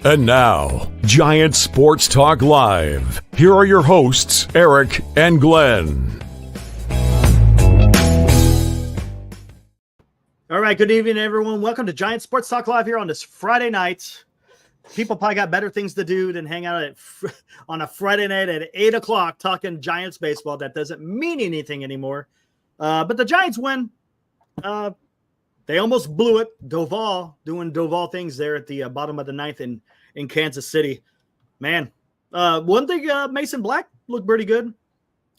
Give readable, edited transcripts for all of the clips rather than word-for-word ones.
And now, Giant Sports Talk Live. Here are your hosts, Eric and Glenn. All right, good evening, everyone. Welcome to Giant Sports Talk Live here on this Friday night. People probably got better things to do than hang out on a Friday night at 8 o'clock talking Giants baseball. That doesn't mean anything anymore. But the Giants win. They almost blew it. Doval doing Doval things there at the bottom of the ninth in Kansas City. Man, one thing, Mason Black looked pretty good.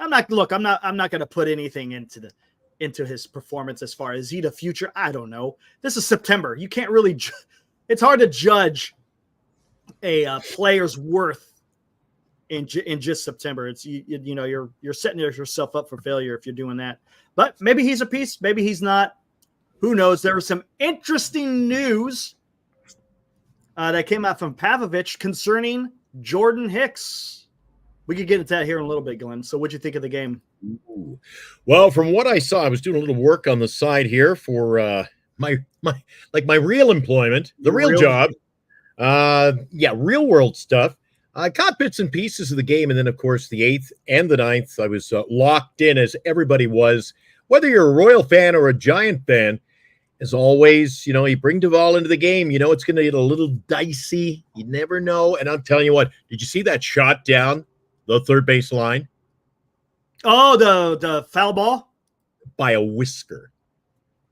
I'm not going to put anything into his performance as far as he the future. I don't know. This is September. You can't really. It's hard to judge a player's worth in just September. It's you're setting yourself up for failure if you're doing that. But maybe he's a piece. Maybe he's not. Who knows? There was some interesting news that came out from Pavlovich concerning Jordan Hicks. We could get into that here in a little bit, Glenn. So what'd you think of the game? Ooh. Well, from what I saw, I was doing a little work on the side here for my real employment, the real job. Real world stuff. I caught bits and pieces of the game, and then, of course, the 8th and the 9th, I was locked in, as everybody was. Whether you're a Royal fan or a Giant fan, as always, you bring Doval into the game, it's going to get a little dicey. You never know. And I'm telling you what, did you see that shot down the third base line? Oh, the foul ball? By a whisker.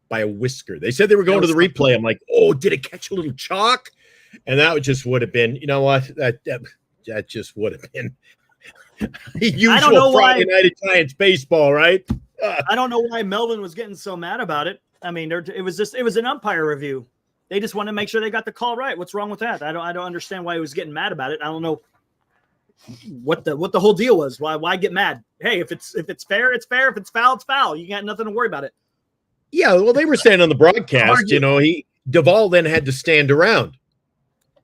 They said they were going to the replay. I'm like, oh, did it catch a little chalk? And that just would have been, you know what? That just would have been usual Friday night at Giants baseball, right? I don't know why Melvin was getting so mad about it. I mean, it was an umpire review. They just want to make sure they got the call right. What's wrong with that? I don't understand why he was getting mad about it. I don't know what the whole deal was. Why get mad? Hey, if it's fair, it's fair. If it's foul, it's foul. You got nothing to worry about it. Yeah, well, they were saying on the broadcast, Doval then had to stand around.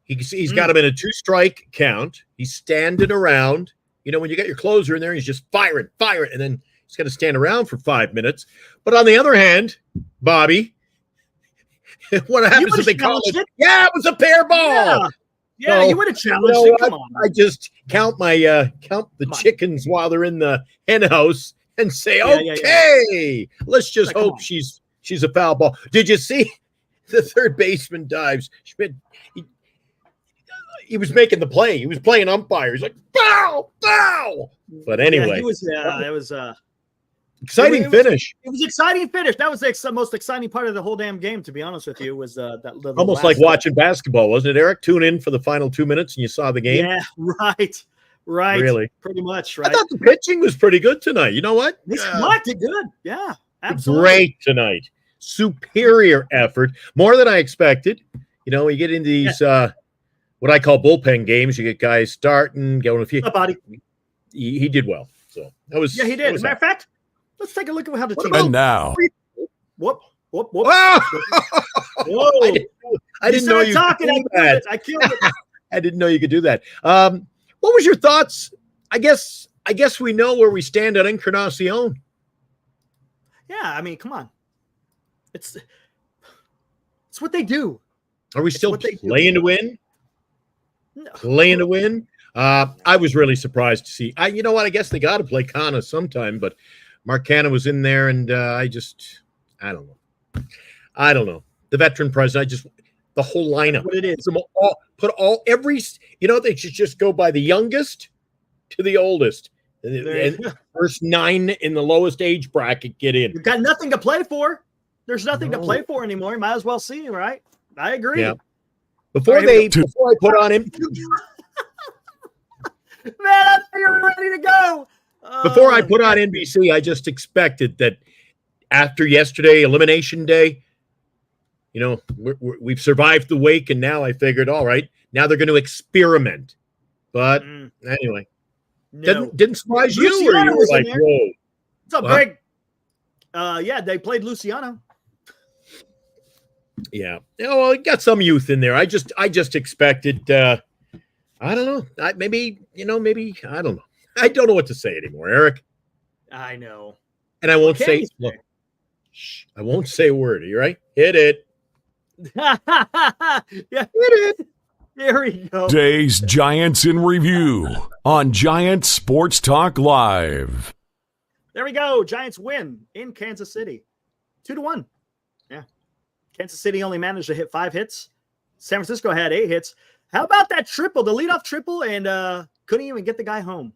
He's got him in a 2-strike count. He's standing around. When you got your closer in there, he's just firing, and then he's got to stand around for 5 minutes. But on the other hand, Bobby, what happens if they call it? Yeah, it was a fair ball. Yeah, you would have challenged it. Come on. I just count the chickens while they're in the hen house and say, let's just hope she's a foul ball. Did you see the third baseman dives? Schmidt, he was making the play. He was playing umpire. He's like, foul. But anyway, it was exciting finish. It was exciting finish. That was the most exciting part of the whole damn game, to be honest with you, was that little almost like watching basketball, wasn't it, Eric? Tune in for the final 2 minutes and you saw the game. Yeah, right. Really? Pretty much, right. I thought the pitching was pretty good tonight. You know what? They did good. Yeah, absolutely. Great tonight. Superior effort. More than I expected. We get into these what I call bullpen games. You get guys starting, going a few. Body. He did well. So that was. Yeah, he did. As a matter of fact, let's take a look at how the team. And now. Whoop. Whoa! I didn't know you could do that. I killed it. I didn't know you could do that. What was your thoughts? I guess we know where we stand on Encarnacion. Yeah, I mean, come on. It's what they do. Are we still playing to win? No. Playing to win? I was really surprised to see. You know what? I guess they got to play Kana sometime, but Mark Canha was in there, and I don't know. The veteran president, the whole lineup. What it is. They should just go by the youngest to the oldest. And first 9 in the lowest age bracket get in. You've got nothing to play for. There's nothing to play for anymore. You might as well see, right? I agree. Yeah. Before I put on him. Man, I thought you were ready to go. Before I put on NBC, I just expected that after yesterday, Elimination Day, we've survived the wake, and now I figured, all right, now they're going to experiment. But anyway, didn't surprise you, or you were like, whoa. What's up, Greg? They played Luciano. Yeah. Well, it got some youth in there. I just expected, I don't know. Maybe, I don't know. I don't know what to say anymore, Eric. I know. And I won't say, look, I won't say a word. Are you right? Hit it. Yeah. Hit it. Here we go. Today's Giants in Review on Giant Sports Talk Live. There we go. Giants win in Kansas City. 2-1. Yeah. Kansas City only managed to hit 5 hits. San Francisco had 8 hits. How about that triple? The leadoff triple, and couldn't even get the guy home.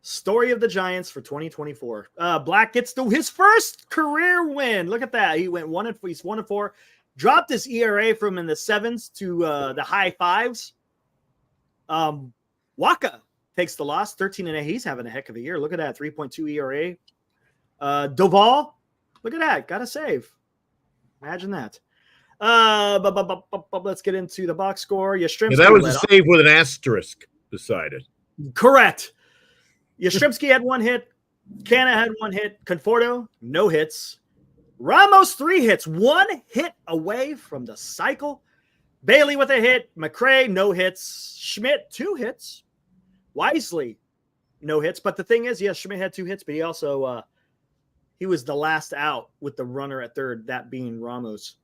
Story of the Giants for 2024. Black gets his first career win. Look at that. He went 1-4. He's 1-4. Dropped his ERA from in the 7s to the high 5s. Waka takes the loss. 13-8. He's having a heck of a year. Look at that. 3.2 ERA. Doval, look at that. Got a save. Imagine that. Let's get into the box score. Yastrzemski, that was a save with an asterisk beside it. Correct. Yastrzemski had 1 hit. Canna had 1 hit. Conforto, no hits. Ramos, 3 hits. 1 hit away from the cycle. Bailey with a hit. McRae, no hits. Schmidt, 2 hits. Wisely, no hits. But the thing is, yes, Schmidt had 2 hits, but he also he was the last out with the runner at third, that being Ramos.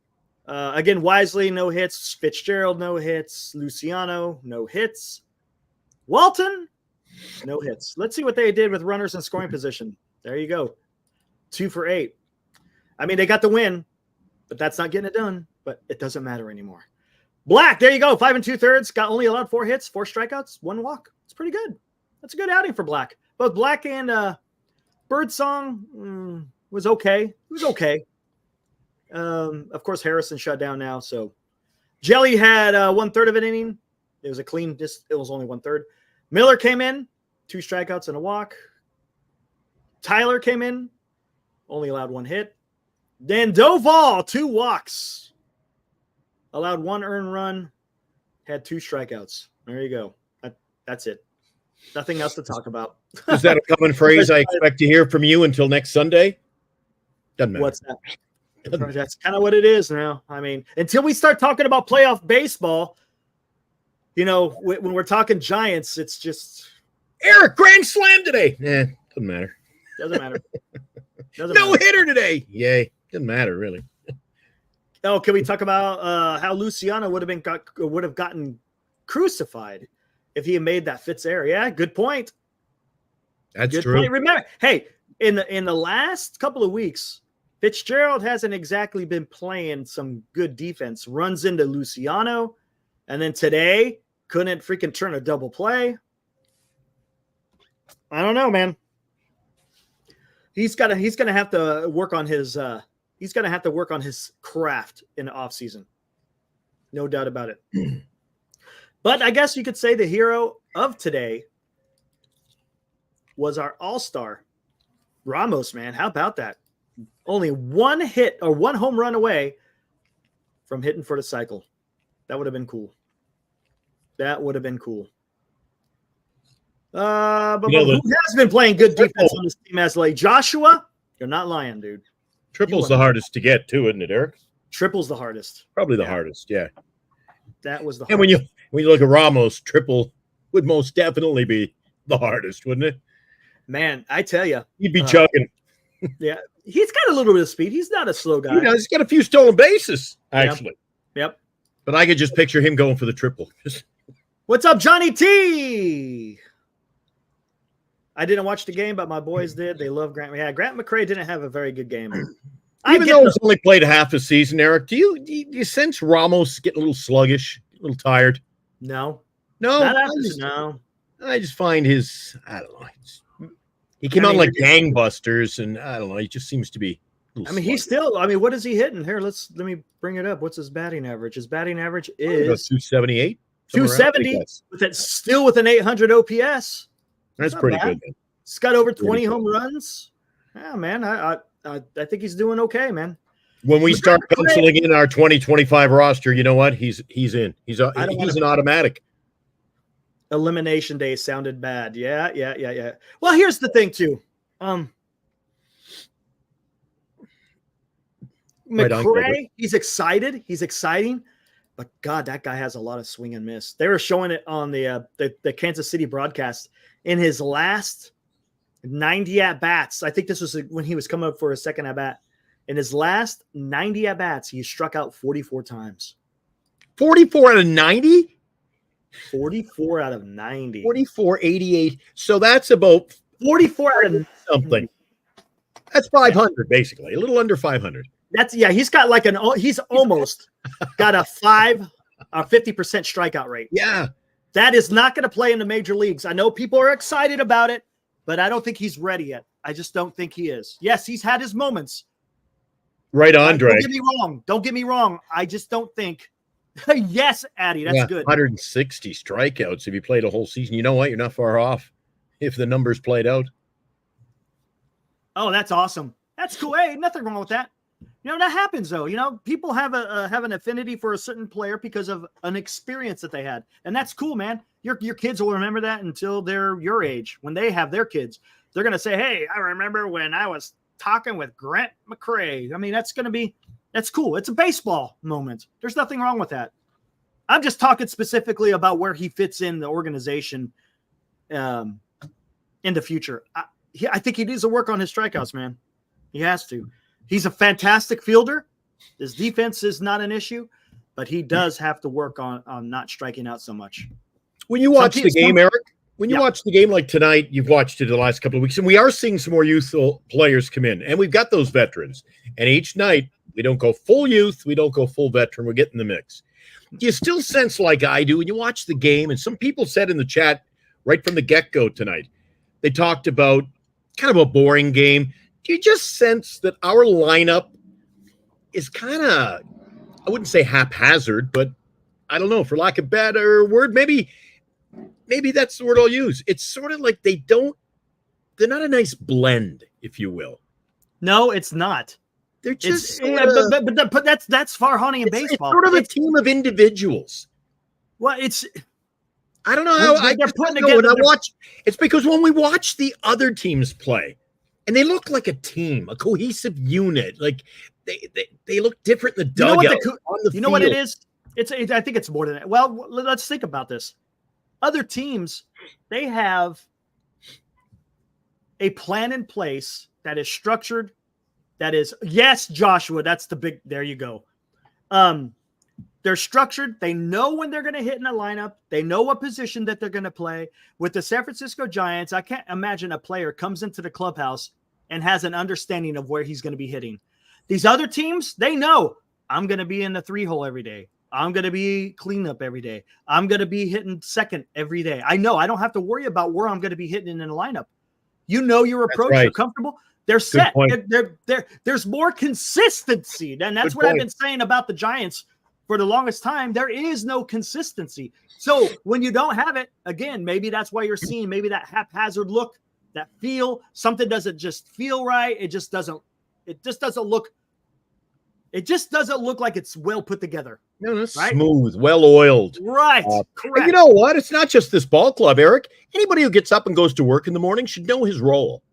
Again, Wisely, no hits. Fitzgerald, no hits. Luciano, no hits. Walton, no hits. Let's see what they did with runners in scoring position. There you go. 2 for 8. I mean, they got the win, but that's not getting it done. But it doesn't matter anymore. Black, there you go. 5 2/3. Got only allowed 4 hits, 4 strikeouts, 1 walk. It's pretty good. That's a good outing for Black. Both Black and Birdsong was okay. It was okay. Of course, Harrison shut down now. So Jelly had 1/3 of an inning. It was a clean. It was only 1/3. Miller came in, 2 strikeouts and a walk. Tyler came in, only allowed 1 hit. Then Doval, 2 walks, allowed 1 earned run, had 2 strikeouts. There you go. That's it. Nothing else to talk about. Is that a common phrase I expect to hear from you until next Sunday? Doesn't matter. What's that? That's kind of what it is now. I mean, until we start talking about playoff baseball, you know, when we're talking Giants, it's just Eric grand slam today. Doesn't matter. Doesn't matter. No hitter today. Yay. Doesn't matter really. Oh, can we talk about how Luciano would have gotten crucified if he had made that Fitz error? Yeah, good point. That's good true. Point. Remember, hey, in the last couple of weeks, Fitzgerald hasn't exactly been playing some good defense. Runs into Luciano, and then today couldn't freaking turn a double play. I don't know, man. He's gonna have to work on his craft in the offseason. No doubt about it. But I guess you could say the hero of today was our all-star, Ramos, man. How about that? Only 1 hit or 1 home run away from hitting for the cycle. That would have been cool. But who has been playing good defense on this team as late? Joshua, you're not lying, dude. Triple's the hardest to get too, isn't it, Eric? Triple's the hardest. Probably the hardest, yeah. That was the hardest. And when you look at Ramos, triple would most definitely be the hardest, wouldn't it? Man, I tell you. He'd be chugging. Yeah. He's got a little bit of speed. He's not a slow guy. He's got a few stolen bases, actually. Yep. But I could just picture him going for the triple. What's up, Johnny T? I didn't watch the game, but my boys did. They love Grant. Yeah, Grant McRae didn't have a very good game. Even though he's only played half a season, Eric, do you sense Ramos getting a little sluggish, a little tired? No. No. I just find I don't know. He came out like gangbusters, and I don't know. He just seems to be. He's still. What is he hitting here? let me bring it up. What's his batting average? His batting average is 278. 270 with an 800 OPS. That's pretty good. He's got over 20 home runs. Yeah, man. I think he's doing okay, man. When we start penciling in our 2025 roster, you know what? He's in. He's an automatic. Elimination day sounded bad. Yeah. Well, here's the thing too. McRae, he's excited. He's exciting. But God, that guy has a lot of swing and miss. They were showing it on the Kansas City broadcast. In his last 90 at-bats, I think this was when he was coming up for a second at-bat. In his last 90 at-bats, he struck out 44 times. 44 out of 90? 44 out of 90. 44, 88. So that's about 44 out of something. That's 500, basically. A little under 500. He's got like he's almost got a 50% strikeout rate. Yeah. That is not going to play in the major leagues. I know people are excited about it, but I don't think he's ready yet. I just don't think he is. Yes, he's had his moments. Right on, Drake. Don't get me wrong. I just don't think. Yes, Addy, that's good. 160 strikeouts if you played a whole season. You know what? You're not far off if the numbers played out. Oh, that's awesome. That's cool. Hey, nothing wrong with that. That happens though. People have an affinity for a certain player because of an experience that they had, and that's cool, man. Your kids will remember that until they're your age. When they have their kids, they're gonna say, "Hey, I remember when I was talking with Grant McCray." I mean, that's cool. It's a baseball moment. There's nothing wrong with that. I'm just talking specifically about where he fits in the organization in the future. I think he needs to work on his strikeouts, man. He has to. He's a fantastic fielder. His defense is not an issue, but he does have to work on not striking out so much. When you watch the game, Eric, when you watch the game like tonight, you've watched it the last couple of weeks, and we are seeing some more youthful players come in, and we've got those veterans. And each night, we don't go full youth, we don't go full veteran, we're getting the mix. Do you still sense like I do when you watch the game? And some people said in the chat right from the get-go tonight, they talked about kind of a boring game. Do you just sense that our lineup is kind of, I wouldn't say haphazard, but I don't know, for lack of a better word, maybe that's the word I'll use. It's sort of like they're not a nice blend, if you will. No, it's not. They're just but that's far hunting in baseball. It's sort of a team of individuals. Well, I don't know how they're putting together. It's because when we watch the other teams play, and they look like a team, a cohesive unit, like they look different in the dugout. You know what it is? I think it's more than that. Well, let's think about this. Other teams, they have a plan in place that is structured. That is, yes, Joshua, that's the big, there you go. They're structured. They know when they're going to hit in a lineup. They know what position that they're going to play. With the San Francisco Giants, I can't imagine a player comes into the clubhouse and has an understanding of where he's going to be hitting. These other teams, they know I'm going to be in the 3-hole every day. I'm going to be cleanup every day. I'm going to be hitting second every day. I know I don't have to worry about where I'm going to be hitting in a lineup. You know your approach. Right. You're comfortable. They're set. There's more consistency. And that's what I've been saying about the Giants for the longest time. There is no consistency. So when you don't have it, again, maybe that's why you're seeing maybe that haphazard look, that feel. Something doesn't just feel right. It just doesn't look like it's well put together. No, that's right? Smooth, well oiled. Right. Correct. And you know what? It's not just this ball club, Eric. Anybody who gets up and goes to work in the morning should know his role.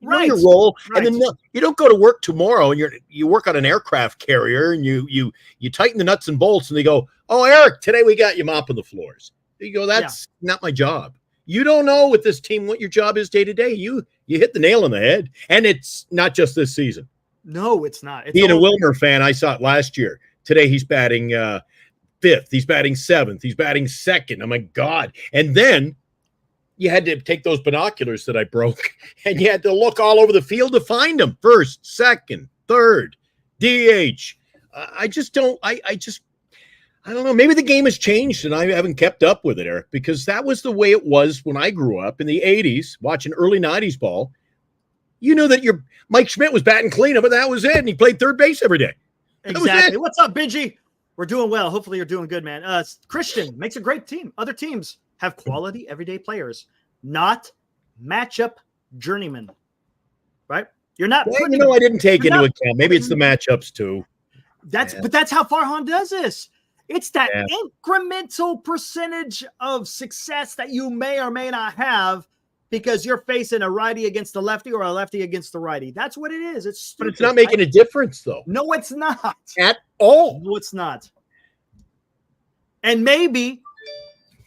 Know your role, and then you don't go to work tomorrow and you work on an aircraft carrier and you tighten the nuts and bolts and they go, "Oh, Eric, today we got you mopping the floors." You go, "That's not my job." You don't know with this team what your job is day to day. You hit the nail on the head, and it's not just this season. No, it's not. Being a Wilmer fan, I saw it last year. Today he's batting fifth, he's batting seventh, he's batting second. Oh my God! And then you had to take those binoculars that I broke and you had to look all over the field to find them. First, second, third, DH. I don't know. Maybe the game has changed and I haven't kept up with it, Eric, because that was the way it was when I grew up in the 80s, watching early 90s ball. You know that Mike Schmidt was batting cleanup, but that was it. And he played third base every day. Exactly. What's up, Benji? We're doing well. Hopefully you're doing good, man. Christian makes a great team. Other teams have quality everyday players, not matchup journeymen, right? You're not. Well, I didn't take into account. Maybe it's the matchups too. But that's how Farhan does this. It's that incremental percentage of success that you may or may not have because you're facing a righty against the lefty or a lefty against the righty. That's what it is. It's stupid. But it's not making a difference, though. No, it's not at all. No, it's not. And maybe.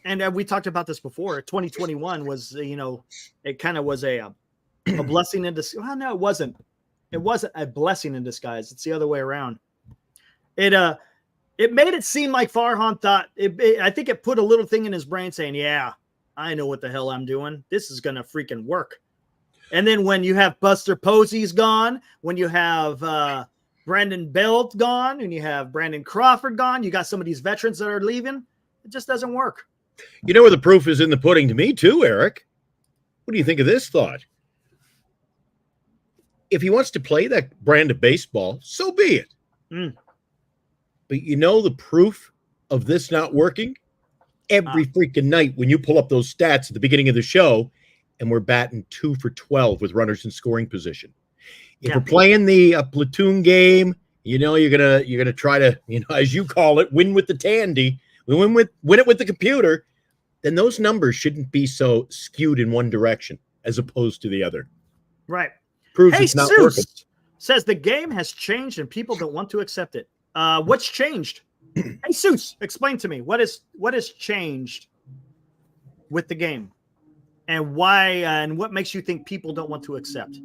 And we talked about this before. 2021 was, it kind of was a blessing in disguise. Well, no, it wasn't. It wasn't a blessing in disguise. It's the other way around. It It made it seem like Farhan thought, I think it put a little thing in his brain saying, yeah, I know what the hell I'm doing. This is going to freaking work. And then when you have Buster Posey's gone, when you have Brandon Belt gone, and you have Brandon Crawford gone, you got some of these veterans that are leaving, it just doesn't work. You know where the proof is in the pudding to me too, Eric? What do you think of this thought? If he wants to play that brand of baseball, so be it. But you know the proof of this not working? Every freaking night when you pull up those stats at the beginning of the show, and we're batting 2 for 12 with runners in scoring position. If we're playing the platoon game, you know you're gonna try to, you know, as you call it, win with the tandy. We win it with the computer. Then those numbers shouldn't be so skewed in one direction as opposed to the other. Right. Proves it's not working. Says the game has changed and people don't want to accept it. What's changed? Hey, Seuss, explain to me what has changed with the game, and why, and what makes you think people don't want to accept?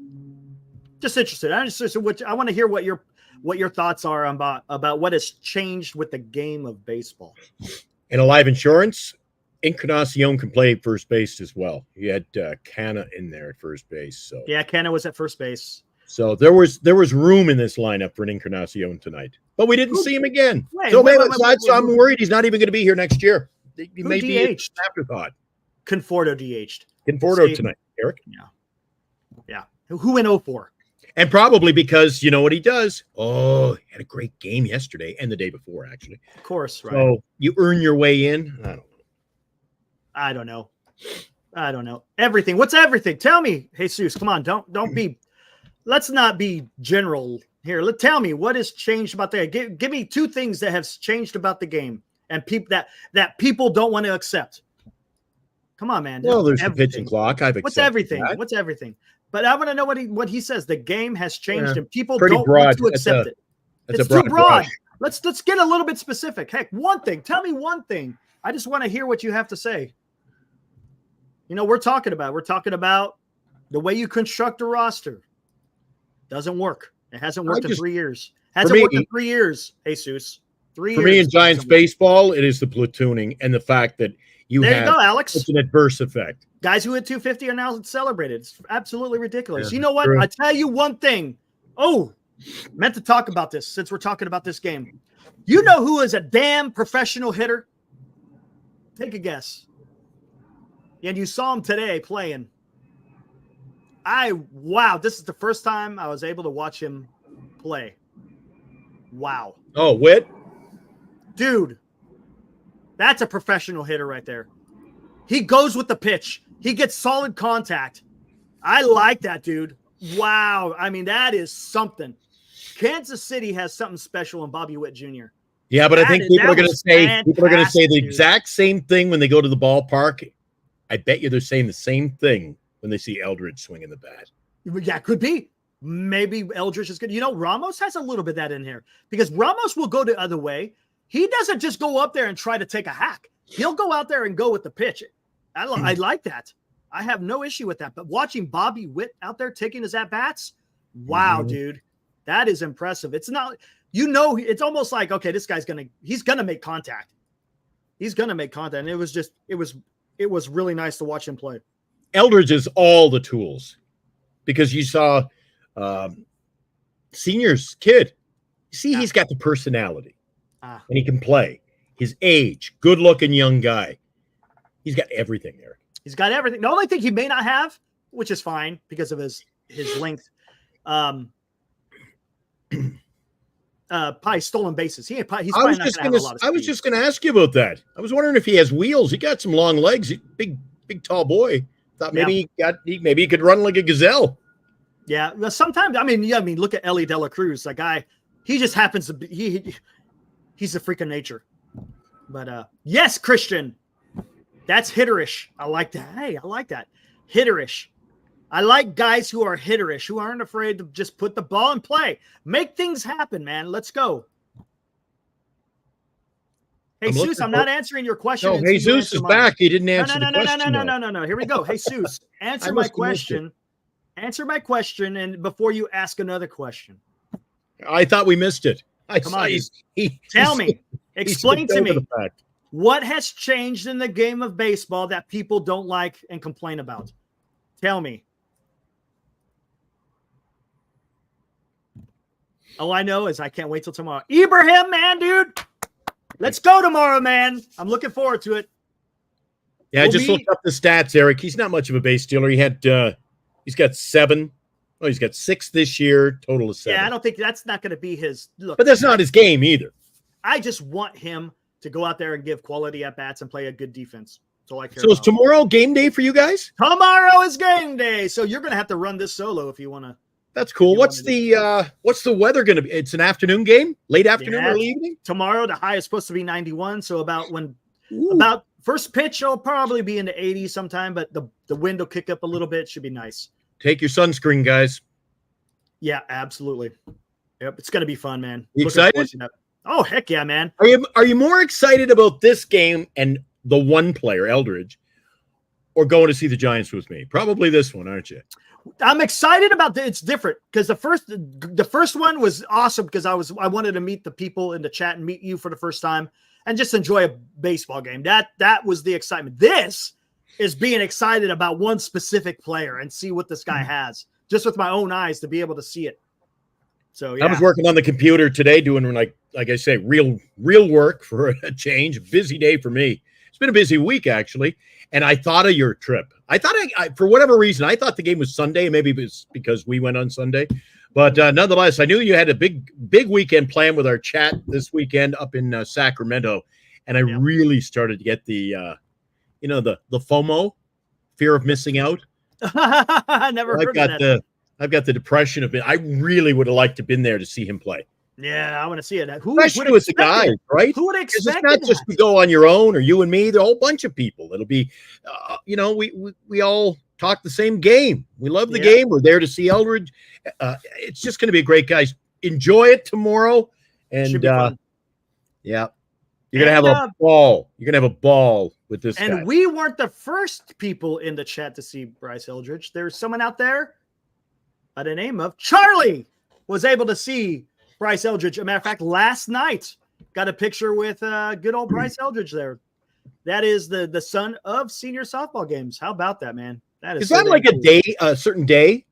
Just interested. I want to hear what your thoughts are about what has changed with the game of baseball. In a live insurance, Encarnacion can play first base as well. He had Canna in there at first base. So yeah, Canna was at first base. So there was room in this lineup for an Encarnacion tonight, but we didn't see him again. So I'm worried he's not even going to be here next year. He may be an afterthought. Conforto DH'd. Conforto tonight, Eric. Yeah. Who in 04? And probably because you know what he does. Oh, he had a great game yesterday and the day before, actually. Of course, right. So you earn your way in. I don't know. Everything. What's everything? Tell me, Jesus. Come on. Don't be. Let's not be general here. Tell me what has changed about the game. Give me 2 things that have changed about the game and people that people don't want to accept. Come on, man. Well, there's the pitching clock. What's everything? That. What's everything? But I want to know what he says. The game has changed and people don't want to accept it. It's too broad. Let's get a little bit specific. Heck, one thing. Tell me one thing. I just want to hear what you have to say. You know, we're talking about the way you construct a roster. Doesn't work. It hasn't worked in 3 years. Hasn't worked in 3 years, Jesus. 3 years. For me in Giants baseball, it is the platooning and the fact that you have Alex. It's an adverse effect. Guys who hit 250 are now celebrated. It's absolutely ridiculous. You know what? True. I tell you one thing. Oh, meant to talk about this since we're talking about this game. You know who is a damn professional hitter? Take a guess. And you saw him today playing. Wow, this is the first time I was able to watch him play. Wow. Oh, Witt? Dude, that's a professional hitter right there. He goes with the pitch. He gets solid contact. I like that, dude. Wow. I mean, that is something. Kansas City has something special in Bobby Witt Jr. Yeah, but I think people are going to say the exact same thing when they go to the ballpark. I bet you they're saying the same thing when they see Eldridge swinging the bat. Yeah, could be. Maybe Eldridge is good. You know, Ramos has a little bit of that in here because Ramos will go the other way. He doesn't just go up there and try to take a hack. He'll go out there and go with the pitch. I like that. I have no issue with that. But watching Bobby Witt out there taking his at-bats, wow, dude, that is impressive. It's not, you know, it's almost like, okay, this guy's he's going to make contact. He's going to make contact. And it was really nice to watch him play. Eldridge is all the tools because you saw Senior's kid. See, he's got the personality and he can play. His age, good looking young guy. He's got everything there. He's got everything. The only thing he may not have, which is fine because of his length, probably stolen bases. He's probably not going to have a lot of speed. I was just going to ask you about that. I was wondering if he has wheels. He got some long legs. Big tall boy. Thought maybe he could run like a gazelle. Yeah. Well, sometimes I mean, look at Ellie De La Cruz. That guy, he just happens to be he's a freak of nature. But yes, Christian, that's hitterish. I like that. Hey, I like that. Hitterish. I like guys who are hitterish, who aren't afraid to just put the ball in play. Make things happen, man. Let's go. Hey, Jesus, I'm not answering your question. No, Jesus is back. He didn't answer the question. No. Here we go. Hey, Jesus, answer my question. Answer my question, and before you ask another question. I thought we missed it. Come on. Tell me. Explain to me what has changed in the game of baseball that people don't like and complain about. Tell me. All I know is I can't wait till tomorrow. Ibrahim, man, dude. Let's go tomorrow, man. I'm looking forward to it. Yeah, I just looked up the stats, Eric. He's not much of a base stealer. He's got 7. Oh, he's got 6 this year, total of 7. Yeah, I don't think that's not going to be his look. But that's not his game either. I just want him to go out there and give quality at bats and play a good defense. So is tomorrow game day for you guys? Tomorrow is game day. So you're going to have to run this solo if you want to. That's cool. What's the weather going to be? It's an afternoon game, late afternoon, early evening. Tomorrow, the high is supposed to be 91. So about first pitch, it'll probably be in the 80s sometime, but the wind will kick up a little bit. Should be nice. Take your sunscreen, guys. Yeah, absolutely. Yep, it's going to be fun, man. You excited? Oh, heck yeah, man. Are you more excited about this game and the one player, Eldridge, or going to see the Giants with me? Probably this one, aren't you? I'm excited about it's different because the first one was awesome because I wanted to meet the people in the chat and meet you for the first time and just enjoy a baseball game. That was the excitement. This is being excited about one specific player and see what this guy has just with my own eyes to be able to see it. So yeah. I was working on the computer today doing like I say, real work for a change. Busy day for me. It's been a busy week actually. And I thought of your trip. I thought I for whatever reason, I thought the game was Sunday. Maybe it was because we went on Sunday. But nonetheless, I knew you had a big weekend planned with our chat this weekend up in Sacramento. And I really started to get the FOMO, fear of missing out. I never heard of that. I've got the depression of it. I really would have liked to have been there to see him play. Yeah, I want to see it. Especially with the guys, right? Who would expect it's not just to go on your own or you and me. There's a whole bunch of people. It'll be, we all talk the same game. We love the game. We're there to see Eldridge. It's just going to be a great, guys. Enjoy it tomorrow. And, you're going to have a ball. You're going to have a ball with this guy. And we weren't the first people in the chat to see Bryce Eldridge. There's someone out there by the name of Charlie was able to see Bryce Eldridge. As a matter of fact, last night got a picture with good old Bryce Eldridge there. That is the son of senior softball games. How about that, man? Is that like a certain day,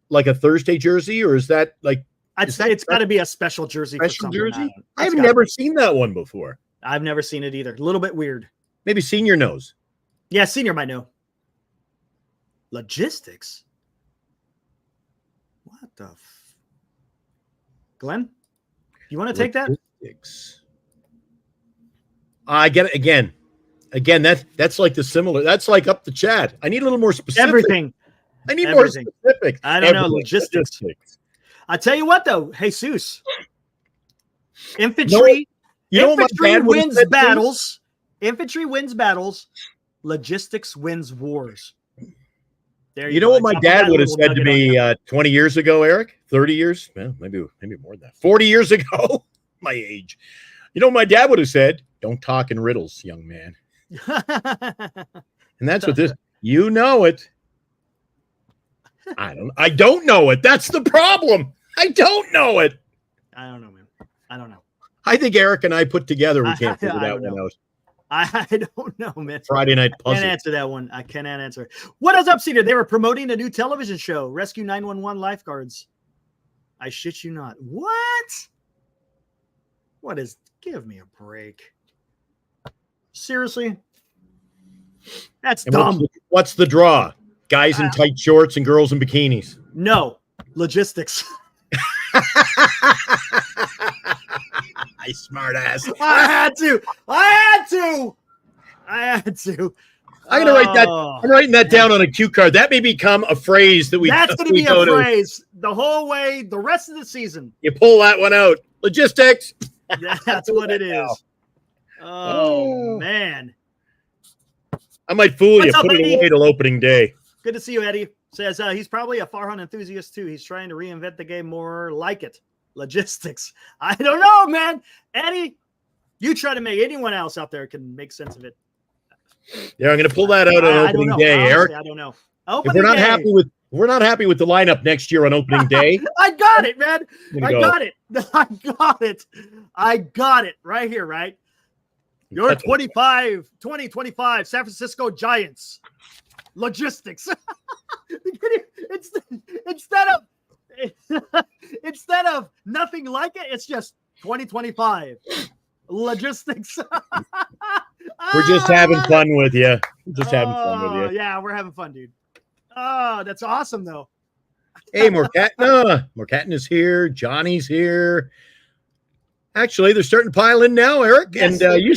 like a Thursday jersey, or is that like? I'd say it's got to be a special jersey. Special jersey? I've never seen that one before. I've never seen it either. A little bit weird. Maybe senior knows. Yeah, senior might know. Logistics. What the? Glenn, you want to take that? I get it again. That's like the similar. That's like up the chat. I need a little more specific. Everything. I need more specific. I don't know logistics. I tell you what, though, Jesus, infantry. Infantry wins battles. Infantry wins battles. Logistics wins wars. There you know what my dad would have said to me 20 years ago, Eric? 30 years? Well, maybe more than that. 40 years ago, my age. You know what my dad would have said? Don't talk in riddles, young man. And that's what this, you know it. I don't know it. That's the problem. I don't know it. I don't know, man. I don't know. I think Eric and I put together, we can't figure that one out. I don't know, man. Friday night puzzle. I can't answer that one. I cannot answer. What is up, Cedar? They were promoting a new television show, Rescue 911 Lifeguards. I shit you not. What? What is? Give me a break. Seriously? That's dumb. What's the draw? Guys in tight shorts and girls in bikinis. No. Logistics. I smart ass. I had to. I'm gonna write that. I'm writing that down on a cue card. That may become a phrase that we. That's going to be a phrase the whole way, the rest of the season. You pull that one out. Logistics. That's what it is. Oh man. I might fool you. Put it away till opening day. Good to see you, Eddie. Says he's probably a Farhan enthusiast too. He's trying to reinvent the game more like it. Logistics. I don't know, man. Eddie, you try to make anyone else out there can make sense of it. Yeah, I'm going to pull that out on opening day, honestly, Eric. I don't know. If we're not happy with the lineup next year on opening day. I got it, man. I got it right here, right? Your 2025 San Francisco Giants logistics. Instead of nothing like it, it's just 2025 logistics. We're just having fun with you. Yeah, we're having fun, dude. Oh, that's awesome, though. Hey, Morcatin is here. Johnny's here. Actually, they're starting to pile in now, Eric. Yes, and you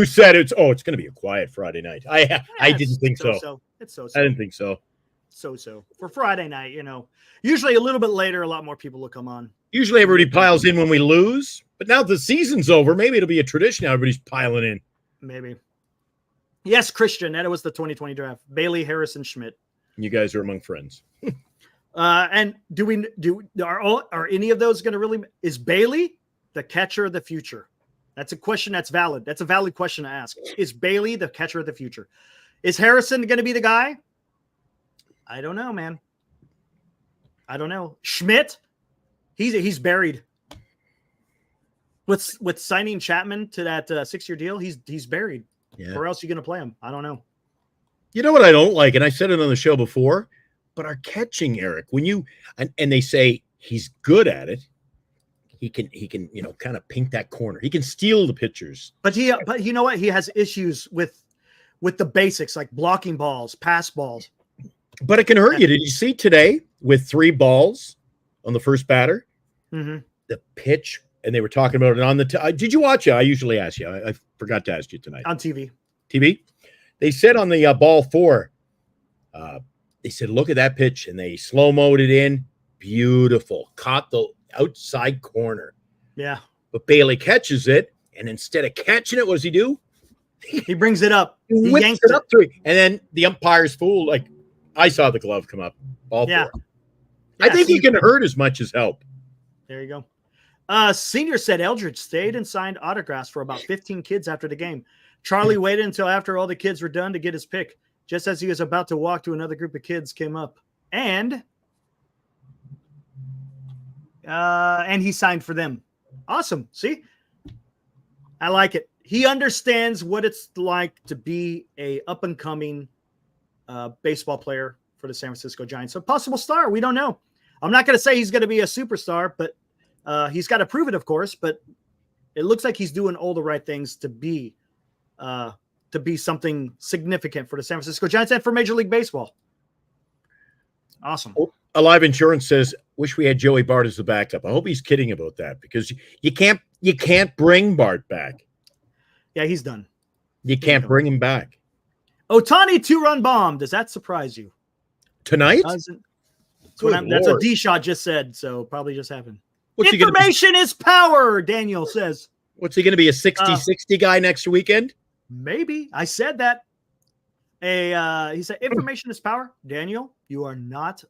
said it's going to be a quiet Friday night. I didn't think so. It's so. I didn't think so. So for Friday night, usually a little bit later, a lot more people will come on. Usually everybody piles in when we lose, but now the season's over. Maybe it'll be a tradition. Everybody's piling in. Maybe. Yes, Christian. That was the 2020 draft. Bailey, Harrison, Schmidt. You guys are among friends. And are any of those going to really? Is Bailey the catcher of the future? That's a question that's valid. That's a valid question to ask. Is Bailey the catcher of the future? Is Harrison going to be the guy? I don't know, man. I don't know. Schmidt, he's buried. With signing Chapman to that 6-year deal, he's buried. Yeah. Where else are you going to play him? I don't know. You know what I don't like, and I said it on the show before, but our catching, Eric, when you and they say he's good at it, he can kind of pink that corner. He can steal the pitchers. But you know what? He has issues with the basics, like blocking balls, pass balls. But it can hurt you. Did you see today with 3 balls on the first batter? Mm-hmm. The pitch, and they were talking about it on the did you watch it? I usually ask you. I forgot to ask you tonight. On TV. They said on the ball 4, they said, look at that pitch, and they slow-moed it in. Beautiful. Caught the outside corner. Yeah. But Bailey catches it, and instead of catching it, what does he do? He brings it up. He whips it up to it. And then the umpire's fool. Like, I saw the glove come up. Ball 4. I think he can hurt as much as help. There you go. Senior said Eldridge stayed and signed autographs for about 15 kids after the game. Charlie waited until after all the kids were done to get his pick. Just as he was about to walk to another group of kids came up. And he signed for them. Awesome. See? I like it. He understands what it's like to be a up-and-coming baseball player for the San Francisco Giants. A possible star. We don't know. I'm not going to say he's going to be a superstar, but he's got to prove it, of course. But it looks like he's doing all the right things to be something significant for the San Francisco Giants and for Major League Baseball. Awesome. Alive Insurance says, wish we had Joey Bart as the backup. I hope he's kidding about that, because you can't bring Bart back. Yeah, he's done. You can't bring him back. Ohtani 2-run bomb. Does that surprise you? Tonight? That's what D-Shot just said, so probably just happened. Information is power, Daniel says. What's he going to be, a 60-60 guy next weekend? Maybe. I said that. He said, information is power. Daniel, you are not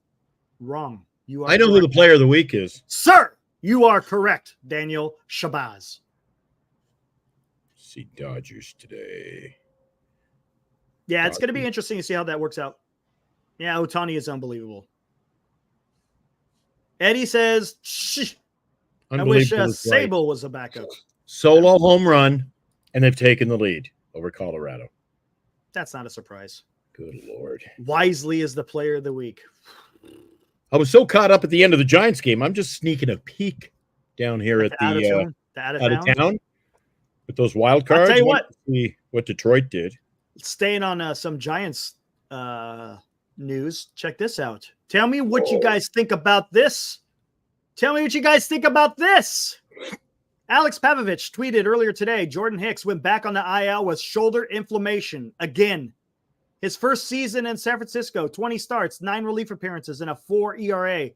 wrong. I know who the player of the week is. Sir, you are correct, Daniel Shabazz. See Dodgers today. Yeah, it's going to be interesting to see how that works out. Yeah, Ohtani is unbelievable. Eddie says, shh. I wish Sable was a backup. Solo home run, and they've taken the lead over Colorado. That's not a surprise. Good Lord. Wisely is the player of the week. I was so caught up at the end of the Giants game, I'm just sneaking a peek down here at the out of town with those wild cards. I'll tell you what. See what Detroit did. Staying on some Giants news, check this out. Tell me what you guys think about this. Alex Pavlovich tweeted earlier today, Jordan Hicks went back on the IL with shoulder inflammation again. His first season in San Francisco, 20 starts, 9 relief appearances, and a 4 ERA.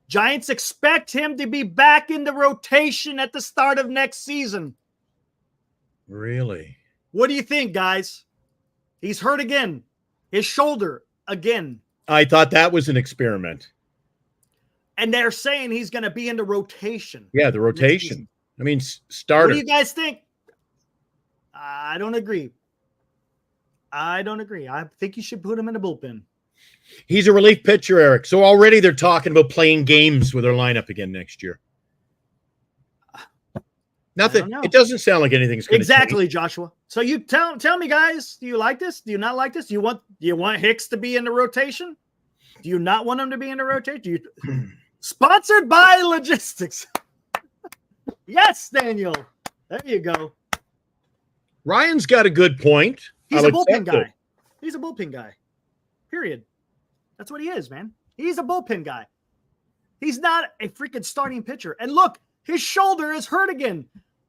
Giants expect him to be back in the rotation at the start of next season. Really? What do you think, guys? He's hurt again. His shoulder again. I thought that was an experiment. And they're saying he's going to be in the rotation. Yeah, the rotation. I mean, starter. What do you guys think? I don't agree. I think you should put him in the bullpen. He's a relief pitcher, Eric. So already they're talking about playing games with their lineup again next year. Nothing. It doesn't sound like anything's going to change. Joshua. So you tell me, guys, do you like this? Do you not like this? Do you want Hicks to be in the rotation? Do you not want him to be in the rotation? Sponsored by Logistics. Yes, Daniel. There you go. Ryan's got a good point. He's a bullpen guy. He's a bullpen guy. Period. That's what he is, man. He's a bullpen guy. He's not a freaking starting pitcher. And look, his shoulder is hurt again.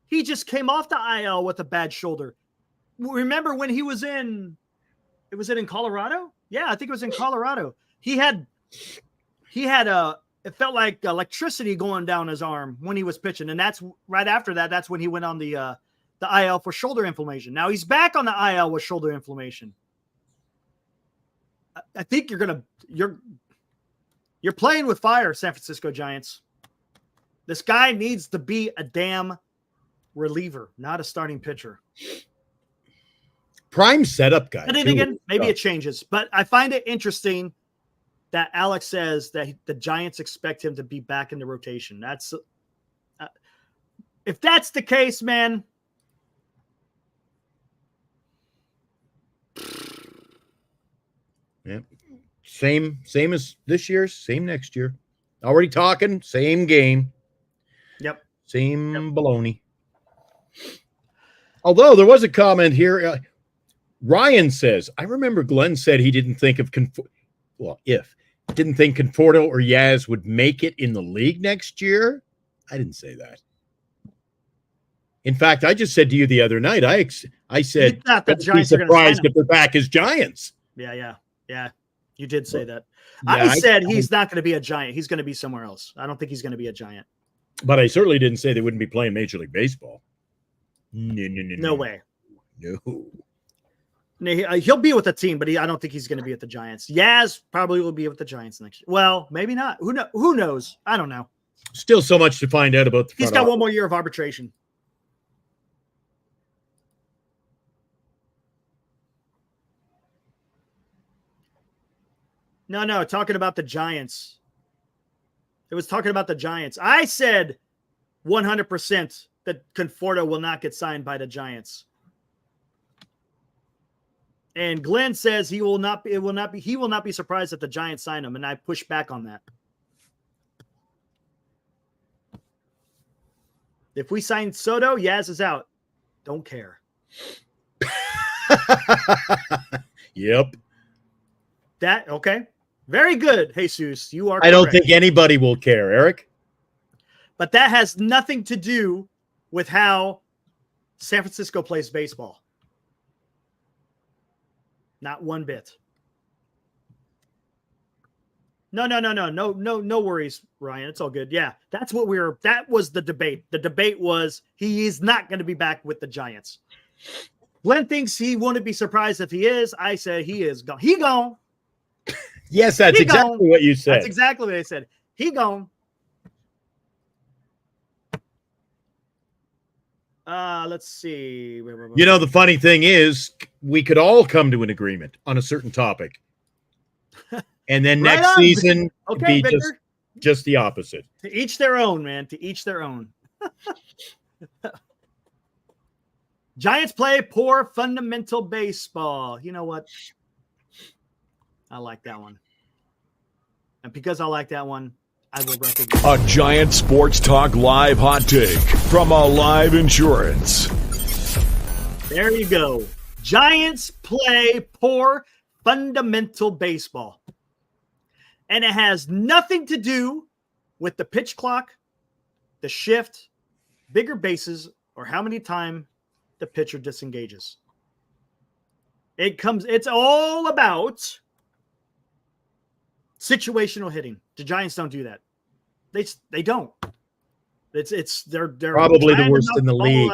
He just came off the IL with a bad shoulder. Remember when he was in Colorado? Yeah, I think it was in Colorado. He had it felt like electricity going down his arm when he was pitching. And that's right after that. That's when he went on the IL for shoulder inflammation. Now he's back on the IL with shoulder inflammation. I think you're playing with fire, San Francisco Giants. This guy needs to be a damn reliever, not a starting pitcher. Prime setup guy. And then again, maybe it changes, but I find it interesting that Alex says that the Giants expect him to be back in the rotation. That's if that's the case, man. Yeah. Same as this year, same next year. Already talking, same game. Yep. Same baloney. Although there was a comment here. Ryan says, I remember Glenn said he didn't think of didn't think Conforto or Yaz would make it in the league next year. I didn't say that. In fact, I just said to you the other night, I said, that the Giants are surprised if they're back as Giants. Yeah. You did say that. Yeah, I said he's not going to be a Giant. He's going to be somewhere else. I don't think he's going to be a Giant. But I certainly didn't say they wouldn't be playing Major League Baseball. No way. No. He'll be with the team, but I don't think he's going to be at the Giants. Yaz probably will be with the Giants next year. Well, maybe not. Who knows? I don't know. Still so much to find out about. He's got one more year of arbitration. No, talking about the Giants. It was talking about the Giants. I said 100% that Conforto will not get signed by the Giants. And Glenn says he will not be surprised if the Giants sign him, and I push back on that. If we sign Soto, Yaz is out. Don't care. Yep. Okay. Very good, Jesus. You are correct. I don't think anybody will care, Eric. But that has nothing to do with how San Francisco plays baseball. Not one bit. No worries, Ryan. It's all good. Yeah, that was the debate. The debate was he is not going to be back with the Giants. Glenn thinks he wouldn't be surprised if he is. I said he is gone. He gone. Yes, that's exactly what you said. That's exactly what I said. He gone. Let's see. You know, the funny thing is we could all come to an agreement on a certain topic. And then right next season be just the opposite. To each their own, man. To each their own. Giants play poor fundamental baseball. You know what? I like that one. And because I like that one, I will recognize a Giant Sports Talk Live hot take from Alive Insurance. There you go. Giants play poor fundamental baseball. And it has nothing to do with the pitch clock, the shift, bigger bases, or how many times the pitcher disengages. It's all about situational hitting. The Giants don't do that. They don't. They're probably the worst in the league.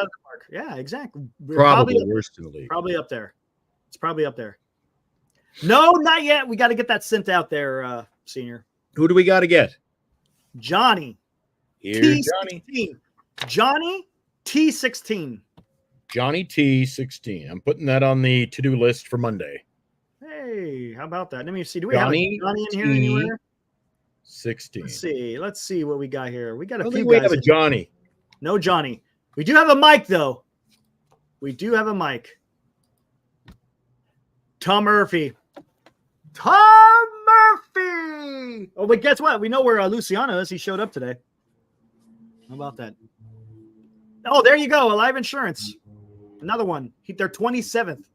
Yeah, exactly. Probably the worst in the league. Probably up there. It's probably up there. No, not yet. We got to get that sent out there, Senior. Who do we got to get? Johnny. Here's T16. Johnny T16. Johnny T16. I'm putting that on the to-do list for Monday. Hey, how about that? Let me see. Do we have a Johnny in here anywhere? 16. Let's see what we got here. We got a few guys. We have a Johnny. No Johnny. We do have a mic, though. We do have a mic. Tom Murphy. Tom Murphy! Oh, but guess what? We know where Luciano is. He showed up today. How about that? Oh, there you go. Alive Insurance. Another one. They're 27th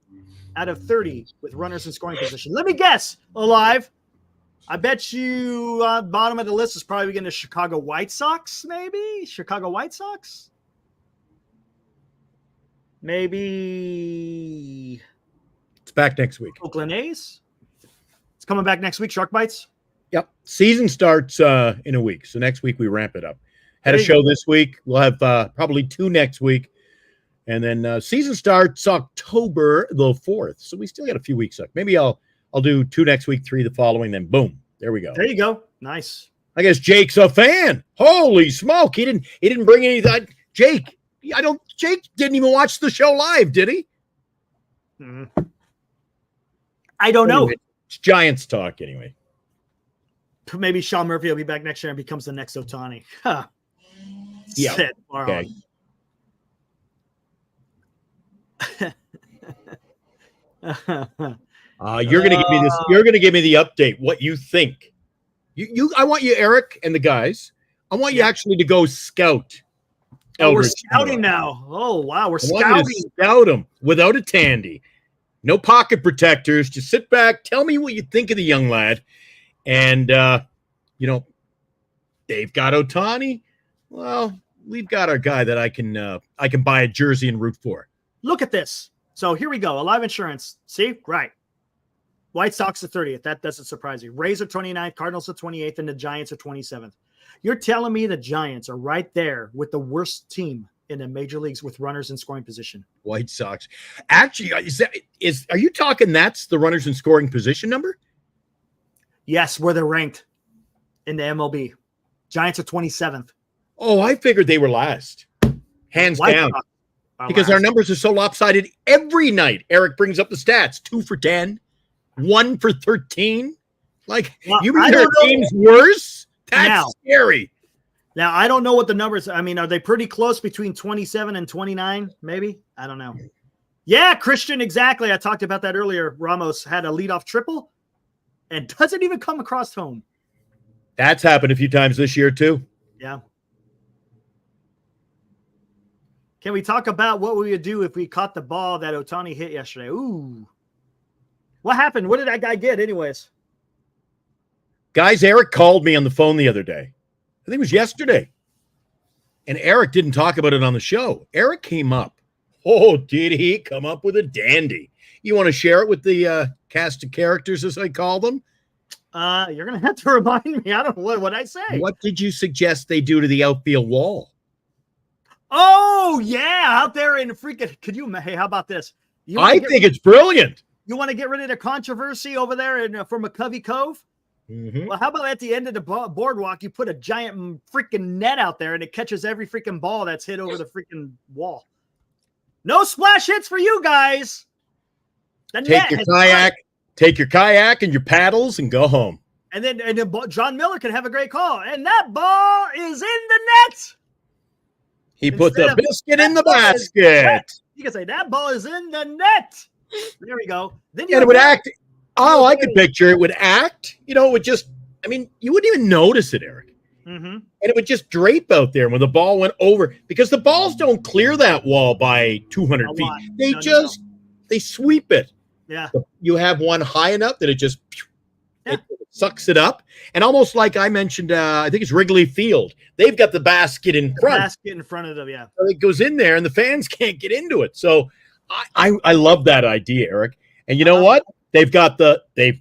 out of 30 with runners in scoring position. Let me guess. Alive. I bet you bottom of the list is probably going to Chicago White Sox, maybe? Chicago White Sox? Maybe. It's back next week. Oakland A's? It's coming back next week, Shark Bites? Yep. Season starts in a week. So next week we ramp it up. Had a show this week. We'll have probably 2 next week. And then season starts October the 4th. So we still got a few weeks up. Maybe I'll do 2 next week, 3 the following, then boom. There we go. There you go. Nice. I guess Jake's a fan. Holy smoke. He didn't bring anything. Jake didn't even watch the show live, did he? Mm-hmm. I don't know. It's Giants talk anyway. Maybe Sean Murphy will be back next year and becomes the next Ohtani. Huh. Yeah. Okay. You're gonna give me this. You're gonna give me the update. What you think? I want you, Eric, and the guys. I want you actually to go scout. Oh, we're scouting now. Oh wow, we're scouting. I want you to scout them without a tandy, no pocket protectors. Just sit back. Tell me what you think of the young lad, and they've got Ohtani. Well, we've got our guy that I can buy a jersey and root for. Look at this. So here we go. Alive Insurance. See? Right. White Sox are 30th. That doesn't surprise you. Rays are 29th. Cardinals are 28th. And the Giants are 27th. You're telling me the Giants are right there with the worst team in the major leagues with runners in scoring position. White Sox. Actually, are you talking that's the runners in scoring position number? Yes, where they're ranked in the MLB. Giants are 27th. Oh, I figured they were last. Hands down. Because last. Our numbers are so lopsided every night. Eric brings up the stats. 2 for 10. 1 for 13. You mean their team's worse? That's scary. Now, I don't know what the numbers. I mean, are they pretty close between 27 and 29? Maybe. I don't know. Yeah, Christian, exactly. I talked about that earlier. Ramos had a leadoff triple and doesn't even come across home. That's happened a few times this year, too. Yeah. Can we talk about what we would do if we caught the ball that Ohtani hit yesterday? Ooh. What happened? What did that guy get anyways? Guys, Eric called me on the phone the other day. I think it was yesterday. And Eric didn't talk about it on the show. Eric came up. Oh, did he come up with a dandy? You want to share it with the cast of characters, as I call them? You're going to have to remind me. I don't know what I say. What did you suggest they do to the outfield wall? Oh, yeah. Out there in freaking, hey, how about this? I think it's brilliant. You want to get rid of the controversy over there from McCovey Cove? Mm-hmm. Well, how about at the end of the boardwalk, you put a giant freaking net out there and it catches every freaking ball that's hit over the freaking wall. No splash hits for you guys. Take your kayak and your paddles and go home. And then John Miller can have a great call. And that ball is in the net. He put the biscuit in the basket. You can say that ball is in the net. There we go. Then it would act. Oh, I could picture it would act. It would just, you wouldn't even notice it, Eric. Mm-hmm. And it would just drape out there when the ball went over because the balls don't clear that wall by 200 feet. They sweep it. Yeah. You have one high enough that it just it sucks it up. And almost like I mentioned, I think it's Wrigley Field. They've got the basket in front. Basket in front of them, yeah. So it goes in there and the fans can't get into it. So I love that idea, Eric. And you know what? They've got they've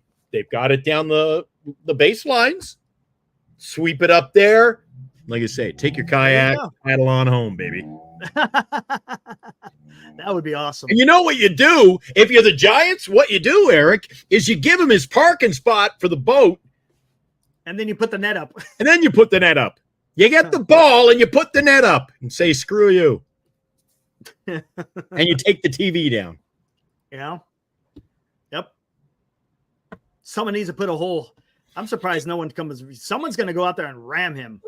got it down the baselines. Sweep it up there. Like I say, take your kayak, paddle on home, baby. That would be awesome. And you know what you do? If you're the Giants, what you do, Eric, is you give him his parking spot for the boat. And then you put the net up. You get the ball and you put the net up and say, screw you. And you take the TV down. Yeah. Yep. Someone needs to put a hole. I'm surprised no one comes. Someone's going to go out there and ram him.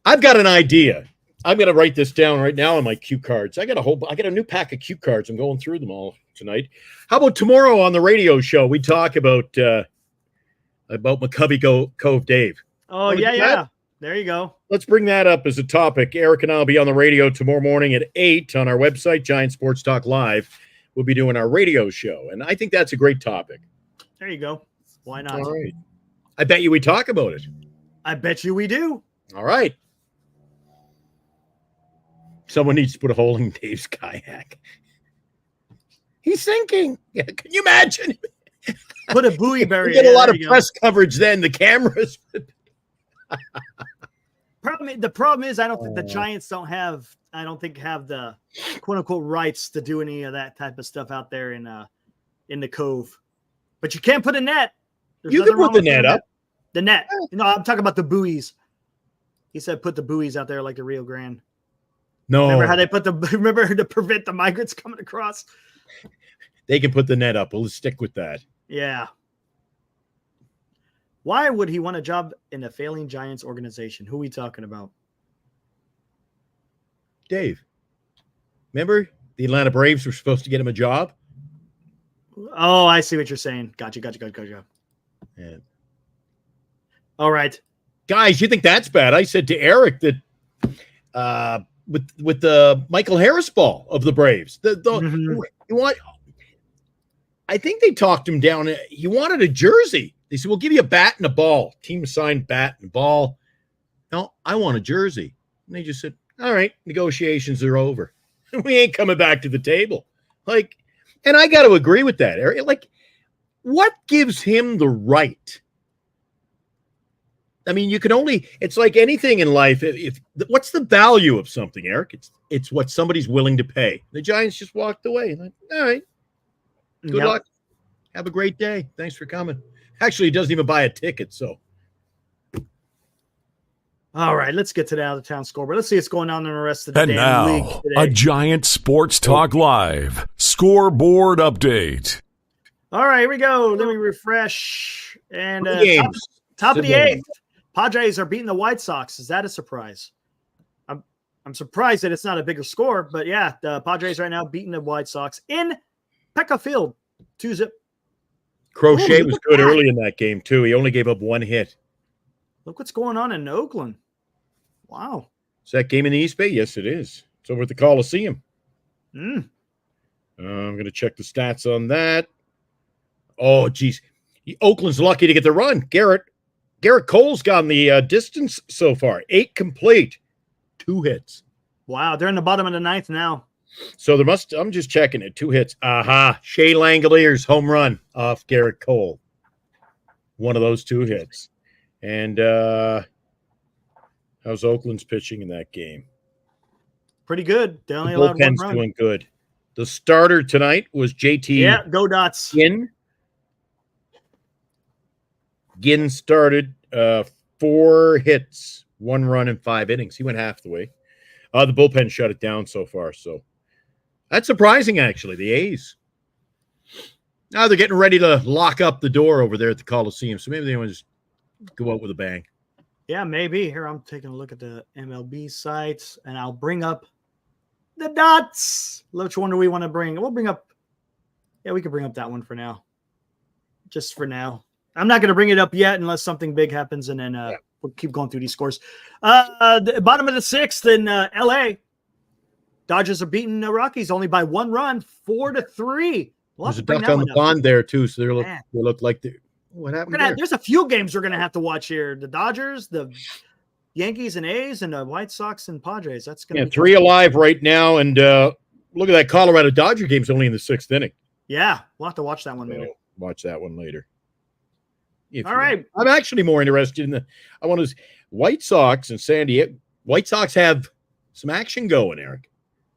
I've got an idea. I'm gonna write this down right now on my cue cards. I got a new pack of cue cards. I'm going through them all tonight. How about tomorrow on the radio show? We talk about McCovey Cove Dave. Oh, yeah. There you go. Let's bring that up as a topic. Eric and I will be on the radio tomorrow morning at 8 on our website, Giant Sports Talk Live. We'll be doing our radio show, and I think that's a great topic. There you go. Why not? All right. I bet you we talk about it. I bet you we do. All right. Someone needs to put a hole in Dave's kayak. He's sinking. Yeah, can you imagine? Put a buoy barrier. You get a lot of press coverage then. The cameras. The problem is I don't think the Giants have the quote unquote rights to do any of that type of stuff out there in the cove. But you can't put a net. You can put the net up. The net. I'm talking about the buoys. He said put the buoys out there like the Rio Grande. No. Remember how they remember to prevent the migrants coming across? They can put the net up. We'll stick with that. Yeah. Why would he want a job in a failing Giants organization? Who are we talking about? Dave. Remember the Atlanta Braves were supposed to get him a job? Oh, I see what you're saying. Gotcha. Yeah. All right. Guys, you think that's bad? I said to Eric that with the Michael Harris ball of the Braves, you want. I think they talked him down. He wanted a jersey. They said, "We'll give you a bat and a ball." Team assigned bat and ball. No, I want a jersey. And they just said, "All right, negotiations are over. We ain't coming back to the table." And I got to agree with that, Eric. What gives him the right? I mean, it's like anything in life. What's the value of something, Eric? It's what somebody's willing to pay. The Giants just walked away. All right. Good luck. Have a great day. Thanks for coming. Actually, he doesn't even buy a ticket, so. All right, let's get to the out-of-town scoreboard. Let's see what's going on in the rest of the And damn league now, today. a Giant Sports Talk Live scoreboard update. All right, here we go. Let me refresh. And top of the eighth, Padres are beating the White Sox. Is that a surprise? I'm surprised that it's not a bigger score, but yeah, the Padres right now beating the White Sox in Petco Field, 2-0. Crochet was good early in that game, too. He only gave up one hit. Look what's going on in Oakland. Wow. Is that game in the East Bay? Yes, it is. It's over at the Coliseum. Mm. I'm going to check the stats on that. Oh, geez. Oakland's lucky to get the run. Garrett Cole's gotten the distance so far. 8 complete. 2 hits. Wow, they're in the bottom of the ninth now. So I'm just checking it. 2 hits. Aha. Shea Langelier's home run off Garrett Cole. One of those 2 hits. And how's Oakland's pitching in that game? Pretty good. They only The allowed one bullpen's run. doing good. The starter tonight was JT. Yeah, go Dots. Ginn started 4 hits, 1 run in 5 innings. He went half the way. The bullpen shut it down so far. So that's surprising, actually. The A's. Now they're getting ready to lock up the door over there at the Coliseum. So maybe they want to just go out with a bang. Yeah, maybe. Here, I'm taking a look at the MLB sites, and I'll bring up the Dots. Which one do we want to bring? We'll bring up. Yeah, we can bring up that one for now. Just for now. I'm not going to bring it up yet unless something big happens, and then we'll keep going through these scores. The bottom of the 6th in L.A., Dodgers are beating the Rockies only by 1 run, 4-3. There's a duck on the pond there, too, so they look like they're. What happened there? There's a few games we're going to have to watch here. The Dodgers, the Yankees and A's, and the White Sox and Padres. That's going to be 3 alive right now, and look at that Colorado Dodger game's only in the 6th inning. Yeah, we'll have to watch that one later. Watch that one later. All right. I'm actually more interested in White Sox and San Diego. White Sox have some action going, Eric.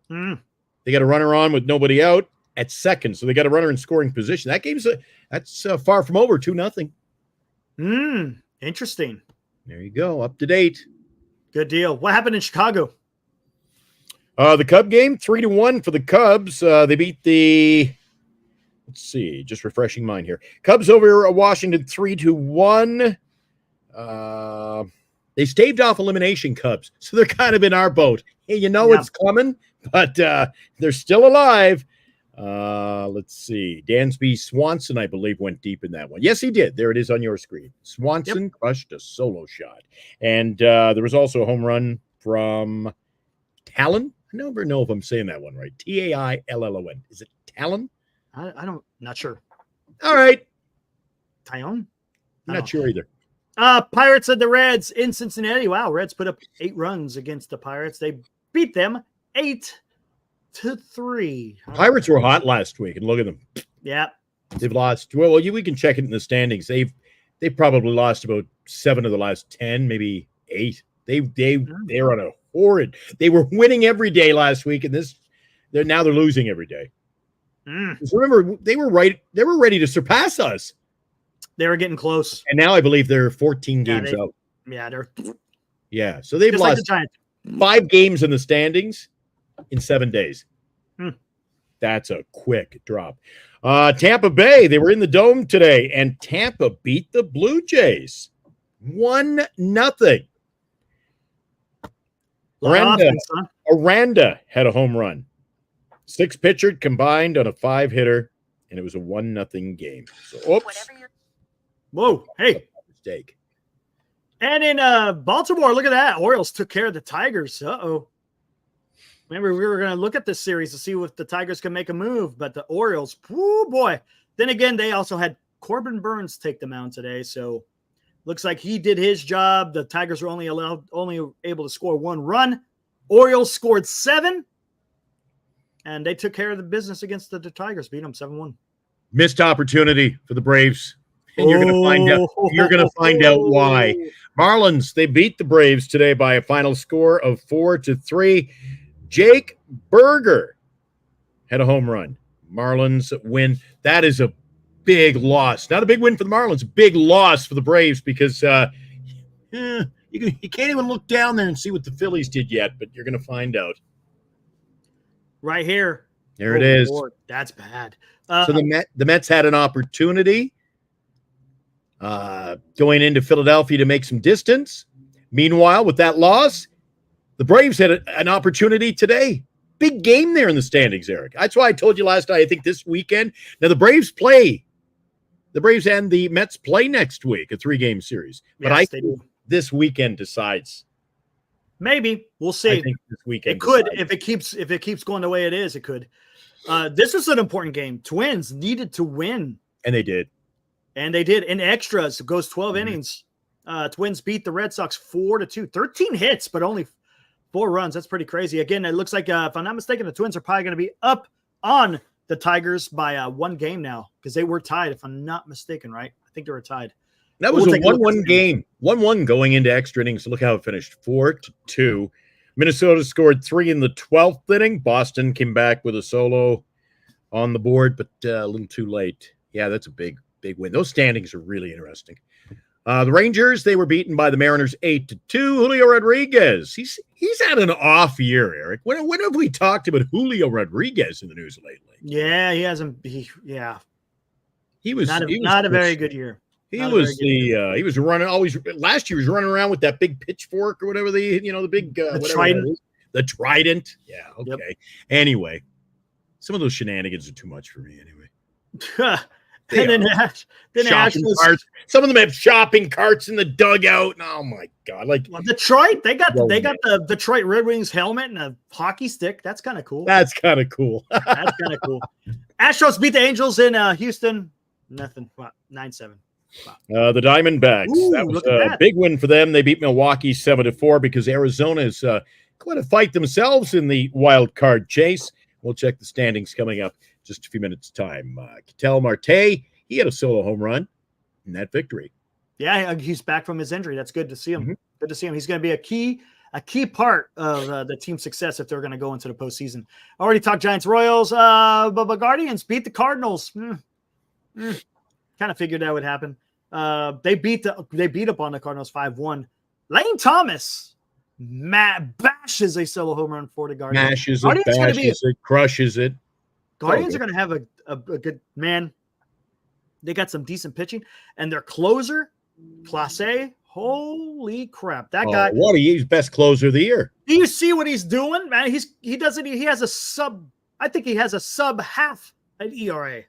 They got a runner on with nobody out at second, so they got a runner in scoring position. That game's that's far from over, 2-0. Interesting. There you go, up to date. Good deal. What happened in Chicago? The Cub game, 3-1 for the Cubs. They beat the. Let's see, just refreshing mind here. Cubs over Washington 3-1. They staved off elimination Cubs, so they're kind of in our boat. Hey, it's coming, but they're still alive. Let's see. Dansby Swanson, I believe, went deep in that one. Yes, he did. There it is on your screen. Swanson crushed a solo shot. And there was also a home run from Talon. I never know if I'm saying that one right. Taillon. Is it Talon? Not sure. All right. Tyone? Not sure either. Pirates and the Reds in Cincinnati. Wow, Reds put up 8 runs against the Pirates. They beat them 8-3. Pirates were hot last week, and look at them. Yeah. They've lost. Well, we can check it in the standings. They've probably lost about 7 of the last 10, maybe 8. They're on a horrid. They were winning every day last week, and they're losing every day. Remember, they were ready to surpass us. They were getting close. And now I believe they're 14 games out. Yeah, so they've just lost 5 games in the standings in 7 days. That's a quick drop. Tampa Bay, they were in the Dome today, and Tampa beat the Blue Jays 1-0. Aranda had a home run. 6 pitcher combined on a 5-hitter, and it was a 1-0 game. So, oops. Whoa, hey. Mistake. And in Baltimore, look at that. Orioles took care of the Tigers. Uh-oh. Remember, we were going to look at this series to see if the Tigers can make a move, but the Orioles, whoo boy. Then again, they also had Corbin Burns take the mound today, so looks like he did his job. The Tigers were only able to score 1 run. Orioles scored 7, and they took care of the business against the Tigers, beat them 7-1. Missed opportunity for the Braves. And you're going to find out. You're going to find out why. Marlins, they beat the Braves today by a final score of 4-3. Jake Berger had a home run. Marlins win. That is a big loss. Not a big win for the Marlins. A big loss for the Braves because you can't even look down there and see what the Phillies did yet, but you're going to find out. Right here. There it is. Lord, that's bad. So the Mets had an opportunity going into Philadelphia to make some distance. Meanwhile, with that loss, the Braves had an opportunity today. Big game there in the standings, Eric. That's why I told you last night, I think this weekend. Now, the Braves and the Mets play next week, a 3-game series. But yes, I think this weekend decides. Maybe. We'll see. I think this weekend it could. decides. If it keeps going the way it is, it could. This was an important game. Twins needed to win. And they did. And they did. In extras, it goes 12 innings. Twins beat the Red Sox 4-2. 13 hits, but only 4 runs. That's pretty crazy. Again, it looks like, if I'm not mistaken, the Twins are probably going to be up on the Tigers by 1 game now because they were tied, if I'm not mistaken, right? I think they were tied. That was a 1-1 game. 1-1 going into extra innings. Look how it finished. 4-2. Minnesota scored 3 in the 12th inning. Boston came back with a solo on the board, but a little too late. Yeah, that's a big win. Those standings are really interesting. The Rangers, they were beaten by the Mariners 8-2. Julio Rodriguez, he's had an off year, Eric. When have we talked about Julio Rodriguez in the news lately? Yeah, he hasn't. He was not a very good year. He was running always. Last year he was running around with that big pitchfork or whatever the big the trident. The trident. Yeah. Okay. Yep. Anyway, some of those shenanigans are too much for me. Anyway. And then carts. Some of them have shopping carts in the dugout. Oh my God! Detroit, they got the Detroit Red Wings helmet and a hockey stick. That's kind of cool. That's kind of cool. Astros beat the Angels in Houston. Nothing. 9-7. Wow. The Diamondbacks. That was a big win for them. They beat Milwaukee 7-4 because Arizona is going to fight themselves in the wild card chase. We'll check the standings coming up just a few minutes' time. Ketel Marte, he had a solo home run in that victory. Yeah, he's back from his injury. That's good to see him. Mm-hmm. Good to see him. He's going to be a key part of the team's success if they're going to go into the postseason. I already talked Giants Royals, but Guardians beat the Cardinals. Kind of figured that would happen. They beat up on the Cardinals 5-1. Lane Thomas bashes a solo home run for the Guardians. Mashes it, bashes it, crushes it. Guardians are going to have a good man. They got some decent pitching, and their closer, Clase, Holy crap! That guy. What? He's best closer of the year. Do you see what he's doing, man? He has a sub. I think he has a sub half at ERA.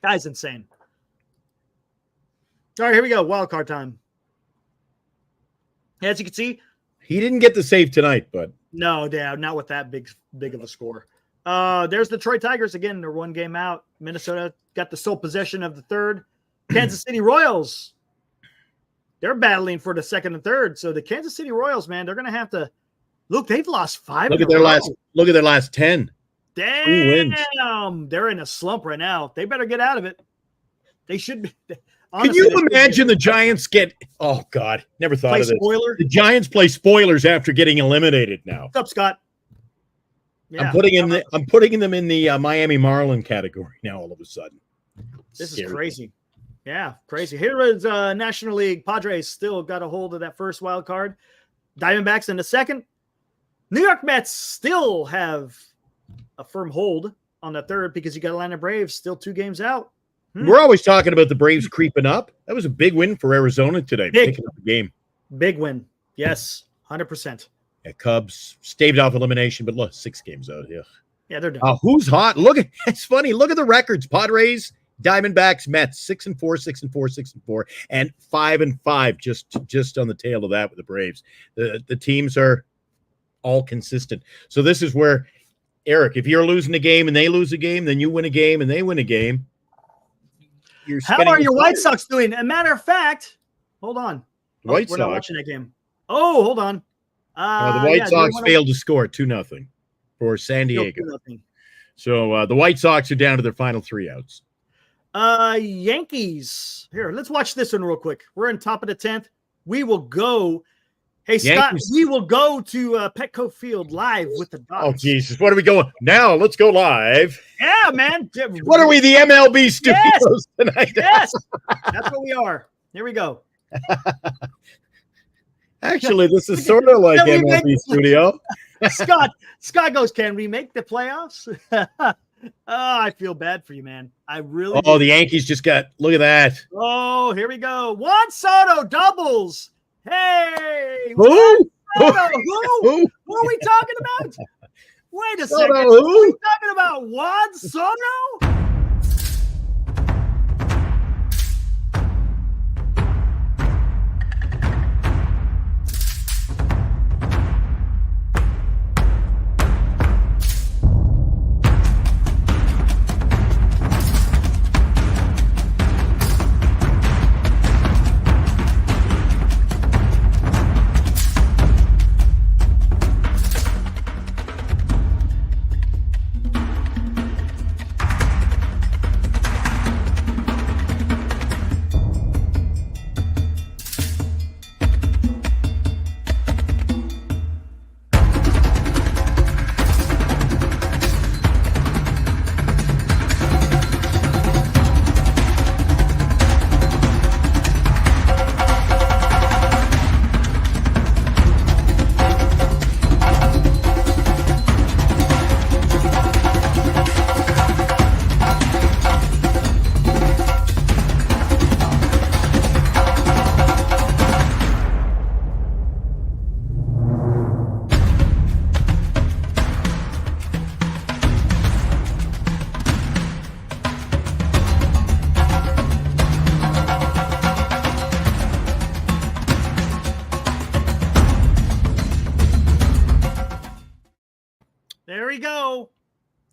Guy's insane. All right, here we go. Wild card time. As you can see, he didn't get the save tonight, but no, Dad, not with that big of a score. There's the Detroit Tigers again. They're 1 game out. Minnesota got the sole possession of the third. Kansas City Royals. They're battling for the second and third. So the Kansas City Royals, man, they're going to have to look. They've lost 5. Look at their last 10. Damn, they're in a slump right now. They better get out of it. They should be. Honestly, can you imagine the Giants get? Oh God, never thought of this. Spoiler. The Giants play spoilers after getting eliminated. Now, what's up, Scott? Yeah, I'm putting them in the Miami Marlin category now. All of a sudden, this is crazy. Yeah, crazy. Here is National League. Padres still got a hold of that first wild card. Diamondbacks in the second. New York Mets still have a firm hold on the third because you got Atlanta Braves still 2 games out. We're always talking about the Braves creeping up. That was a big win for Arizona today. Picking up the game. Big win. Yes, 100%. Yeah, Cubs staved off elimination, but look, 6 games out. Yeah, they're done. Who's hot? It's funny. Look at the records. Padres, Diamondbacks, Mets, 6-4, 6-4, 6-4, and 5-5. Just on the tail of that with the Braves. The teams are all consistent. So this is where, Eric, if you're losing a game and they lose a game, then you win a game and they win a game. How are your White Sox doing? As a matter of fact, hold on. We're not watching that game. Oh, hold on. The White Sox failed to score 2-0 for San Diego. So the White Sox are down to their final 3 outs. Yankees. Here, let's watch this one real quick. We're in top of the 10th. We will go. Hey, Scott, we will go to Petco Field live with the Dogs. Oh, Jesus. What are we going? Now, let's go live. Yeah, man. What are we, the MLB studios tonight? Yes. That's what we are. Here we go. Actually, this is sort of like MLB studio. Scott goes, can we make the playoffs? I feel bad for you, man. I really do. The Yankees just got, look at that. Oh, here we go. Juan Soto doubles. Hey, who? Who are we talking about? Wait a second. Who are we talking about? Juan Soto?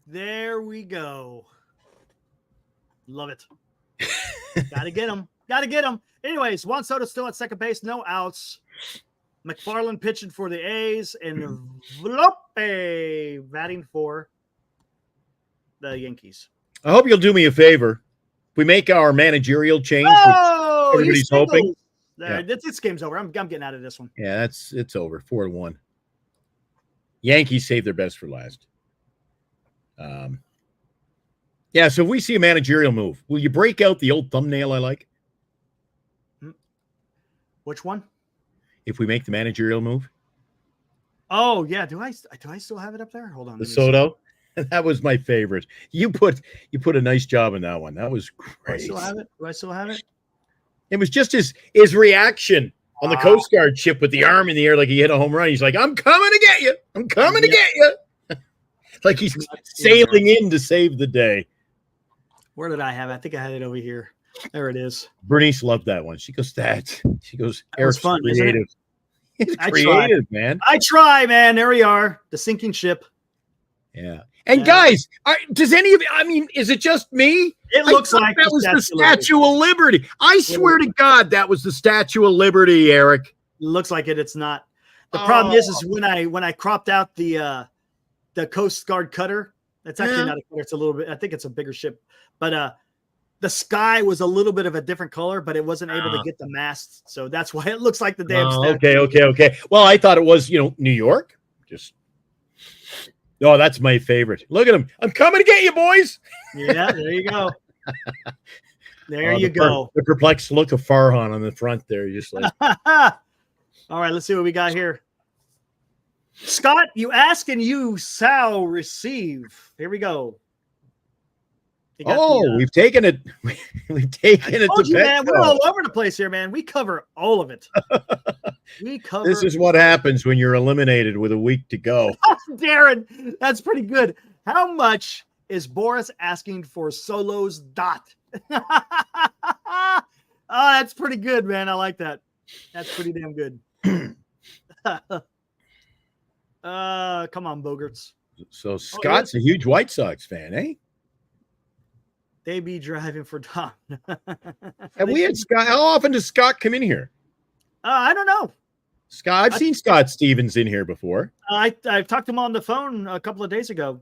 There we go. Love it. Gotta get him. Anyways, Juan Soto still at second base, no outs. McFarland pitching for the A's and Vlope batting for the Yankees. I hope you'll do me a favor. We make our managerial change. Everybody's hoping. This game's over. I'm getting out of this one. Yeah, it's over. 4-1. Yankees save their best for last. Yeah, so if we see a managerial move, will you break out the old thumbnail I like? Which one? If we make the managerial move. Oh, yeah. Do I still have it up there? Hold on. The Soto. That was my favorite. You put a nice job in that one. That was great. Do I still have it? It was just his reaction on the Coast Guard ship with the arm in the air like he hit a home run. He's like, I'm coming to get you. I'm coming to get you. Like he's sailing in to save the day. Where did I have it? I think I had it over here. There it is. Bernice loved that one. She goes, Eric's fun, creative. It's I creative, man. I try, man. There we are. The sinking ship. Yeah. And guys, does any of you, I mean, is it just me? It looks like that was the Statue of Liberty. I swear to God, that was the Statue of Liberty, Eric. It looks like it. It's not. The problem is when I cropped out the Coast Guard cutter. That's actually not a cutter. It's a little bit. I think it's a bigger ship. But the sky was a little bit of a different color, but it wasn't able to get the mast. So that's why it looks like the damn statue. Okay. Well, I thought it was, New York. Oh, that's my favorite. Look at him. I'm coming to get you, boys. Yeah, there you go. There you go. The perplexed look of Farhan on the front there. Just like, all right, let's see what we got here. Scott, you ask and you shall receive. Here we go. We've taken it. We've taken it. Told you, man, we're all over the place here, man. We cover all of it. This is what happens when you're eliminated with a week to go. Darren, that's pretty good. How much is Boris asking for Solo's dot? That's pretty good, man. I like that. That's pretty damn good. Come on, Bogarts. So Scott's a huge White Sox fan, eh? They be driving for Don. Have we had Scott? How often does Scott come in here? I don't know. Scott, I've seen Scott Stevens in here before. I've talked to him on the phone a couple of days ago.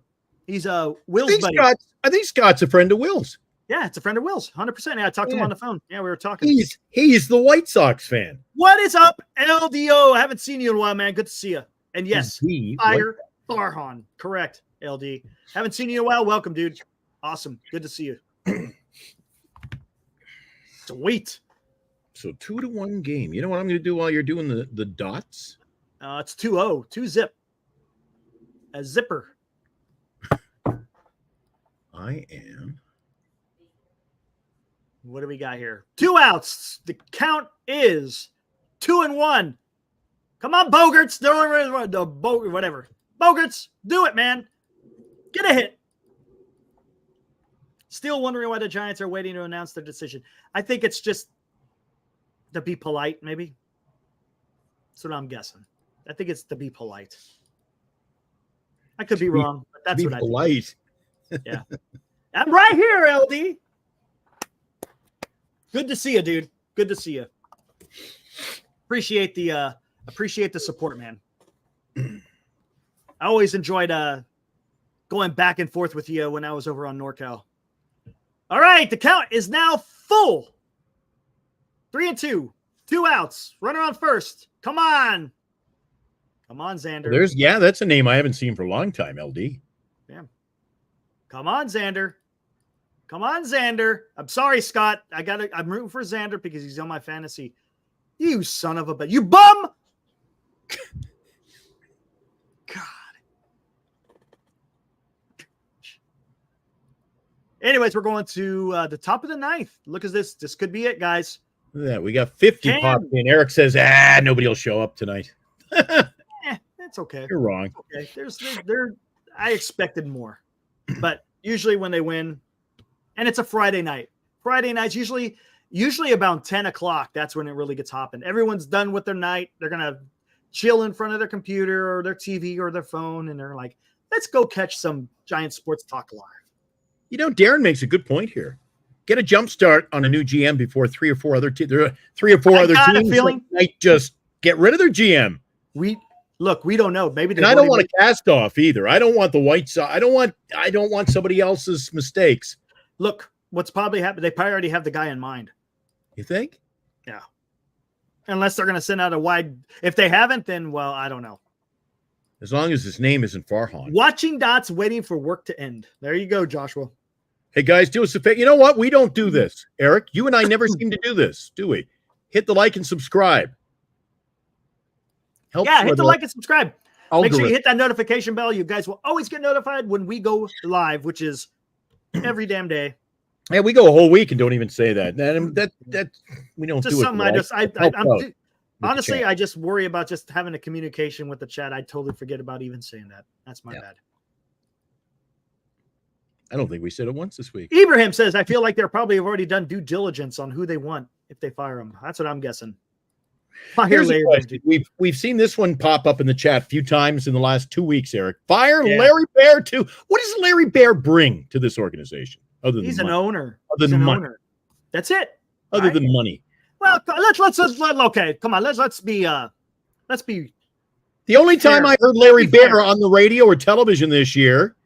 He's Will's buddy. I think Scott's a friend of Will's. Yeah, it's a friend of Will's, 100%. Yeah, I talked to him on the phone. Yeah, we were talking. He's the White Sox fan. What is up, LDO? I haven't seen you in a while, man. Good to see you. And yes, Fire Farhan. Correct, LD. Haven't seen you in a while. Welcome, dude. Awesome. Good to see you. Sweet. So 2-1 game. You know what I'm going to do while you're doing the dots? It's 2-0. 2-zip. A zipper. I am. What do we got here? 2 outs. The count is 2-1. Come on, Bogarts. Whatever. Bogarts, do it, man. Get a hit. Still wondering why the Giants are waiting to announce their decision. I think it's just to be polite, maybe. That's what I'm guessing. I think it's to be polite. I could be wrong, but that's what I think. Polite. Yeah. I'm right here, LD. Good to see you, dude. Good to see you. Appreciate the support, man. I always enjoyed going back and forth with you when I was over on NorCal. All right, the count is now full. 3-2. 2 outs. Runner on first. Come on. Come on, Xander. That's a name I haven't seen for a long time, LD. Yeah. Come on, Xander. Come on, Xander. I'm sorry, Scott. I'm rooting for Xander because he's on my fantasy. You son of a you bum. God. Anyways, we're going to the top of the 9th. Look at this. This could be it, guys. Look at that. We got 50 popped in. Eric says, nobody will show up tonight. That's okay. You're wrong. Okay. I expected more. But usually when they win, and it's a Friday night. Friday nights, usually about 10 o'clock, that's when it really gets hopping. Everyone's done with their night. They're going to chill in front of their computer or their TV or their phone, and they're like, let's go catch some Giant Sports Talk Live. Darren makes a good point here. Get a jump start on a new GM before 3 or 4 other teams. There are 3 or 4 other teams might just get rid of their GM. We don't know. Maybe I don't want to cast off either. I don't want the White Sox. I don't want somebody else's mistakes. Look, what's probably happened. They probably already have the guy in mind. You think? Yeah. Unless they're going to send out a wide. If they haven't, then I don't know. As long as his name isn't Farhan. Watching dots, waiting for work to end. There you go, Joshua. Hey, guys, do us a favor. You know what? We don't do this, Eric. You and I never seem to do this, do we? Hit the like and subscribe. Hit the like and subscribe. Make sure you hit that notification bell. You guys will always get notified when we go live, which is every damn day. Yeah, we go a whole week and don't even say that. That we don't just do something it. Honestly, I just worry about just having a communication with the chat. I totally forget about even saying that. That's my bad. I don't think we said it once this week. Ibrahim says, I feel like they're probably have already done due diligence on who they want if they fire him. That's what I'm guessing. We've seen this one pop up in the chat a few times in the last 2 weeks, Eric. Fire Larry Bear too. What does Larry Bear bring to this organization? Other than he's money? An owner. Other than money. Owner. That's it. Other than money. Well, let's okay. Come on, let's be. The only time I heard Larry Bear on the radio or television this year.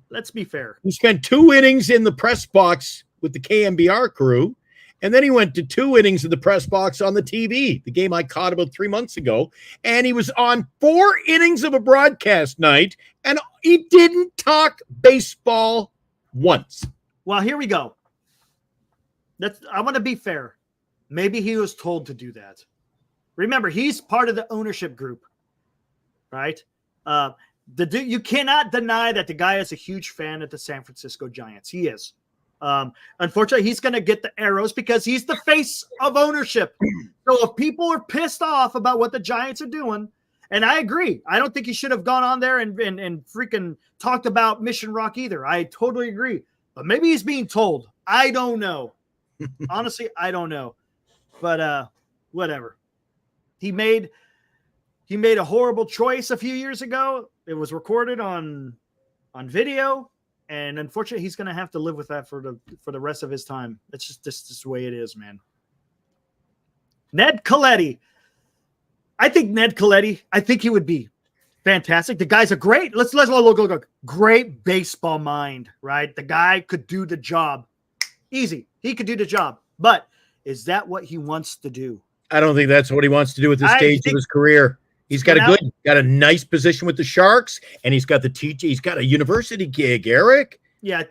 Let's be fair. He spent 2 innings in the press box with the KMBR crew, and then he went to 2 innings in the press box on the TV, the game I caught about 3 months ago, and he was on 4 innings of a broadcast night, and he didn't talk baseball once. Well, here we go. I want to be fair. Maybe he was told to do that. Remember, he's part of the ownership group, right? You cannot deny that the guy is a huge fan of the San Francisco Giants. He is. Unfortunately, he's going to get the arrows because he's the face of ownership. So if people are pissed off about what the Giants are doing, and I agree, I don't think he should have gone on there and freaking talked about Mission Rock either. I totally agree. But maybe he's being told. I don't know. Honestly, I don't know. But whatever. He made a horrible choice a few years ago. It was recorded on video, and unfortunately, he's going to have to live with that for the rest of his time. It's just the way it is, man. Ned Colletti. I think he would be fantastic. The guy's a great. Let's look. Great baseball mind, right? The guy could do the job. Easy. He could do the job. But is that what he wants to do? I don't think that's what he wants to do at this stage of his career. He's got a nice position with the Sharks, and he's got he's got a university gig, Eric. Yeah,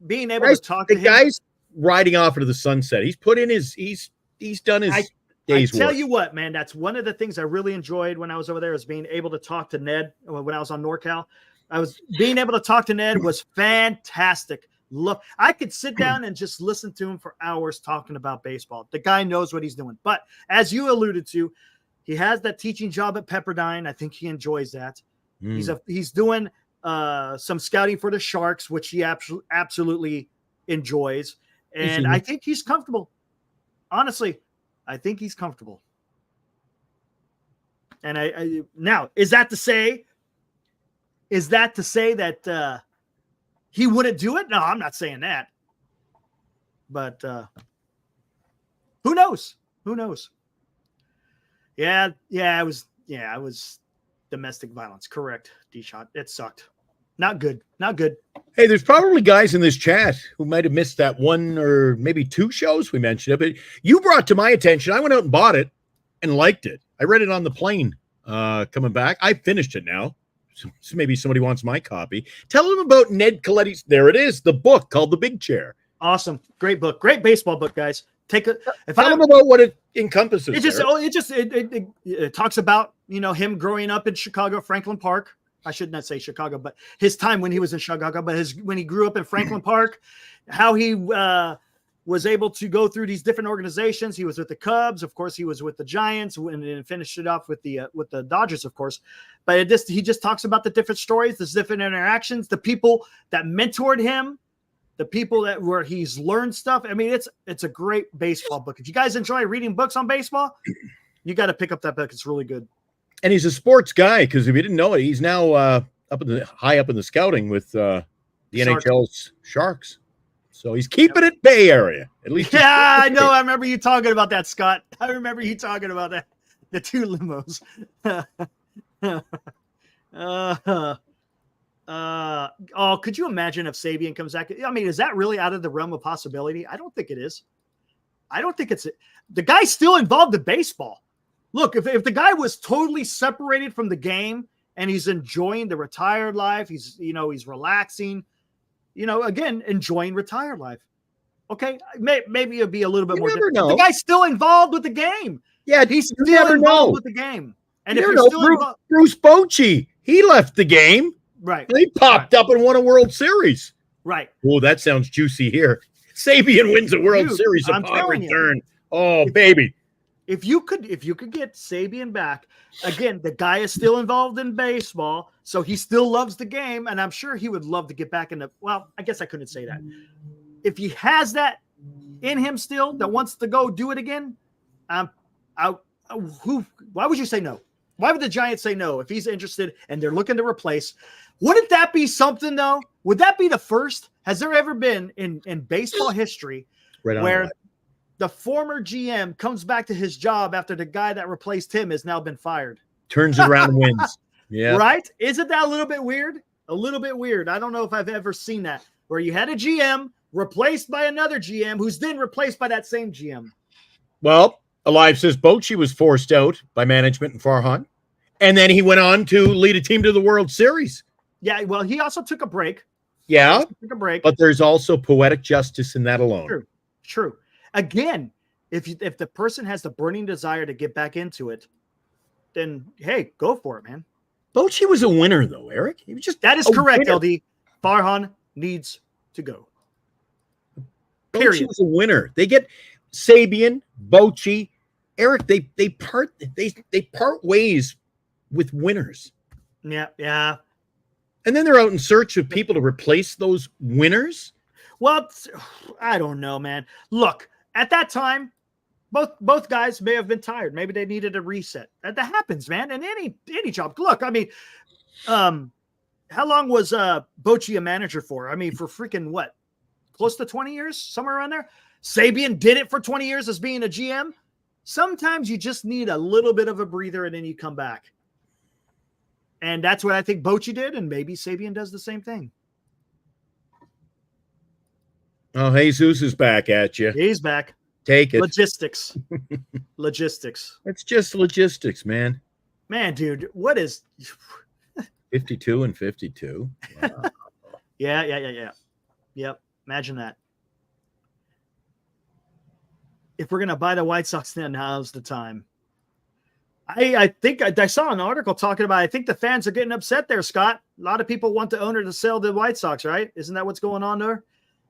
being able to talk to him. The guy's riding off into the sunset. He's put in he's done his day's work. I tell you what, man, that's one of the things I really enjoyed when I was over there is being able to talk to Ned when I was on NorCal. Being able to talk to Ned was fantastic. Look, I could sit down and just listen to him for hours talking about baseball. The guy knows what he's doing. But as you alluded to, he has that teaching job at Pepperdine. I think he enjoys that. He's doing some scouting for the Sharks, which he absolutely enjoys. And I think he's comfortable. Honestly, I think he's comfortable. And now, is that to say that he wouldn't do it? No, I'm not saying that. But who knows? Who knows? Yeah, it was domestic violence. Correct, D-Shot. It sucked. Not good. Hey, there's probably guys in this chat who might have missed that 1 or maybe 2 shows we mentioned it, but you brought to my attention. I went out and bought it and liked it. I read it on the plane coming back. I finished it now. So maybe somebody wants my copy. Tell them about Ned Colletti's. There it is, the book called The Big Chair. Awesome, great book, great baseball book, guys. Tell them about what it encompasses. It talks about him growing up in Chicago, Franklin Park. I should not say Chicago, but his time when he was in Chicago, but when he grew up in Franklin Park, how he was able to go through these different organizations. He was with the Cubs, of course. He was with the Giants, and finished it off with the Dodgers, of course. But he just talks about the different stories, the different interactions, the people that mentored him, the people where he's learned stuff. I mean, it's a great baseball book. If you guys enjoy reading books on baseball, you got to pick up that book. It's really good. And he's a sports guy, because if you didn't know it, he's now high up in the scouting with the NHL's Sharks. So he's keeping it Bay Area, at least. Yeah, I know. I remember you talking about that, Scott. I remember you talking about that. The 2 limos. Could you imagine if Sabian comes back? I mean, is that really out of the realm of possibility? I don't think it is. I don't think it's the guy's still involved in baseball. Look, if the guy was totally separated from the game and he's enjoying the retired life, he's relaxing, again, enjoying retired life. Okay, maybe it'll be a little bit more different. The guy's still involved with the game. Yeah, he's still involved with the game. And if you're still involved, Bruce Bochy, he left the game. Right. He popped up and won a World Series. Right. Oh, that sounds juicy here. Sabian wins a World Dude, Series I'm upon telling you. return. Oh, baby. If you could get Sabian back, again, the guy is still involved in baseball, so he still loves the game, and I'm sure he would love to get back into. Well, I guess I couldn't say that. If he has that in him still, that wants to go do it again, why would you say no? Why would the Giants say no if he's interested and they're looking to replace? Wouldn't that be something though? Would that be the first? Has there ever been in baseball history where the former GM comes back to his job after the guy that replaced him has now been fired? Turns it around and wins. Yeah. Right? Isn't that a little bit weird? A little bit weird. I don't know if I've ever seen that where you had a GM replaced by another GM who's then replaced by that same GM. Well, Alive says Bochy was forced out by management and Farhan, and then he went on to lead a team to the World Series. Yeah, well, he also took a break. Yeah, Took a break. but there's also poetic justice in that alone. True. Again, if the person has the burning desire to get back into it, then hey, go for it, man. Bochy was a winner, though, Eric. He was just that is correct, winner. LD. Farhan needs to go. Period. Bochy was a winner. They get Sabian, Bochy, Eric. They part ways with winners. Yeah. And then they're out in search of people to replace those winners. Well, I don't know, man. Look, at that time, both guys may have been tired. Maybe they needed a reset. That happens, man. In any job. Look, I mean, how long was Bochy a manager for? I mean, for freaking what? Close to 20 years, somewhere around there. Sabian did it for 20 years as being a GM. Sometimes you just need a little bit of a breather and then you come back. And that's what I think Bochy did, and maybe Sabian does the same thing. Oh, Jesus is back at you. He's back. Take it. Logistics. It's just logistics, man. Man, dude, what is 52 and 52? Wow. Yeah. Yep. Imagine that. If we're gonna buy the White Sox, then now's the time. I think I saw an article talking about. I think the fans are getting upset there, Scott. A lot of people want the owner to sell the White Sox, right? Isn't that what's going on there?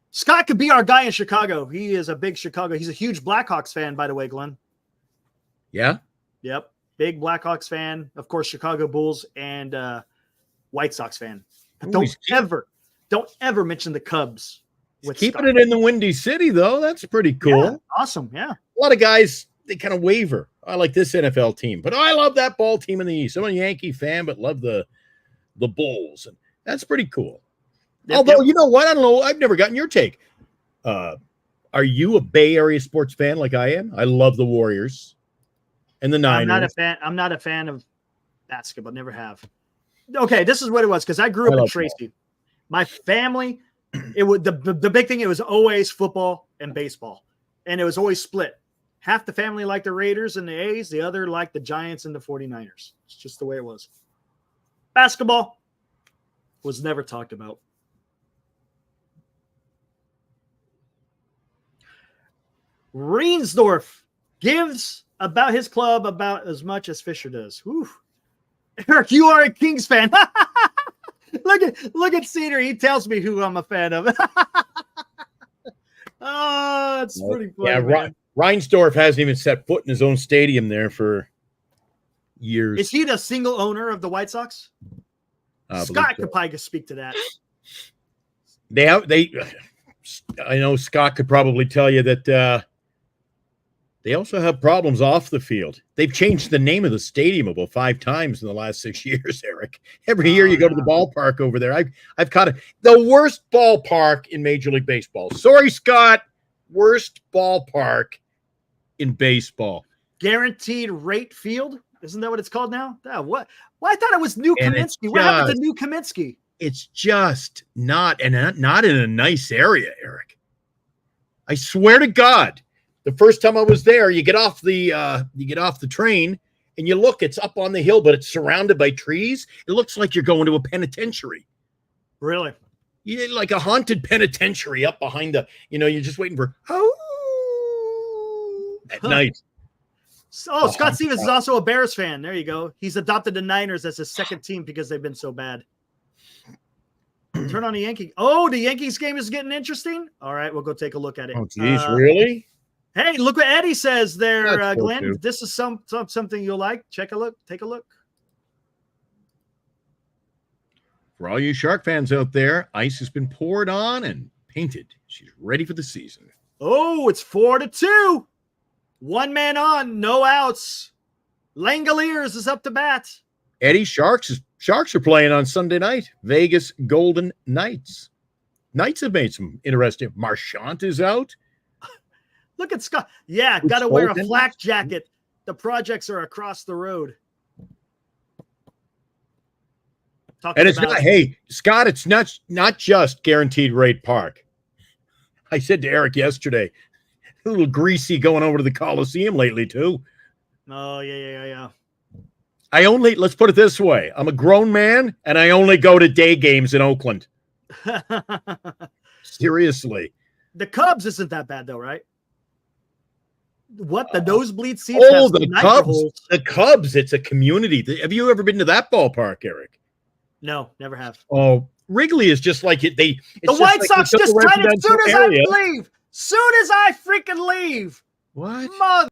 Scott could be our guy in Chicago. He is a big Chicago. He's a huge Blackhawks fan, by the way, Glenn. Yeah. Yep. Big Blackhawks fan. Of course, Chicago Bulls and White Sox fan. But don't ever mention the Cubs. Keeping it in the Windy City, though. That's pretty cool. Yeah, awesome. Yeah. A lot of guys, they kind of waver. I like this NFL team, but I love that ball team in the East. I'm a Yankee fan, but love the Bulls. And that's pretty cool. Although, you know what? I don't know. I've never gotten your take. Are you a Bay Area sports fan like I am? I love the Warriors and the Niners. I'm not a fan of basketball. Never have. Okay, this is what it was because I grew up in Tracy. Ball. My family, it was the big thing. It was always football and baseball, and it was always split. Half the family liked the Raiders and the A's. The other liked the Giants and the 49ers. It's just the way it was. Basketball was never talked about. Reinsdorf gives about his club about as much as Fisher does. Whew. Eric, you are a Kings fan. Look at Cedar. He tells me who I'm a fan of. Oh, it's pretty funny. Yeah, man. Reinsdorf hasn't even set foot in his own stadium there for years. Is he the single owner of the White Sox? Scott could probably speak to that. I know Scott could probably tell you that they also have problems off the field. They've changed the name of the stadium about 5 times in the last 6 years, Eric. Every year you go to the ballpark over there. I've caught it. The worst ballpark in Major League Baseball. Sorry, Scott. Worst ballpark in baseball. Guaranteed rate field? Isn't that what it's called now? What? Well, I thought it was New Kaminsky. What happened to New Kaminsky? It's just not in a nice area, Eric. I swear to God, the first time I was there, you get off the train and you look, it's up on the hill, but it's surrounded by trees. It looks like you're going to a penitentiary. Really? Yeah, like a haunted penitentiary up behind you're just waiting for at night. Oh, Scott Stevens is also a Bears fan. There you go. He's adopted the Niners as his second team because they've been so bad. Turn on the Yankee. Oh, the Yankees game is getting interesting. All right, we'll go take a look at it. Oh, geez, really? Hey, look what Eddie says there, That's cool, Glenn. too. This is something you'll like. Take a look. For all you Shark fans out there, ice has been poured on and painted. She's ready for the season. Oh, it's 4-2. One man on, no outs. Langoliers is up to bat. Eddie, Sharks are playing on Sunday night. Vegas Golden Knights. Knights have made some interesting. Marchant is out. Look at Scott. Yeah, got to wear a flak jacket. The projects are across the road. And it's not, hey, Scott, it's not just Guaranteed Rate Park. I said to Eric yesterday, a little greasy going over to the Coliseum lately, too. Oh, yeah. Let's put it this way. I'm a grown man, and I only go to day games in Oakland. Seriously. The Cubs isn't that bad, though, right? What? The nosebleed seats? Oh, the Cubs. The Cubs, it's a community. Have you ever been to that ballpark, Eric? No, never have. Oh, Wrigley is just like it. The White Sox just tied it as soon as I leave. Soon as I freaking leave. What? Mother.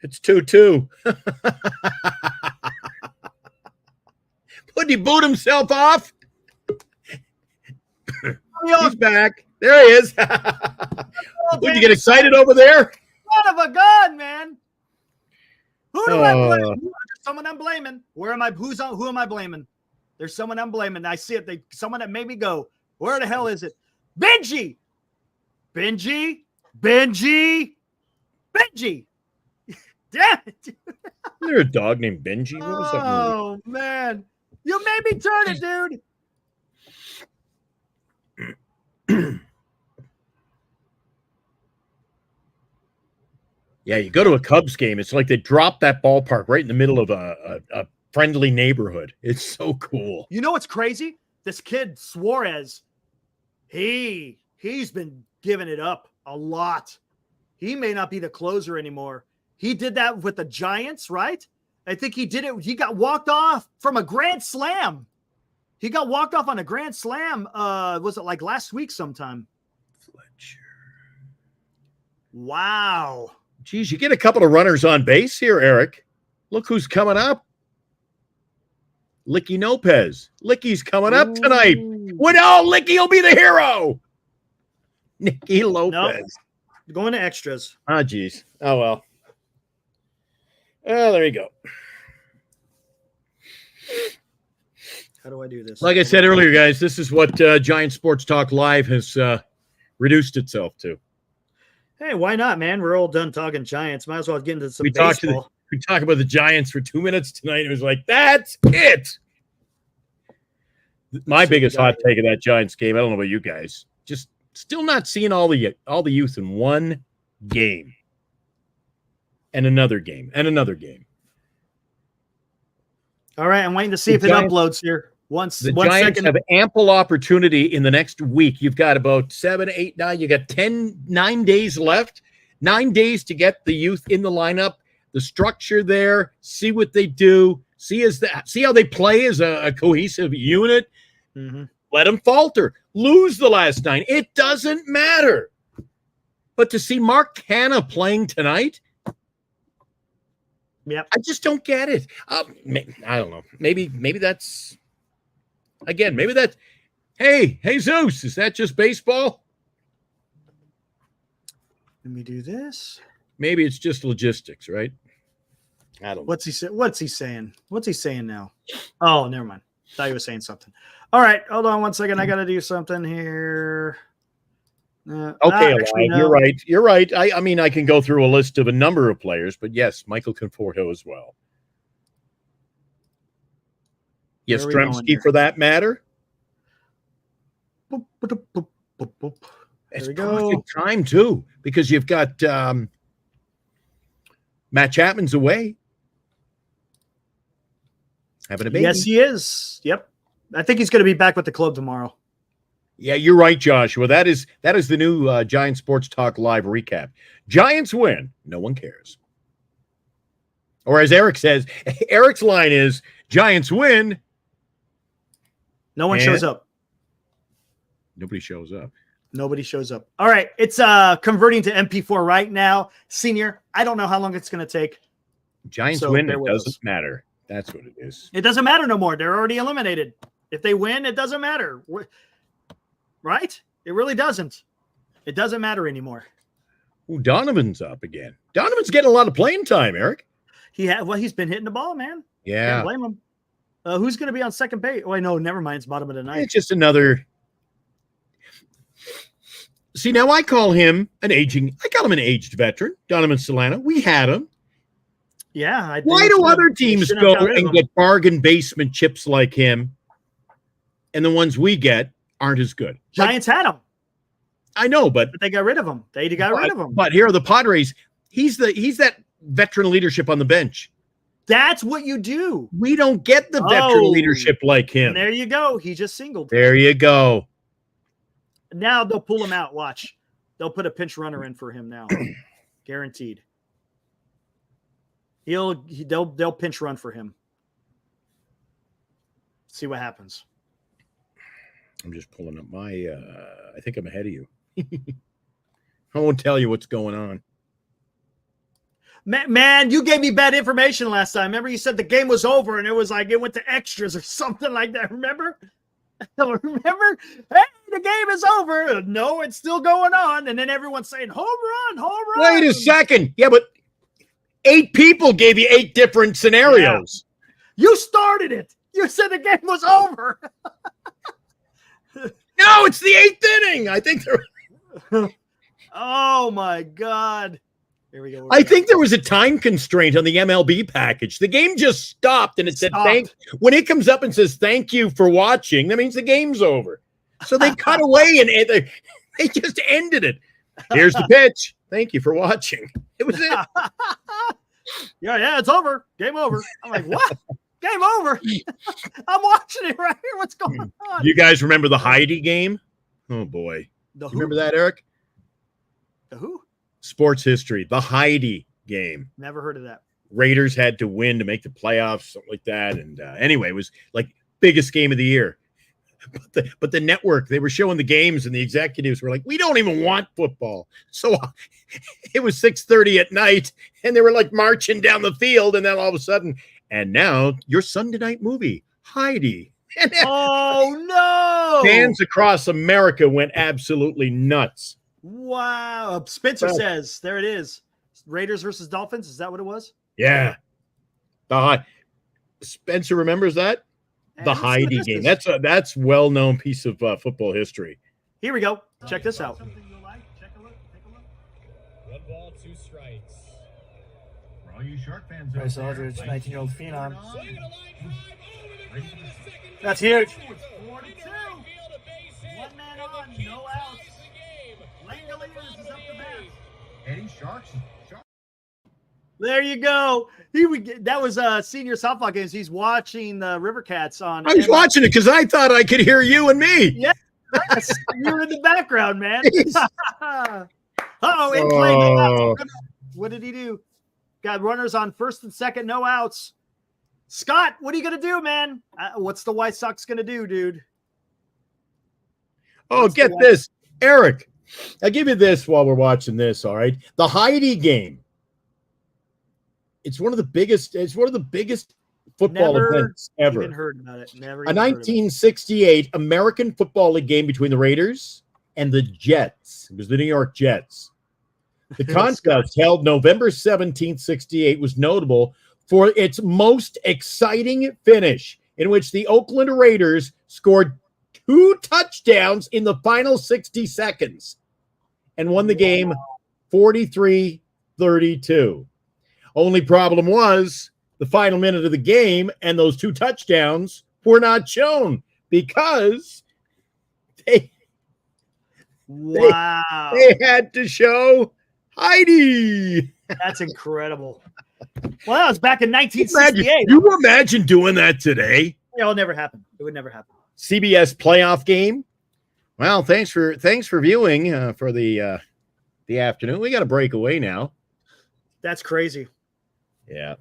It's 2-2. Would he boot himself off? He's back. There he is. Would you get excited over there? Son of a gun, man. Who do I blame? Someone I'm blaming. Who am I blaming? There's someone I'm blaming. I see it. Someone that made me go. Where the hell is it? Benji. Damn it. Is there a dog named Benji? What was that movie? Oh, man. You made me turn it, dude. Yeah, you go to a Cubs game. It's like they drop that ballpark right in the middle of a friendly neighborhood. It's so cool. You know what's crazy? This kid, Suarez, he's been giving it up a lot. He may not be the closer anymore. He did that with the Giants, right? I think he did it. He got walked off from a grand slam. He got walked off on a grand slam. Was it like last week sometime? Fletcher. Wow. Geez, you get a couple of runners on base here, Eric. Look who's coming up. Licky Lopez. Licky's coming up tonight. Well, Licky will be the hero. Nicky Lopez. Nope. Going to extras. Ah, geez. Oh, well. Oh, there you go. How do I do this? Like I said earlier, guys, this is what Giant Sports Talk Live has reduced itself to. Hey, why not, man? We're all done talking Giants. Might as well get into some baseball. We talked about the Giants for 2 minutes tonight. It was like, that's it. My biggest hot take of that Giants game, I don't know about you guys, just still not seeing all the youth in one game. And another game. And another game. All right, I'm waiting to see if it uploads here. The Giants have ample opportunity in the next week. You've got about 7, 8, 9. You got 9 days left. 9 days to get the youth in the lineup. The structure there. See what they do. See how they play as a cohesive unit. Mm-hmm. Let them falter. Lose the last 9. It doesn't matter. But to see Mark Canha playing tonight, yep. I just don't get it. I don't know. Maybe that's. Again, maybe that, hey, Jesus, is that just baseball? Let me do this. Maybe it's just logistics, right? I don't know. What's he saying? What's he saying now? Oh, never mind. Thought he was saying something. All right, hold on 1 second. I got to do something here. Okay, no. You're right. I mean, I can go through a list of a number of players, but yes, Michael Conforto as well. Yes, Yastrzemski for that matter. Boop, boop, boop, boop, boop. It's perfect time too, because you've got Matt Chapman's away, having a baby. Yes, he is. Yep, I think he's going to be back with the club tomorrow. Yeah, you're right, Joshua. That is the new Giant Sports Talk Live recap. Giants win. No one cares. Or as Eric says, Eric's line is Giants win. No one shows up. Nobody shows up. Nobody shows up. All right. It's converting to MP4 right now. Senior, I don't know how long it's going to take. Giants win. It doesn't matter. That's what it is. It doesn't matter no more. They're already eliminated. If they win, it doesn't matter. Right? It really doesn't. It doesn't matter anymore. Ooh, Donovan's up again. Donovan's getting a lot of playing time, Eric. He's been hitting the ball, man. Yeah. Can't blame him. Who's going to be on second base? Oh, I know. Never mind. It's bottom of the ninth. It's just another. See, now I call him an aged veteran, Donovan Solano. We had him. Yeah. Why do other teams go and get bargain basement chips like him, and the ones we get aren't as good? Giants had him. I know, but they got rid of him. They got rid of him. But here are the Padres. He's that veteran leadership on the bench. That's what you do. We don't get the veteran leadership like him. And there you go. He just singled. There you go. Now they'll pull him out. Watch. They'll put a pinch runner in for him now. Guaranteed. They'll pinch run for him. See what happens. I'm just pulling up my I think I'm ahead of you. I won't tell you what's going on. Man, you gave me bad information last time. Remember you said the game was over and it was like it went to extras or something like that. Remember? Remember? Hey, the game is over. No, it's still going on. And then everyone's saying, home run. Wait a second. Yeah, but 8 people gave you 8 different scenarios. Yeah. You started it. You said the game was over. No, it's the 8th inning. I think there. Oh, my God. Here we go. I think there was a time constraint on the MLB package. The game just stopped and it said when it comes up and says thank you for watching, that means the game's over. So they cut away and they just ended it. Here's the pitch. Thank you for watching. It was it. Yeah, it's over. Game over. I'm like, what? Game over. I'm watching it right here. What's going on? You guys remember the Heidi game? Oh boy. You remember that, Eric? The who? Sports history, the Heidi game. Never heard of that. Raiders had to win to make the playoffs, something like that. And anyway, it was like biggest game of the year. But the network, they were showing the games, and the executives were like, "We don't even want football." So it was 6:30 at night, and they were like marching down the field, and then all of a sudden, and now your Sunday night movie, Heidi. Oh no! Fans across America went absolutely nuts. Wow. Spencer says, there it is. Raiders versus Dolphins. Is that what it was? Yeah. Spencer remembers that? The Heidi game. That's well-known piece of football history. Here we go. Check this out. Take a look. 1 ball, 2 strikes. For all you Shark fans, Bryce Aldridge, 19-year-old phenom. That's huge. 42. 1 man on, no outs. Langoliers is up the bat. Eddie Sharks. There you go. That was senior softball games. He's watching the River Cats on. I was watching it because I thought I could hear you and me. Yeah, you were in the background, man. Uh-oh, in play, no outs. What did he do? Got runners on first and second, no outs. Scott, what are you going to do, man? What's the White Sox going to do, dude? Get this. Eric, I'll give you this while we're watching this, all right? The Heidi game. It's one of the biggest football events ever. Even heard about it. Never. A 1968 American Football League game between the Raiders and the Jets. It was the New York Jets. The contest held November 17th, 68 was notable for its most exciting finish, in which the Oakland Raiders scored 2 touchdowns in the final 60 seconds and won the game 43-32. Only problem was the final minute of the game, and those 2 touchdowns were not shown because they had to show Heidi. That's incredible. Well, that was back in 1968. You imagine doing that today? It'll never happen. It would never happen. CBS playoff game. Well, thanks for viewing for the afternoon. We got to break away now. That's crazy. Yeah.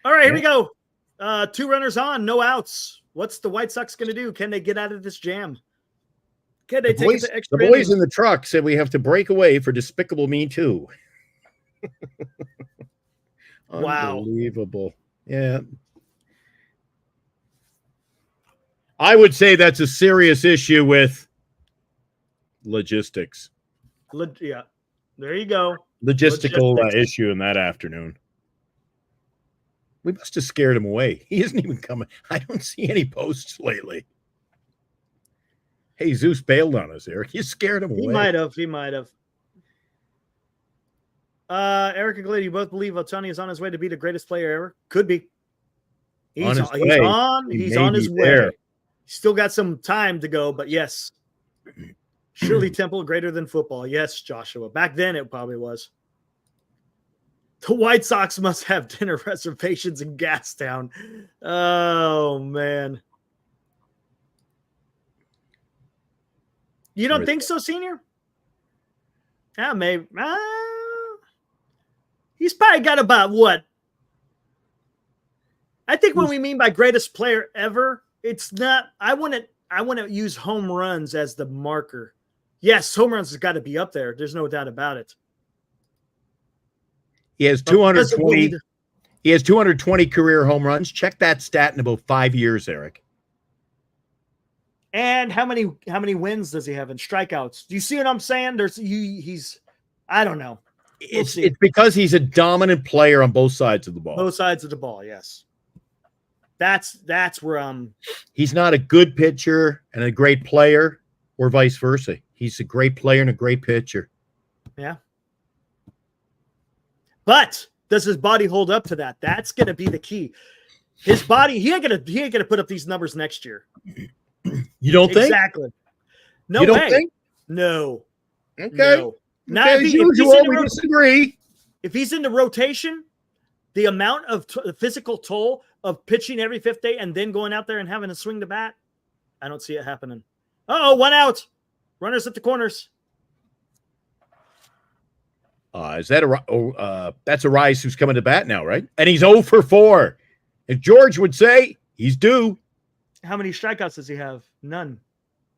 All right, here we go. 2 runners on, no outs. What's the White Sox going to do? Can they get out of this jam? Can they take it to The extra boys innings? in the truck said we have to break away for Despicable Me Too. Wow. Unbelievable. Yeah. I would say that's a serious issue with logistics. Yeah. There you go. Logistical Logistics. issue in that afternoon. We must have scared him away. He isn't even coming. I don't see any posts lately. Hey, Zeus bailed on us, Eric. You scared him away. He might have. Eric and Glady, you both believe Ohtani is on his way to be the greatest player ever? Could be. He's on his way. There. Still got some time to go, but yes. Shirley Temple greater than football. Yes, Joshua. Back then it probably was. The White Sox must have dinner reservations in Gastown. Oh, man. You don't think so, Senior? Yeah, maybe. He's probably got about what? I think what we mean by greatest player ever, it's not. I want to use home runs as the marker. Yes, home runs has got to be up there. There's no doubt about it. He has 220. He has 220 career home runs. Check that stat in about 5 years, Eric. And how many wins does he have in strikeouts? Do you see what I'm saying? He's I don't know. It's because he's a dominant player on both sides of the ball. Both sides of the ball, yes. That's where he's not a good pitcher and a great player, or vice versa. He's a great player and a great pitcher. Yeah. But does his body hold up to that? That's going to be the key. His body, he ain't gonna put up these numbers next year. You don't think? Exactly. No you way. Don't think? No. Okay. No. Not okay, we disagree. If he's in the rotation, the amount of physical toll of pitching every fifth day and then going out there and having to swing the bat, I don't see it happening. Uh-oh, 1 out. Runners at the corners. Is that that's a Rise who's coming to bat now, right? And he's 0 for 4. As George would say, he's due. How many strikeouts does he have? None.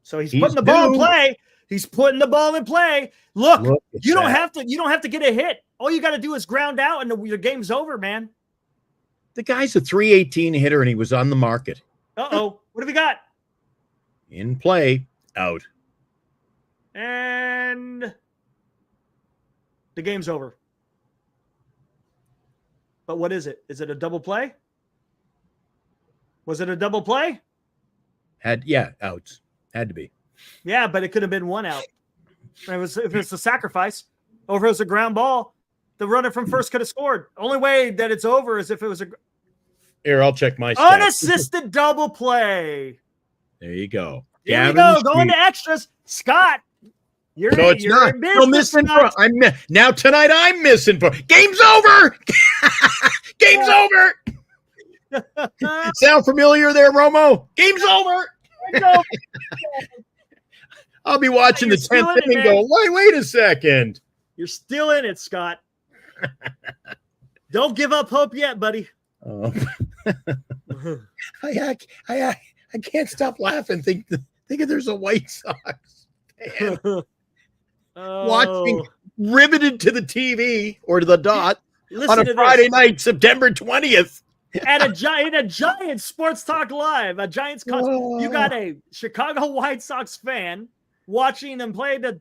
So he's putting the ball in play. He's putting the ball in play. Look you don't have to get a hit. All you got to do is ground out and the game's over, man. The guy's a 318 hitter and he was on the market. Uh-oh. What have we got? In play, out. And the game's over. But what is it? Is it a double play? Was it a double play? Outs. Had to be. Yeah, but it could have been 1 out. If it's a sacrifice, or if it was a ground ball, the runner from first could have scored. Only way that it's over is if it was Here, I'll check my stats. Unassisted double play. There you go. Here we go. Going to extras. Scott, you're not. No missing. Now tonight I'm missing. Game's over. Game's over. Sound familiar there, Romo? Game's over. I'll be watching the 10th inning and go, wait a second. You're still in it, Scott. Don't give up hope yet, buddy. Oh. I can't stop laughing. Think there's a White Sox watching, riveted to the TV or to the dot on a Friday night, September 20th. At a Giants Sports Talk Live, a Giants concert. You got a Chicago White Sox fan watching them play the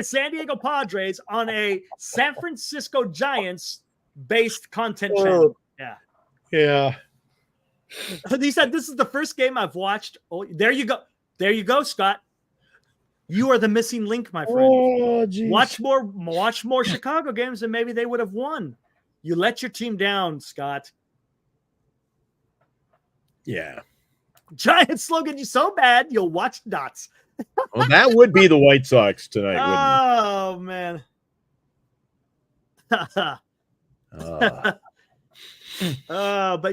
San Diego Padres on a San Francisco Giants based content channel. Yeah. He said, "This is the first game I've watched." Oh, there you go. There you go, Scott. You are the missing link, my friend. Oh, geez. Watch more Chicago games, and maybe they would have won. You let your team down, Scott. Yeah. Giants slogan, you so bad, you'll watch dots. Well, that would be the White Sox tonight, Oh, man. But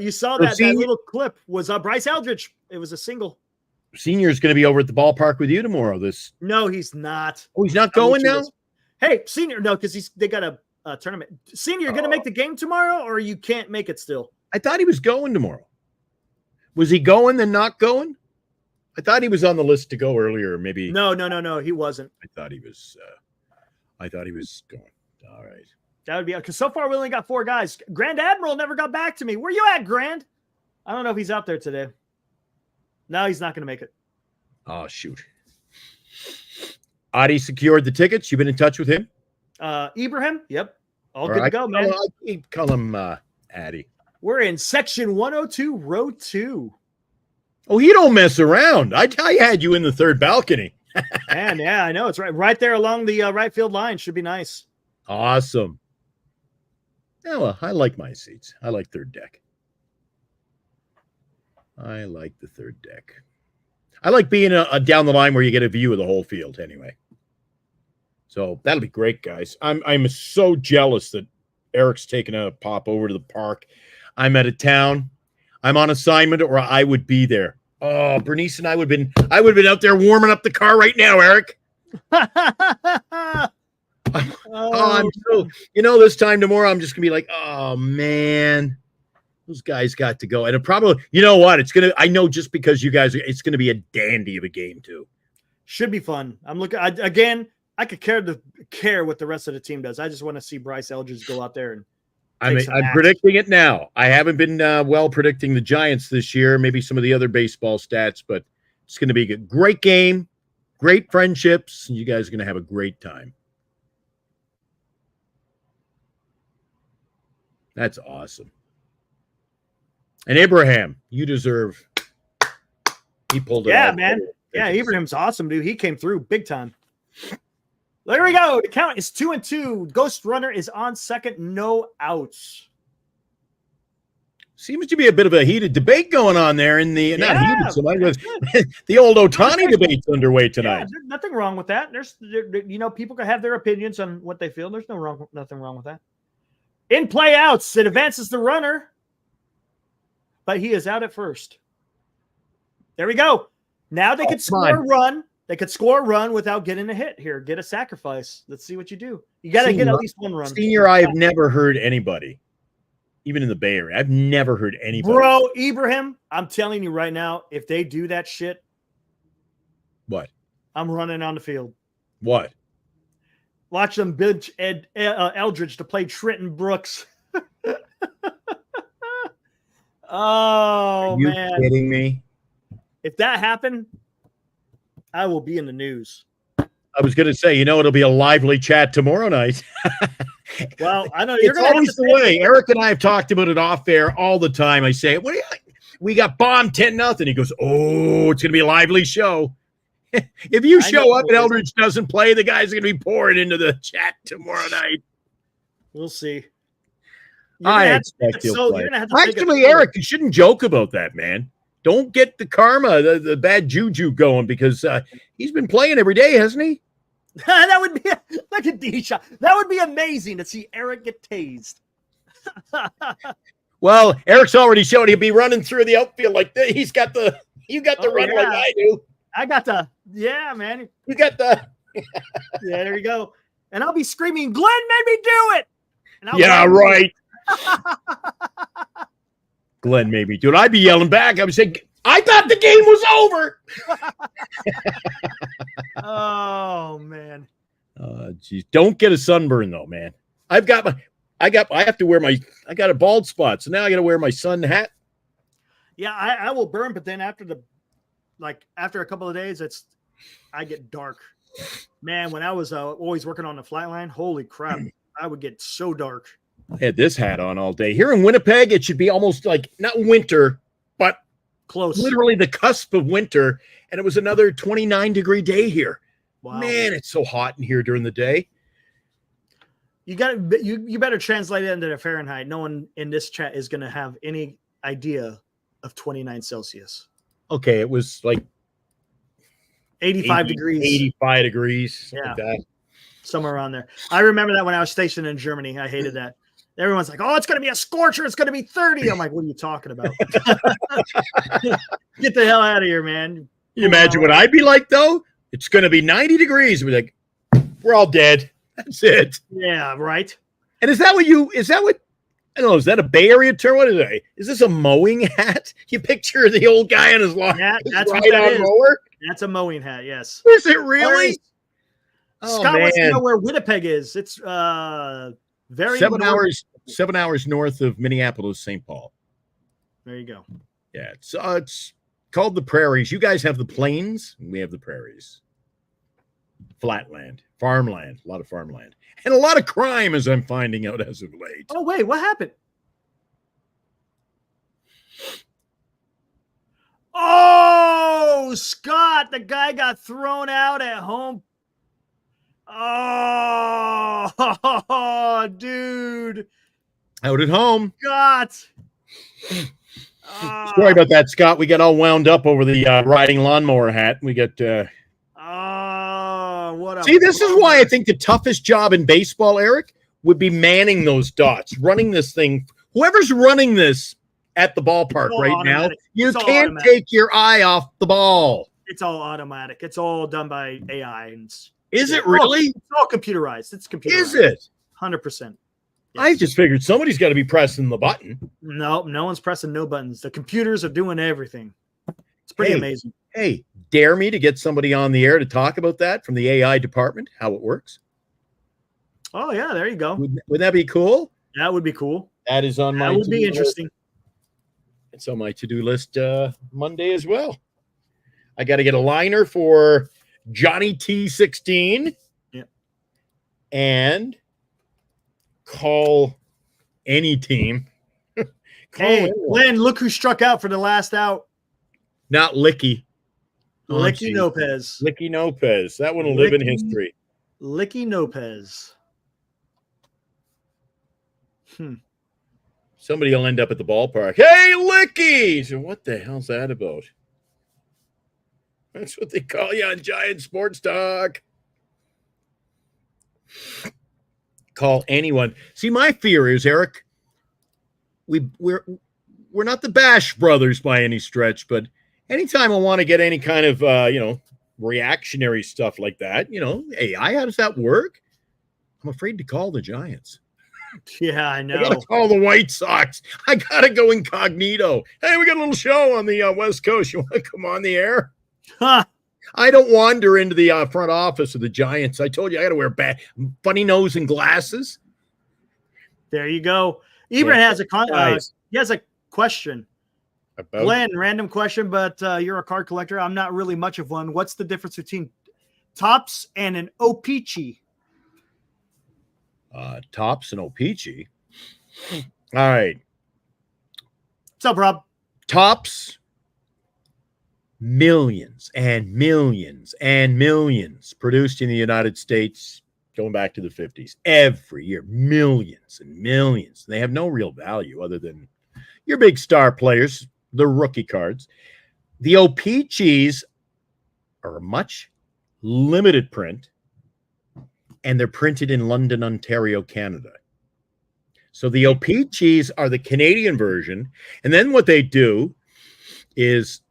you saw that little clip was Bryce Eldridge. It was a single. Senior's going to be over at the ballpark with you tomorrow. No, he's not. Oh, he's not going now? Hey, Senior, no, because they got a tournament. Senior, you're going to make the game tomorrow, or you can't make it still? I thought he was going tomorrow. Was he going then not going? I thought he was on the list to go earlier. Maybe No, he wasn't. I thought he was going. All right. That would be because so far we only got 4 guys. Grand Admiral never got back to me. Where you at, Grand? I don't know if he's out there today. No, he's not going to make it. Oh, shoot. Adi secured the tickets. You've been in touch with him? Ibrahim? Yep. All good to go, man. I call him Addy. We're in section 102, row 2. Oh, he don't mess around. I had you in the third balcony. Man, yeah, I know. It's right there along the right field line. Should be nice. Awesome. Yeah, well, I like my seats. I like third deck. I like the third deck. I like being down the line where you get a view of the whole field anyway. So that'll be great, guys. I'm so jealous that Eric's taking a pop over to the park. I'm out of town. I'm on assignment, or I would be there. Oh, Bernice and I would have been out there warming up the car right now, Eric. I'm so, this time tomorrow, I'm just gonna be like, oh man, those guys got to go. And it probably, you know what? I know just because you guys, it's gonna be a dandy of a game too. Should be fun. I'm looking I could care what the rest of the team does. I just want to see Bryce Eldridge go out there and I'm predicting it now. I haven't been well predicting the Giants this year, maybe some of the other baseball stats, but it's going to be a great game, great friendships, and you guys are going to have a great time. That's awesome. And Abraham, you deserve. He pulled it off. Yeah, man. Yeah, Abraham's awesome, dude. He came through big time. There we go. The count is 2-2. Ghost Runner is on second. No outs. Seems to be a bit of a heated debate going on there in the not heated so much. The old Ohtani debate's underway tonight. Yeah, there's nothing wrong with that. People can have their opinions on what they feel. There's nothing wrong with that. In play outs, it advances the runner, but he is out at first. There we go. Now they could score a run. They could score a run without getting a hit here. Get a sacrifice. Let's see what you do. You got to get at least one run. Senior, I have never heard anybody, even in the Bay Area, I've never heard anybody. Bro, Ibrahim, I'm telling you right now, if they do that shit. What? I'm running on the field. What? Watch them bench Eldridge to play Trenton Brooks. Oh, man. Are you kidding me? If that happened, I will be in the news. I was going to say, it'll be a lively chat tomorrow night. Well, I know you're going to always the way. Eric and I have talked about it off air all the time. I say, "What do you like? We got bombed 10-0." He goes, "Oh, it's going to be a lively show." If you show up and Eldridge doesn't play, the guys are going to be pouring into the chat tomorrow night. We'll see. I expect he'll play. Actually, Eric, you shouldn't joke about that, man. Don't get the karma, the bad juju going, because he's been playing every day, hasn't he? That would be like a D shot. That would be amazing to see Eric get tased. Well, Eric's already showed he'll be running through the outfield like that. You got the run like I do. I got the man. You got the yeah. There you go. And I'll be screaming, "Glenn made me do it!" Yeah, right. Glenn made me do it. I'd be yelling back. I would say, "I thought the game was over." Oh man. Geez. Don't get a sunburn though, man. I have to wear I got a bald spot, so now I got to wear my sun hat. Yeah, I will burn, but then after a couple of days, I get dark. Man, when I was always working on the flat line, holy crap, I would get so dark. I had this hat on all day. Here in Winnipeg, it should be almost like not winter, but close. Literally the cusp of winter, and it was another 29-degree day here. Wow. Man, it's so hot in here during the day. You better translate it into the Fahrenheit. No one in this chat is going to have any idea of 29 Celsius. Okay, it was like 85 degrees. 85 degrees. Yeah. Like that. Somewhere around there. I remember that when I was stationed in Germany. I hated that. Everyone's like, "Oh, it's going to be a scorcher. It's going to be 30." I'm like, "What are you talking about?" Get the hell out of here, man. Can you imagine what I'd be like, though? It's going to be 90 degrees. We're like, we're all dead. That's it. Yeah, right. And is that what I don't know. Is that a Bay Area term? What is it? Is this a mowing hat? You picture the old guy on his lawn. Yeah, that's what right that on is. mower? That's a mowing hat. Yes. Is it really? Scott wants to know where Winnipeg is. It's very 7 hours. 7 hours north of Minneapolis, St. Paul. There you go. Yeah, it's called the Prairies. You guys have the plains, and we have the prairies. Flatland, farmland, a lot of farmland, and a lot of crime, as I'm finding out as of late. Oh wait, what happened? Oh, Scott, the guy got thrown out at home. Oh, dude. Out at home. Scott. Sorry about that, Scott. We got all wound up over the riding lawnmower hat. We got. What a See, this is why I think the toughest job in baseball, Eric, would be manning those dots, running this thing. Whoever's running this at the ballpark right automatic. now, you It's all can't automatic. take your eye off the ball. It's all automatic. It's all done by AI. And Is it really? It's all computerized. It's computerized. Is it? 100%. I just figured somebody's got to be pressing the button. No one's pressing no buttons. The computers are doing everything. It's pretty amazing. Hey, dare me to get somebody on the air to talk about that from the AI department, how it works? Oh, yeah, there you go. Would that be cool? That would be cool. That is on my That would be interesting. It's on my to-do list Monday as well. I got to get a liner for Johnny T16. Yeah. And call any team. Hey, Glenn, look who struck out for the last out. Not Licky. Licky Lopez. Licky Lopez. That one will live in history. Licky Lopez. Somebody will end up at the ballpark. Hey, Licky! So what the hell's that about? That's what they call you on Giant Sports Talk. Call anyone. See, my fear is, Eric, we're not the Bash Brothers by any stretch, but anytime I want to get any kind of reactionary stuff like that, AI, how does that work? I'm afraid to call the Giants. Yeah, I know. I gotta call the White Sox. I gotta go incognito. Hey, we got a little show on the West Coast. You want to come on the air? Huh. I don't wander into the front office of the Giants. I told you I got to wear funny nose and glasses. There you go. Ebron has a question. About Glenn, random question, but you're a card collector. I'm not really much of one. What's the difference between Topps and an O-Pee-Chee? Topps and O-Pee-Chee. All right. What's up, Rob? Topps. Millions and millions and millions produced in the United States going back to the 50s. Every year, millions and millions. They have no real value other than your big star players, the rookie cards. The O-Pee-Chees are a much limited print, and they're printed in London, Ontario, Canada. So the O-Pee-Chees are the Canadian version, and then what they do is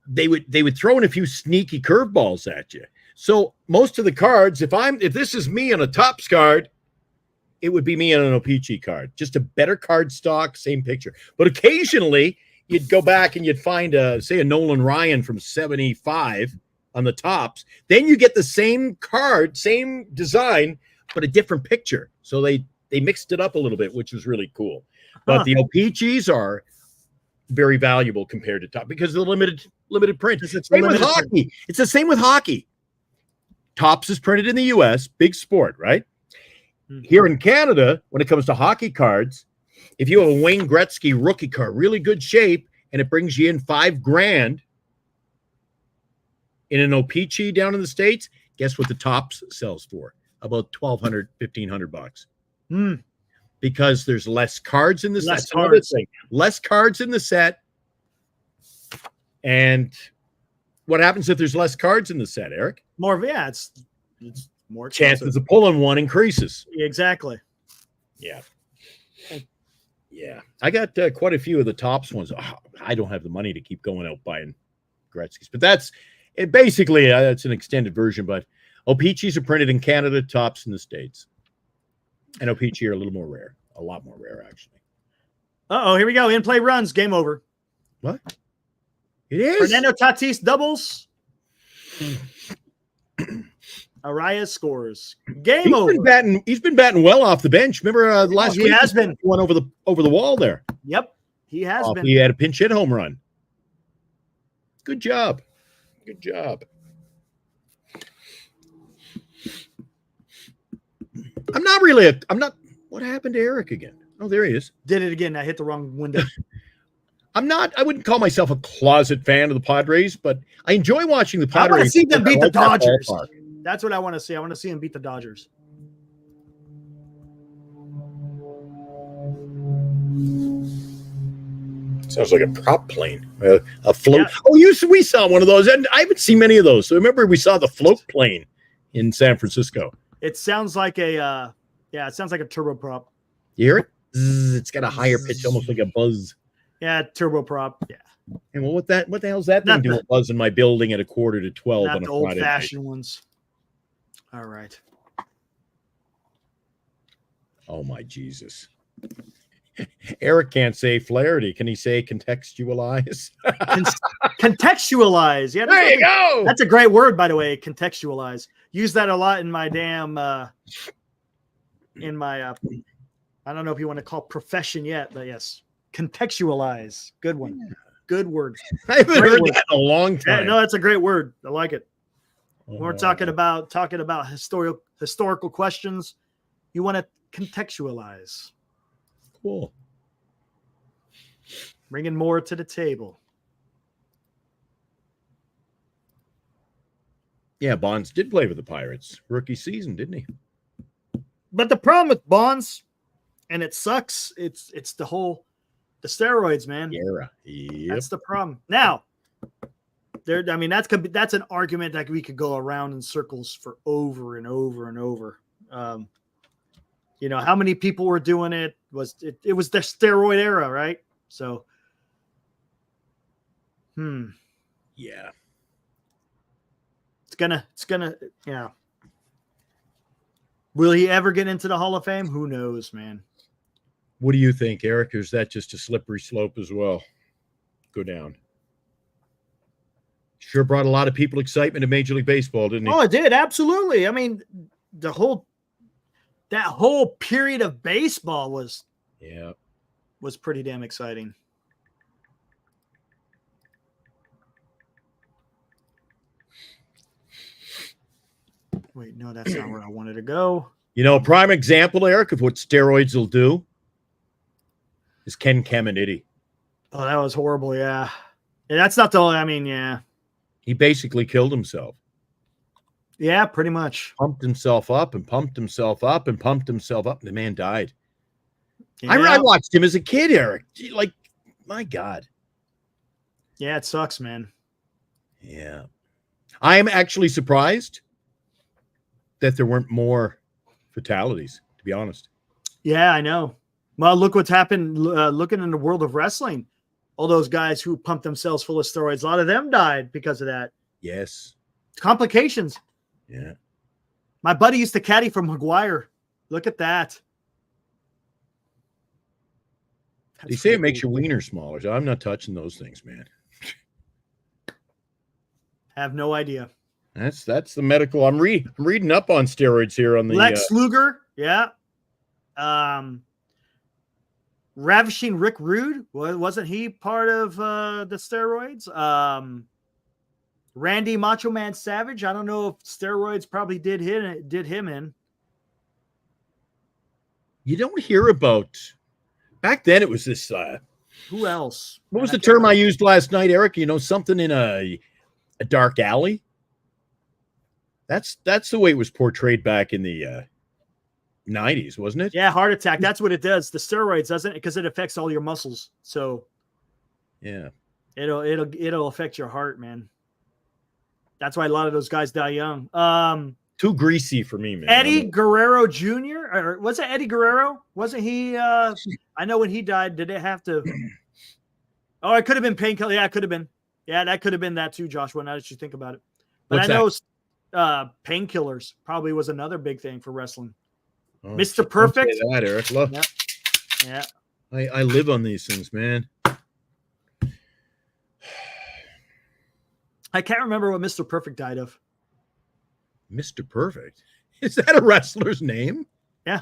they would throw in a few sneaky curveballs at you. So most of the cards, if this is me on a Topps card, it would be me on an O-Pee-Chee card. Just a better card stock, same picture. But occasionally you'd go back and you'd find say a Nolan Ryan from 75 on the Topps. Then you get the same card, same design, but a different picture. So they mixed it up a little bit, which was really cool. But the O-Pee-Chees are very valuable compared to Topps because of the limited print. Same with hockey. It's the same with hockey. Topps is printed in the U.S., big sport, right? Mm-hmm. Here in Canada, when it comes to hockey cards, if you have a Wayne Gretzky rookie card, really good shape, and it brings you in $5,000 in an O-Pee-Chee down in the States, guess what the Topps sells for? About $1,200, $1,500. Because there's less cards in the set. Less cards in the set. And what happens if there's less cards in the set, Eric? It's more expensive. Chances of pulling one increases. Exactly. Yeah. I got quite a few of the Topps ones. I don't have the money to keep going out buying Gretzky's, but that's it. Basically, it's an extended version. But O-Pee-Chees are printed in Canada, Topps in the States, and O-Pee-Chee are a little more rare. A lot more rare, actually. Here we go. In play runs. Game over. What? It is. Fernando Tatis doubles. Arias scores. Game over. He's been batting well off the bench. Remember last week? He has been. One over the wall there. Yep, he has been. He had a pinch hit home run. Good job. Good job. I'm not. What happened to Eric again? Oh, there he is. Did it again. I hit the wrong window. I wouldn't call myself a closet fan of the Padres, but I enjoy watching the Padres. I want to see them beat the Dodgers. That That's what I want to see. I want to see them beat the Dodgers. Sounds like a prop plane, a float. Yeah. Oh, we saw one of those, and I haven't seen many of those. So remember, we saw the float plane in San Francisco. It sounds like a it sounds like a turboprop. You hear it? Zzz, it's got a higher pitch, almost like a buzz. Yeah, turboprop. Yeah. And well, what the hell's that thing doing? Buzz in my building at 11:45 Not on a the Friday old-fashioned night. ones. All right. Oh my Jesus! Eric can't say Flaherty. Can he say contextualize? Contextualize. Yeah, There you go. That's a great word, by the way. Contextualize. Use that a lot in my damn. I don't know if you want to call profession yet, but yes, contextualize. Good one. Yeah. Good word. I haven't Great heard word. that in a long Yeah, time. no, that's a great word. I like it. When we're talking about historical questions, you want to contextualize. Cool. Bringing more to the table. Yeah, Bonds did play with the Pirates rookie season, didn't he? But the problem with Bonds, and it sucks, it's the steroids, man. Era. Yep. That's the problem. Now, that's an argument that we could go around in circles for over and over and over. How many people were doing it? It was the steroid era, right? So, Yeah. It's gonna, yeah. Will he ever get into the Hall of Fame? Who knows, man. What do you think, Eric? Or is that just a slippery slope as well? Go down. Sure brought a lot of people excitement to Major League Baseball, didn't he? Oh, it did. Absolutely. I mean, that whole period of baseball was pretty damn exciting. Wait, no, that's not where I wanted to go. Prime example, Eric, of what steroids will do is Ken Caminiti. Oh, that was horrible. Yeah. That's not the only, yeah. He basically killed himself. Yeah, pretty much. Pumped himself up and pumped himself up and pumped himself up. And the man died. Yeah. I watched him as a kid, Eric. Like, my God. Yeah, it sucks, man. Yeah. I am actually surprised that there weren't more fatalities, to be honest. Yeah, I know. Well, look what's happened. Looking in the world of wrestling, all those guys who pumped themselves full of steroids, a lot of them died because of that. Yes. Complications. Yeah. My buddy used to caddy from McGuire. Look at that. They say it makes your wiener smaller, so I'm not touching those things, man. Have no idea. That's the medical. I'm reading up on steroids here on the Lex Luger, yeah. Ravishing Rick Rude, wasn't he part of the steroids? Randy Macho Man Savage, I don't know if steroids probably did him in. You don't hear about. Back then, it was this. Who else? What was the term I used last night, Eric? Something in a dark alley. That's the way it was portrayed back in the 90s, wasn't it? Yeah, heart attack. That's what it does. The steroids doesn't, because it affects all your muscles. So yeah, it'll affect your heart, man. That's why a lot of those guys die young. Too greasy for me, man. Eddie Guerrero Jr. or was it Eddie Guerrero? Wasn't he? I know when he died, did it have to? Oh, it could have been painkiller. Yeah, it could have been. Yeah, that could have been that too, Joshua. Now that you think about it, but I know painkillers probably was another big thing for wrestling. Oh, Mr. Perfect. Say that, Eric. Look. Yep. Yeah. I live on these things, man. I can't remember what Mr. Perfect died of. Mr. Perfect. Is that a wrestler's name? Yeah.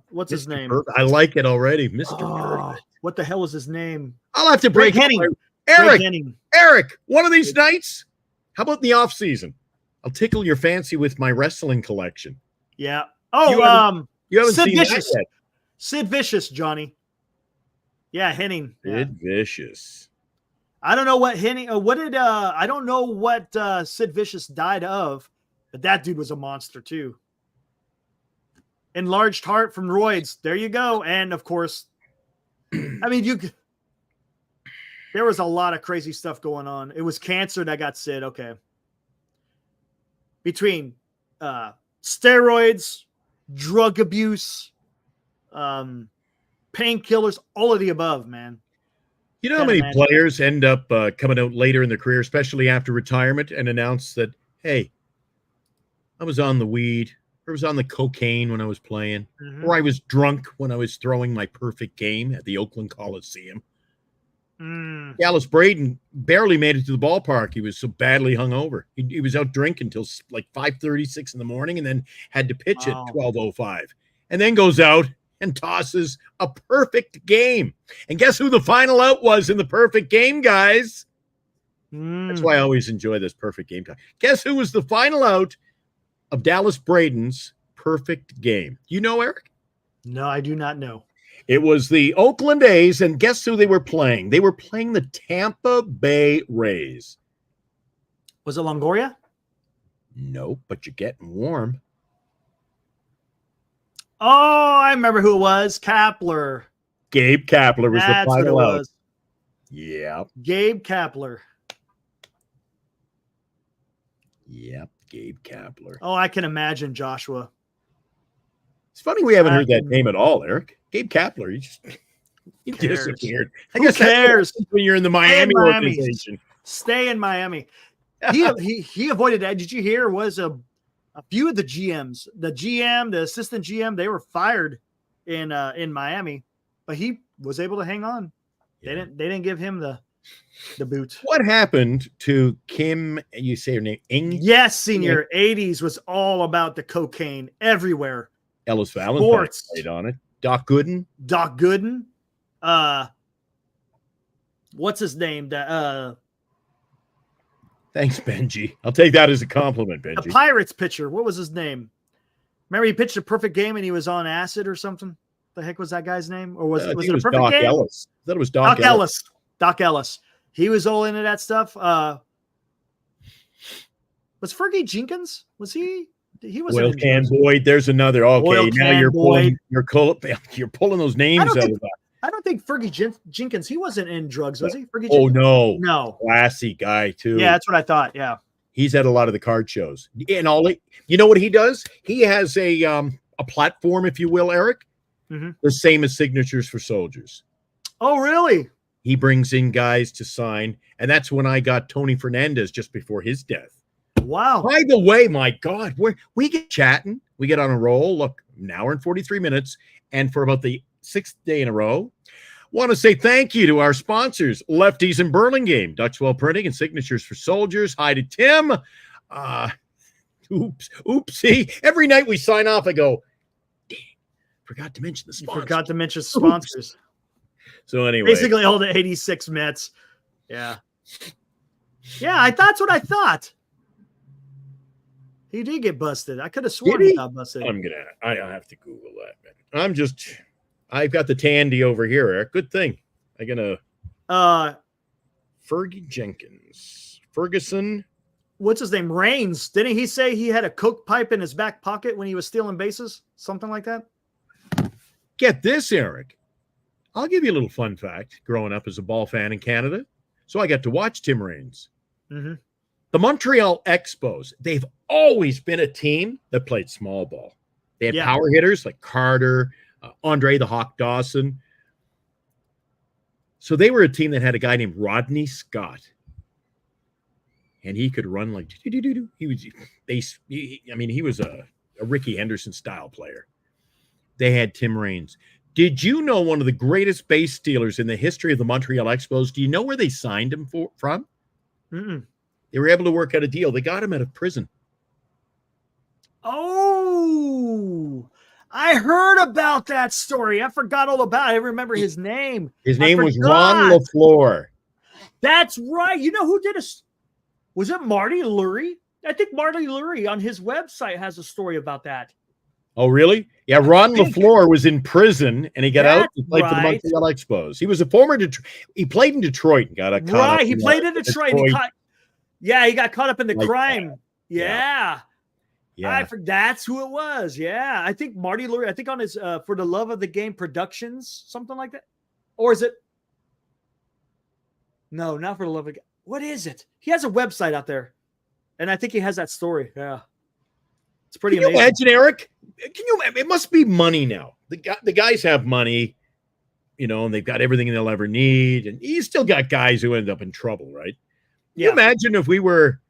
What's his Mr. name? Perfect. I like it already. Mr. Oh, Perfect. what the hell was his name? I'll have to Greg break Henning. up Greg Eric. Henning. Eric, one of these nights, how about in the off season? I'll tickle your fancy with my wrestling collection. Yeah. You haven't Sid seen Vicious. that yet. Sid Vicious, Johnny. Yeah, Henning. Yeah. Sid Vicious. I don't know what Henning. I don't know what Sid Vicious died of, but that dude was a monster too. Enlarged heart from roids. There you go. And of course, I mean, there was a lot of crazy stuff going on. It was cancer that got Sid. Okay. Between steroids, drug abuse, painkillers, all of the above, man. You know how many players end up coming out later in their career, especially after retirement, and announce that, hey, I was on the weed, or I was on the cocaine when I was playing, or I was drunk when I was throwing my perfect game at the Oakland Coliseum. Dallas Braden barely made it to the ballpark. He was so badly hungover. He was out drinking until like 5:36 in the morning and then had to pitch at 12:05. And then goes out and tosses a perfect game. And guess who the final out was in the perfect game, guys? That's why I always enjoy this perfect game time. Guess who was the final out of Dallas Braden's perfect game? You know, Eric? No, I do not know. It was the Oakland A's, and guess who they were playing? They were playing the Tampa Bay Rays. Was it Longoria? Nope, but you're getting warm. Oh, I remember who it was. Kapler. Gabe Kapler was That's the final what it out. was. Yeah. Gabe Kapler. Yep, Gabe Kapler. Oh, I can imagine Joshua. It's funny we haven't heard that name at all, Eric. Gabe Kapler, he disappeared. I guess cares when you're in the Miami organization. Stay in Miami. He avoided that. Did you hear? Was a few of the GMs, the GM, the assistant GM, they were fired in Miami, but he was able to hang on. Yeah. They didn't give him the boot. What happened to Kim? You say her name, Ing? Yes, senior. 80s was all about the cocaine everywhere. Ellis Valentine played on it. Doc Gooden. What's his name? Thanks, Benji. I'll take that as a compliment, Benji. The Pirates pitcher. What was his name? Remember he pitched a perfect game and he was on acid or something? The heck was that guy's name? Or was it a perfect Doc game? Ellis. I thought it was Doc Ellis. Doc Ellis. He was all into that stuff. Was Fergie Jenkins? Was he? He was Oil Can Boyd. There's another. Okay, now you're pulling those names out of that. I don't think Fergie Jenkins. He wasn't in drugs, was he? Fergie Jenkins? No. Classy guy too. Yeah, that's what I thought. Yeah, he's at a lot of the card shows. And you know what he does? He has a platform, if you will, Eric. The same as Signatures for Soldiers. Oh, really? He brings in guys to sign, and that's when I got Tony Fernandez just before his death. Wow. By the way, my God, we get chatting. We get on a roll. Look, an hour and 43 minutes. And for about the 6th day in a row, want to say thank you to our sponsors, Lefties in Burlingame, Dutchwell Printing and Signatures for Soldiers. Hi to Tim. Oopsie. Every night we sign off, I go, dang, forgot to mention the sponsors. So anyway. Basically all the 86 Mets. Yeah. Yeah, that's what I thought. He did get busted. I could have sworn he got busted. I have to Google that, man. I've got the Tandy over here, Eric. Good thing. Ferguson. What's his name? Reigns. Didn't he say he had a coke pipe in his back pocket when he was stealing bases? Something like that? Get this, Eric. I'll give you a little fun fact growing up as a ball fan in Canada. So I got to watch Tim Raines. The Montreal Expos, they've always been a team that played small ball. They had power hitters like Carter, Andre the Hawk Dawson. So they were a team that had a guy named Rodney Scott. And he could run like he was a Ricky Henderson style player. They had Tim Raines. Did you know one of the greatest base stealers in the history of the Montreal Expos? Do you know where they signed him from? Mm-mm. They were able to work out a deal. They got him out of prison. Oh, I heard about that story. I forgot all about it. I remember his name. His name was Ron LaFleur. That's right. You know who did was it Marty Lurie? I think Marty Lurie on his website has a story about that. Oh, really? Yeah, Ron LaFleur was in prison, and he got out and played for the right. Montreal Expos. He was a former he played in Detroit and got a right. He played in Detroit. And he got caught up in the crime. Yeah. I forgot that's who it was. Yeah, I think Marty Lurie. I think on his For the Love of the Game Productions, something like that, or is it? No, not For the Love of the Game. What is it? He has a website out there, and I think he has that story. Yeah, it's pretty amazing. Can you imagine, Eric? It must be money now. The guys have money, and they've got everything they'll ever need, and you still got guys who end up in trouble, right? Can you imagine if we were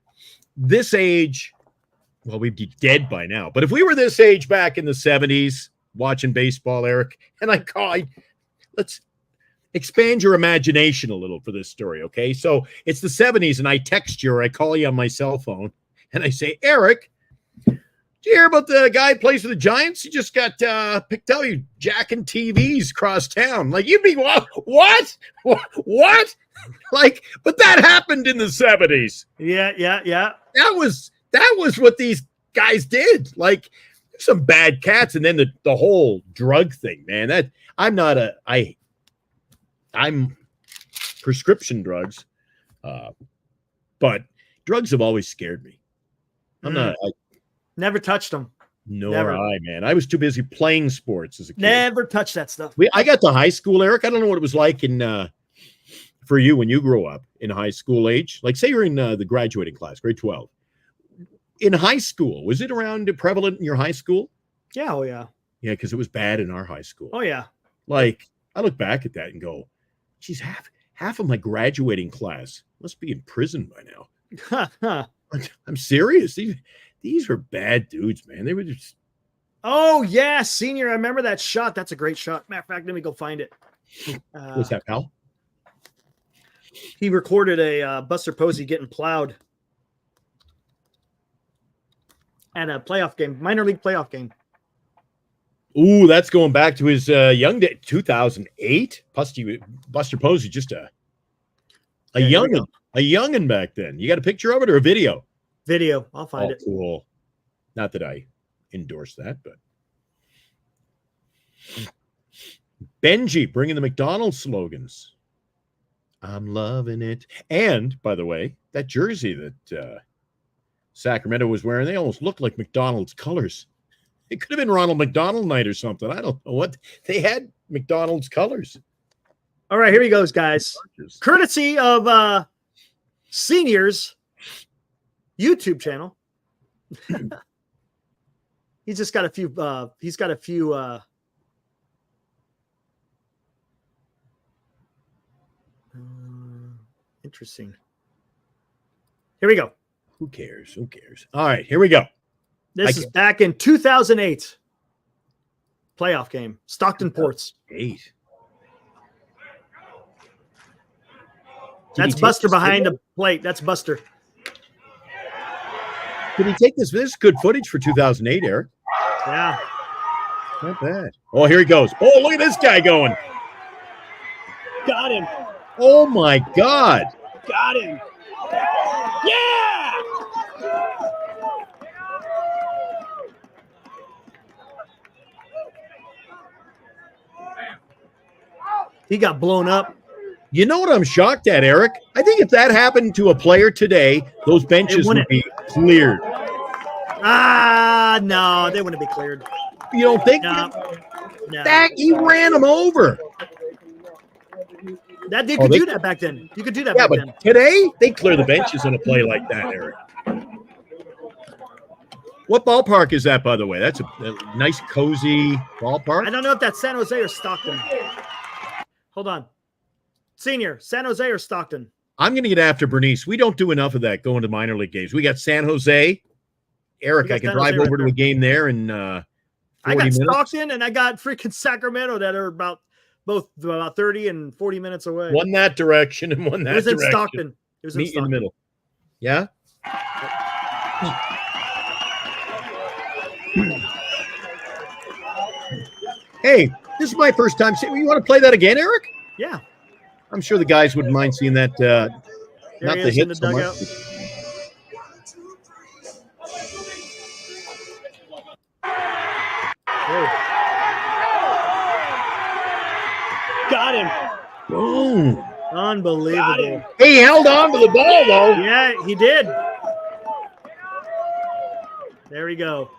this age? Well, we'd be dead by now. But if we were this age back in the 70s watching baseball, Eric, and let's expand your imagination a little for this story, okay? So it's the 70s, and I text you or I call you on my cell phone, and I say, Eric, did you hear about the guy who plays for the Giants? He just got picked out. You jacking TVs across town. Like, you'd be, what? Like, but that happened in the 70s. Yeah. That was what these guys did. Like, some bad cats, and then the whole drug thing, man. I'm prescription drugs, but drugs have always scared me. Never touched them. Man. I was too busy playing sports as a kid. Never touched that stuff. I got to high school, Eric. I don't know what it was like for you when you grew up in high school age. Like, say you're in the graduating class, grade 12. In high school, was it around prevalent in your high school? Yeah, oh yeah. Yeah, because it was bad in our high school. Oh yeah. Like, I look back at that and go, geez, half of my graduating class must be in prison by now. I'm serious. These were bad dudes, man. They were just. Oh yeah, senior. I remember that shot. That's a great shot. Matter of fact, let me go find it. What's that, pal? He recorded a Buster Posey getting plowed at a playoff game, minor league playoff game. Ooh, that's going back to his young day, 2008. Buster Posey, just a youngin back then. You got a picture of it or a video? Video. I'll find it. Cool. Not that I endorse that, but Benji bringing the McDonald's slogans. I'm loving it. And by the way, that jersey that Sacramento was wearing, they almost looked like McDonald's colors. It could have been Ronald McDonald night or something. I don't know what. They had McDonald's colors. All right, here he goes, guys. Courtesy of Senior's YouTube channel. He's just got a few. He's got a few. Interesting. Here we go. Who cares? Who cares? All right, here we go. This is back in 2008. Playoff game. Stockton Ports. 8. That's Buster behind the plate. That's Buster. Did he take this? This is good footage for 2008, Eric. Yeah. Not bad. Oh, here he goes. Oh, look at this guy going. Got him. Oh, my God. Got him. Yeah! He got blown up. You know what I'm shocked at, Eric? I think if that happened to a player today, those benches would be cleared. No, they wouldn't be cleared. You don't think? No. That he ran him over. You could do that back then. You could do that back then. Today, they clear the benches on a play like that, Eric. What ballpark is that, by the way? That's a nice, cozy ballpark. I don't know if that's San Jose or Stockton. Hold on. Senior, San Jose or Stockton? I'm going to get after Bernice. We don't do enough of that going to minor league games. We got San Jose. Eric, I can drive over to a game there in I got 40 minutes? Stockton and I got freaking Sacramento that are both about 30 and 40 minutes away. One that direction and one that It was direction. in Stockton. It was Meet in in the Stockton. middle. Yeah? Hey, this is my first time. You want to play that again, Eric? Yeah. I'm sure the guys wouldn't mind seeing that. There Not he the is hit in the so much. dugout. Got him. Boom. Unbelievable. He held on to the ball, though. Yeah, he did. There we go.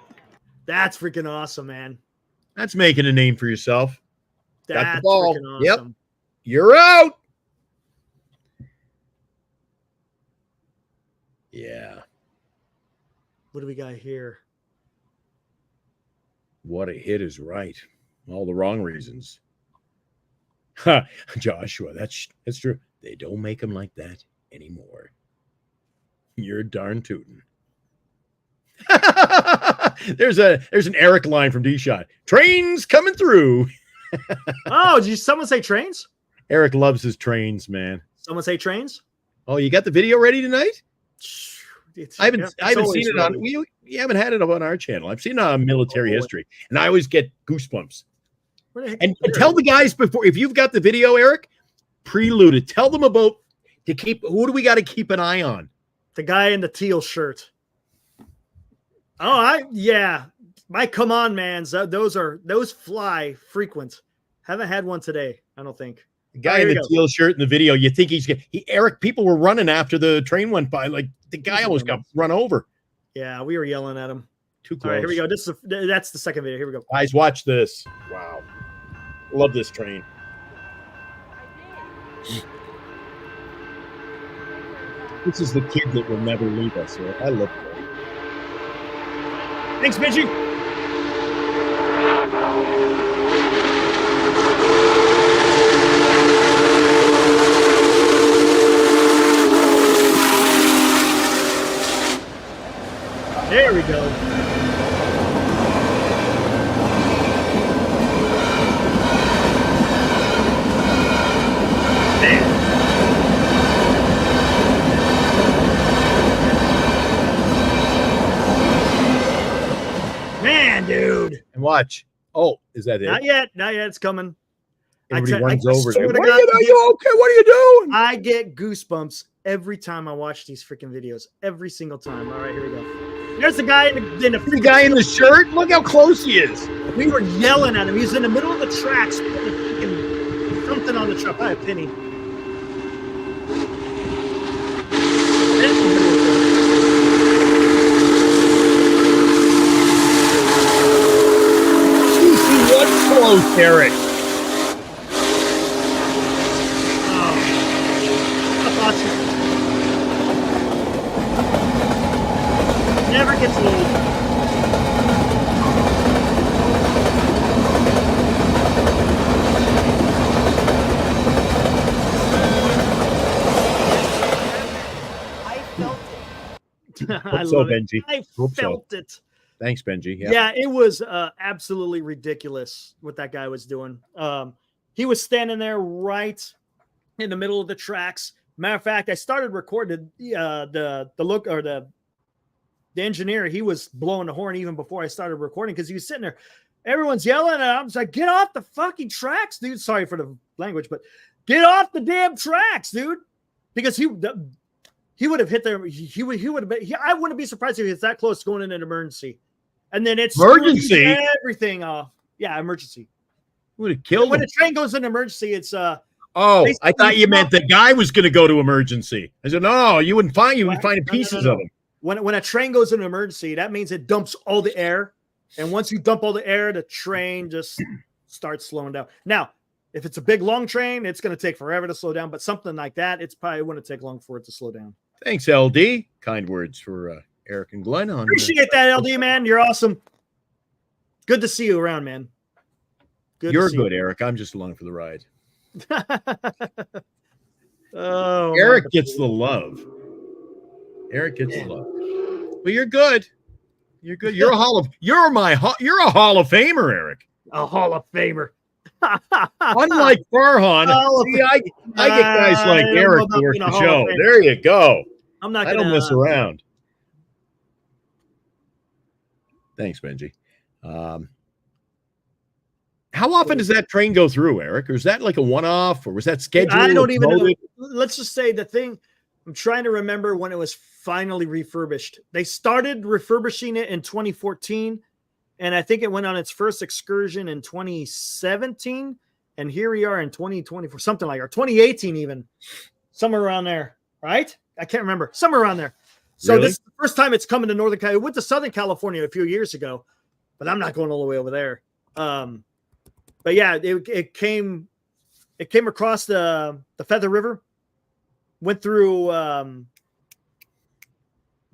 That's freaking awesome, man. That's making a name for yourself. Got the That's ball. freaking Yep. awesome. You're out. Yeah. What do we got here? What a hit is right. All the wrong reasons. Ha, Joshua, that's true. They don't make them like that anymore. You're darn tootin'. There's an Eric line from D-Shot. Trains coming through. Oh, did someone say trains? Eric loves his trains, man. Someone say trains? Oh, you got the video ready tonight? I haven't seen it on. ready. We haven't had it up on our channel. I've seen it on military history, and I always get goosebumps. Where the heck- And tell the guys before, if you've got the video, Eric, prelude it. Tell them about who do we got to keep an eye on? The guy in the teal shirt. Oh, my come on, mans. Those fly frequent. Haven't had one today, I don't think. The guy here in we the go. teal shirt in the video, you think Eric, people were running after the train went by. Like the guy almost got run over. Yeah, we were yelling at him. Too close. All right, here we go. That's the second video. Here we go. Guys, watch this. Wow. Love this train. This is the kid that will never leave us. Right? I love it. Thanks, Benji. There we go. Man, dude. And watch. Oh, is that it? Not yet. It's coming. Everybody I runs over swear there. to Are God, you okay? What are you doing? I get goosebumps every time I watch these freaking videos. Every single time. All right, here we go. There's the guy in the The guy in the shirt. Look how close he is. We were yelling at him. He was in the middle of the tracks, putting freaking something on the truck. I have penny. He was close, Eric. Never gets old. I felt it. I Hope so, love it. Benji. I Hope so. felt it. Thanks, Benji. Yeah, it was absolutely ridiculous what that guy was doing. He was standing there right in the middle of the tracks. Matter of fact, I started recording the look or the engineer. He was blowing the horn even before I started recording because he was sitting there. Everyone's yelling, and I was like, "Get off the fucking tracks, dude!" Sorry for the language, but get off the damn tracks, dude. Because he would have hit there. He would have been. I wouldn't be surprised if he was that close to going in an emergency, and then it's Emergency? everything off. Yeah, emergency. Would have killed When him. a train goes in emergency, it's Oh, They I thought you meant the guy was going to go to emergency. I said, no, you wouldn't find. You would What? find No, pieces no. of him. when a train goes in an emergency, that means it dumps all the air, and once you dump all the air, the train just starts slowing down. Now, if it's a big long train, it's going to take forever to slow down. But something like that, it's probably wouldn't take long for it to slow down. Thanks, LD. Kind words for Eric and Glenn. On Appreciate that, LD man. You're awesome. Good to see you around, man. You're good, Eric. I'm just along for the ride. Oh, Eric gets the love. Eric gets the love. But you're good. You're good. You're a Hall of Famer, Eric. A Hall of Famer. Unlike Farhan, see, I get guys like Eric to work the show. There you go. I'm not. I don't mess around. Thanks, Benji. How often does that train go through, Eric? Or is that like a one-off, or was that scheduled? I don't even know. Let's just say the thing. I'm trying to remember when it was finally refurbished. They started refurbishing it in 2014, and I think it went on its first excursion in 2017. And here we are in 2024, something like, or 2018 even, somewhere around there, right? I can't remember, somewhere around there. So This is the first time it's coming to Northern California. It went to Southern California a few years ago, but I'm not going all the way over there. But yeah, it came across the Feather River, went through.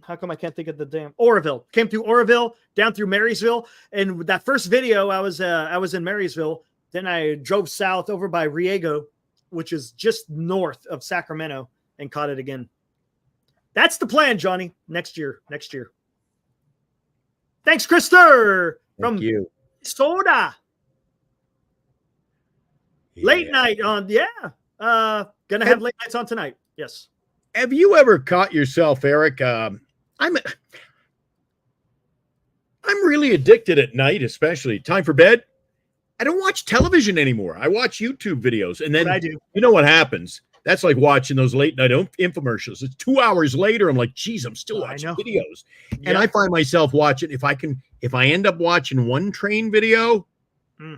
How come I can't think of the damn Oroville? Came through Oroville, down through Marysville, and with that first video, I was in Marysville. Then I drove south over by Riego, which is just north of Sacramento, and caught it again. That's the plan, Johnny. Next year. Thanks, Krister from Soda. Yeah. Late night on, gonna have late nights on tonight. Yes. Have you ever caught yourself, Eric? I'm really addicted at night, especially time for bed. I don't watch television anymore. I watch YouTube videos, and then I do. You know what happens? That's like watching those late night infomercials. It's 2 hours later. I'm like, geez, I'm still watching videos. Yeah. And I find myself watching. If I end up watching one train video, I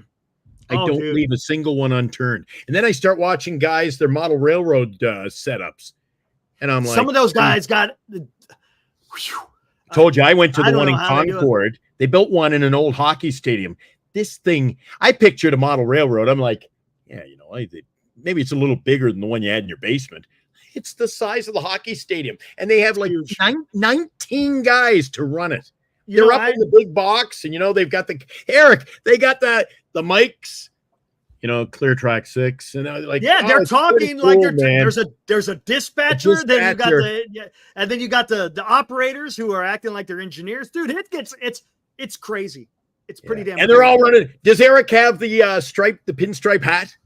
don't leave a single one unturned. And then I start watching guys, their model railroad setups. And I'm like, some of those guys got. I told you, I went to the one in Concord. They built one in an old hockey stadium. This thing, I pictured a model railroad. I'm like, yeah, maybe it's a little bigger than the one you had in your basement. It's the size of the hockey stadium. And they have like 19 guys to run it. They're up in the big box, and they've got the mics, Clear Track 6, and they're talking like there's a dispatcher, then you got the operators who are acting like they're engineers. Dude, it's crazy. It's pretty damn. And they're all running. Does Eric have the pinstripe hat?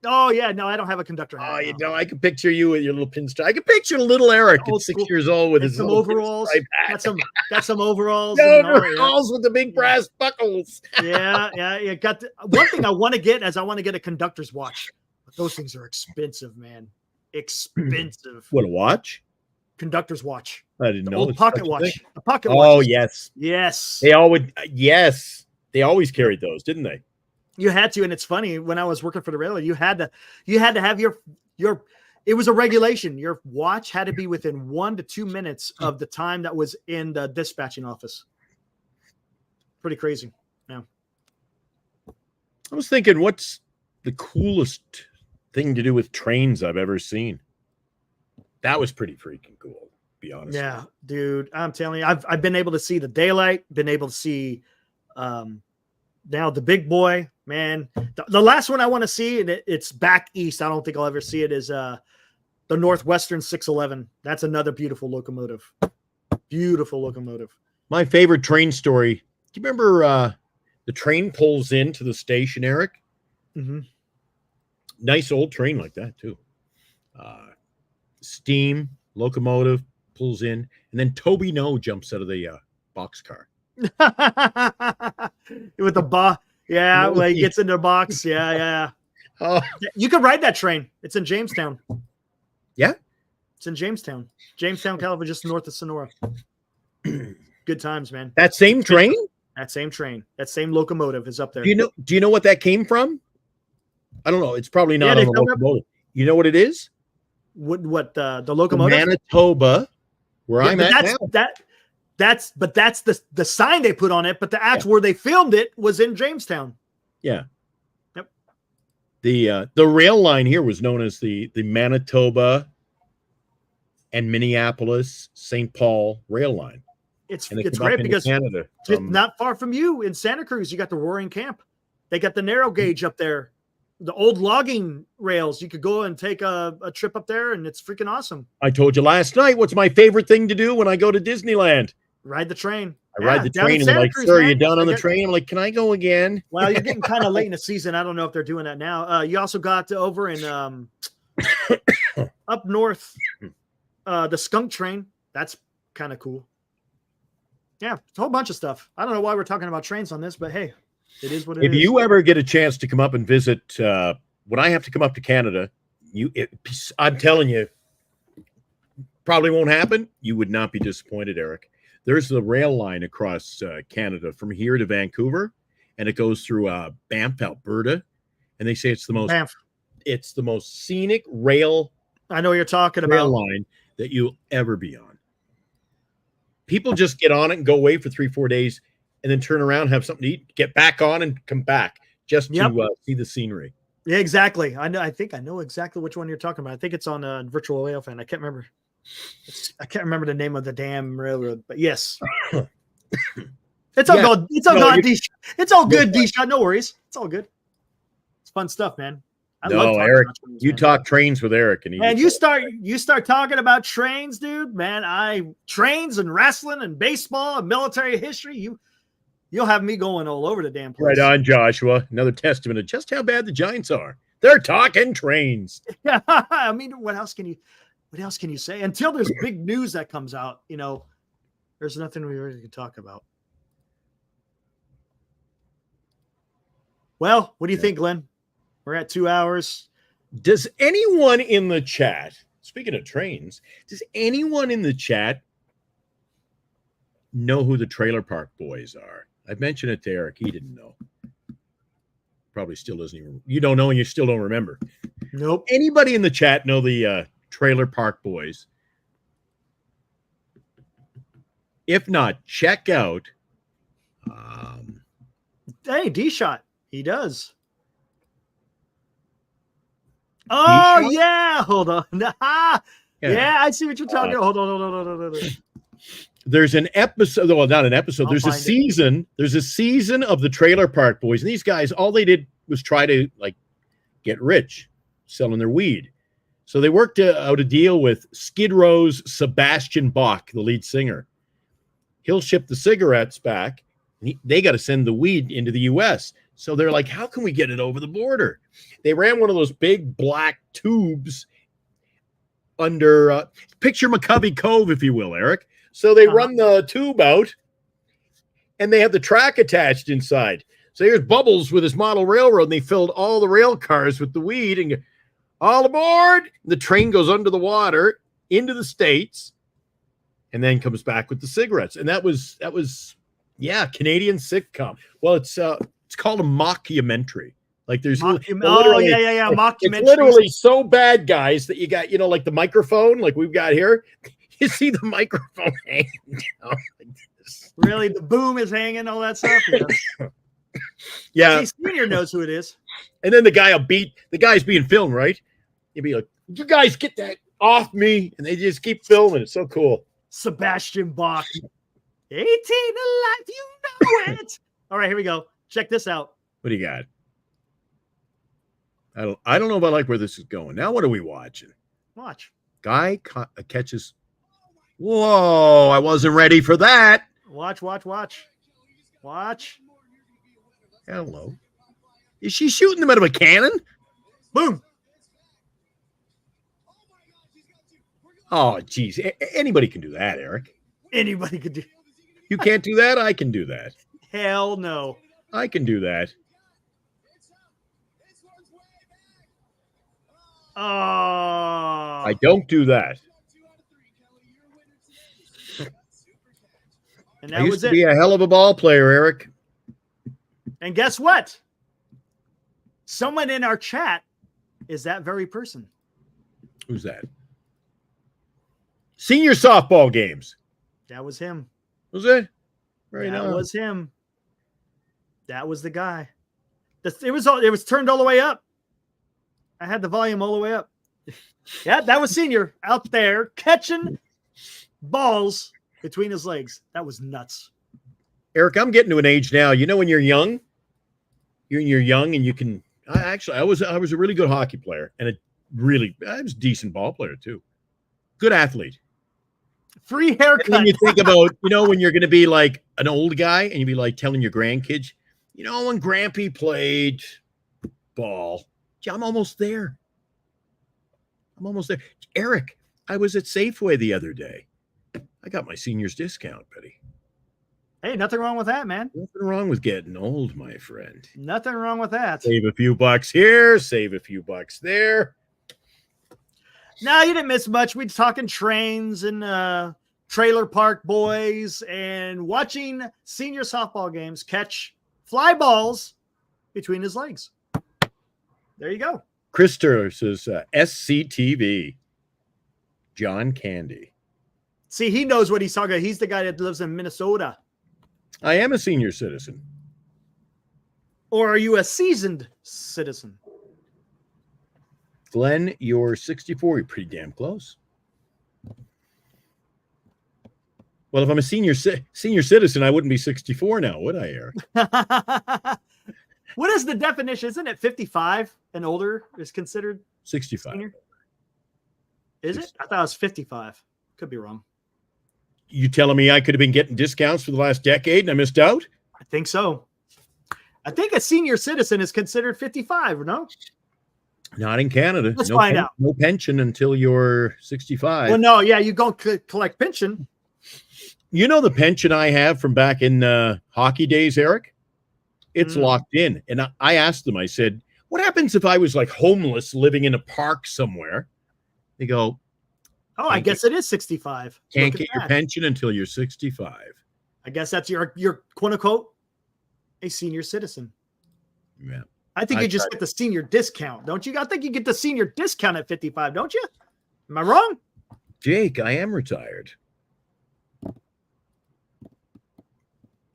Oh yeah, no, I don't have a conductor hat. Oh, I can picture you with your little pinstripe. I can picture little Eric at 6 years old with his little overalls. Got some overalls. Overalls with the big brass buckles. Yeah. One thing I want to get a conductor's watch. But those things are expensive, man. Expensive. What, a watch? Conductor's watch. I didn't know. Old pocket watch. A pocket watch. Oh yes. They always carried those, didn't they? You had to, and it's funny, when I was working for the railroad, you had to have your it was a regulation. Your watch had to be within 1 to 2 minutes of the time that was in the dispatching office. Pretty crazy. Yeah. I was thinking, what's the coolest thing to do with trains I've ever seen? That was pretty freaking cool, to be honest. Yeah, dude. I'm telling you, I've been able to see the daylight, been able to see now the big boy, man. The last one I want to see, and it's back east. I don't think I'll ever see it, is the Northwestern 611. That's another beautiful locomotive. Beautiful locomotive. My favorite train story. Do you remember the train pulls into the station, Eric? Mm-hmm. Nice old train like that, too. Steam locomotive pulls in, and then Toby No jumps out of the boxcar. With the box. Yeah, when he gets in the box. Yeah. Oh. You could ride that train. It's in Jamestown. Yeah? It's in Jamestown, California, just north of Sonora. Good times, man. That same train? That same train. That same locomotive is up there. Do you know what that came from? I don't know. It's probably not on the locomotive. You know what it is? What the locomotive? Manitoba, where I'm at now. That's the sign they put on it, but the actual where they filmed it was in Jamestown. Yeah. Yep. The rail line here was known as the Manitoba and Minneapolis St. Paul rail line. It's great because Canada, not far from you in Santa Cruz, you got the Roaring Camp. They got the narrow gauge up there. The old logging rails. You could go and take a trip up there, and it's freaking awesome. I told you last night, what's my favorite thing to do when I go to Disneyland? Ride the train. I ride the down in train and they're Santa like, Cruz, sir, man. you done on the Like, train? I'm like, can I go again? well, you're getting kind of late in the season. I don't know if they're doing that now. You also got over in up north, the skunk train. That's kind of cool. Yeah, it's a whole bunch of stuff. I don't know why we're talking about trains on this, but hey, it is what it is. If you ever get a chance to come up and visit, when I have to come up to Canada, I'm telling you, probably won't happen. You would not be disappointed, Eric. There's the rail line across Canada from here to Vancouver, and it goes through Banff, Alberta, and they say it's the most scenic rail. I know what you're talking rail about. line that you'll ever be on. People just get on it and go away for 3-4 days, and then turn around, have something to eat, get back on, and come back just to see the scenery. Yeah, exactly. I think I know exactly which one you're talking about. I think it's on Virtual Whale Fan. I can't remember. I can't remember the name of the damn railroad, but yes, it's all good. It's all good. It's all good, D-Shot. No worries. It's all good. It's fun stuff, man. I love Eric, trains, you man. talk trains with Eric, and you start talking about trains, dude. Man, trains and wrestling and baseball and military history. You'll have me going all over the damn place. Right on, Joshua. Another testament of just how bad the Giants are. They're talking trains. Yeah, I mean, what else can you say? Until there's big news that comes out, there's nothing we really can talk about. Well, what do you think, Glenn? We're at 2 hours. Does anyone in the chat, speaking of trains, does anyone in the chat know who the Trailer Park Boys are? I mentioned it to Eric. He didn't know. Probably still doesn't even. You don't know and you still don't remember. Nope. Anybody in the chat know the Trailer Park Boys? If not, check out. Hey, D-Shot. He does. Oh, D-Shot? yeah. Hold on. Yeah. I see what you're talking about. Hold on. There's an episode, well, not an episode. I'll There's a find it. season. There's a season of the Trailer Park Boys, and these guys, all they did was try to get rich, selling their weed. So they worked out a deal with Skid Row's Sebastian Bach, the lead singer. He'll ship the cigarettes back. They got to send the weed into the U.S. So they're like, how can we get it over the border? They ran one of those big black tubes under, picture McCovey Cove, if you will, Eric. So they run the tube out, and they have the track attached inside. So here's Bubbles with his model railroad, and they filled all the rail cars with the weed, and all aboard. The train goes under the water into the States, and then comes back with the cigarettes. And that was Canadian sitcom. Well, it's called a mockumentary. Like there's mockumentary. It's literally so bad, guys, that you got like the microphone, like we've got here. You see the microphone hanging down like this. Really, the boom is hanging, all that stuff. Yeah. See, Senior knows who it is. And then the guy's being filmed, right? You'd be like, you guys get that off me, and they just keep filming. It's so cool. Sebastian Bach. 18 alive, you know it. All right, here we go. Check this out. What do you got? I don't know about where this is going. Now what are we watching? Watch. Guy catches. Whoa, I wasn't ready for that. Watch. Hello. Is she shooting them out of a cannon? Boom. Oh, geez. Anybody can do that, Eric. Anybody could do. You can't do that? I can do that. Hell no. I can do that. Oh. I don't do that. And I that used was to it. be a hell of a ball player, Eric. And guess what? Someone in our chat is that very person. Who's that? Senior softball games. That was him. Was it? That was him. That was the guy. It was turned all the way up. I had the volume all the way up. Yeah, that was Senior out there catching balls between his legs. That was nuts. Eric, I'm getting to an age now. You know, when you're young, you're young and you can. I was a really good hockey player, and I was a decent ball player too. Good athlete. Free And haircut. then you think about, when you're going to be like an old guy and you'd be like telling your grandkids, when Grampy played ball, gee, I'm almost there. Eric, I was at Safeway the other day. I got my senior's discount, buddy. Hey, nothing wrong with that, man. Nothing wrong with getting old, my friend. Nothing wrong with that. Save a few bucks here, save a few bucks there. No, you didn't miss much. We're talking trains and trailer park boys and watching senior softball games catch fly balls between his legs. There you go. Krister says SCTV. John Candy. See, he knows what he's talking about. He's the guy that lives in Minnesota. I am a senior citizen. Or are you a seasoned citizen? Glenn, you're 64. You're pretty damn close. Well, if I'm a senior citizen, I wouldn't be 64 now, would I, Eric? What is the definition? Isn't it 55 and older is considered 65. senior? Is it? I thought it was 55. Could be wrong. You telling me I could have been getting discounts for the last decade and I missed out? I think so. I think a senior citizen is considered 55, no? Not in Canada. Let's find out. No pension until you're 65. Well, no, yeah, you go collect pension. You know the pension I have from back in hockey days, Eric? It's locked in. And I asked them, I said, what happens if I was like homeless living in a park somewhere? They go, oh, I guess it is 65. Can't get your pension until you're 65. I guess that's your quote unquote a senior citizen. Yeah. I think you just get the senior discount, don't you? I think you get the senior discount at 55, don't you? Am I wrong? Jake, I am retired.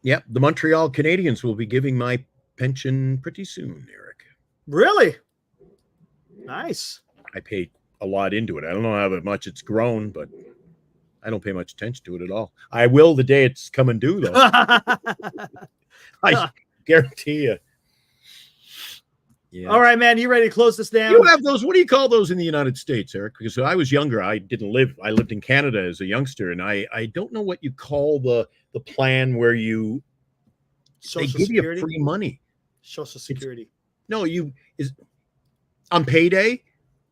Yep, the Montreal Canadiens will be giving my pension pretty soon, Eric. Really? Nice. I paid a lot into it. I don't know how much it's grown, but I don't pay much attention to it at all. I will the day it's coming due, though. I guarantee you. Yeah. All right, man. You ready to close this down? You have those. What do you call those in the United States, Eric? Because I was younger. I lived in Canada as a youngster, and I don't know what you call the plan where they give you free money. Social Security. On payday,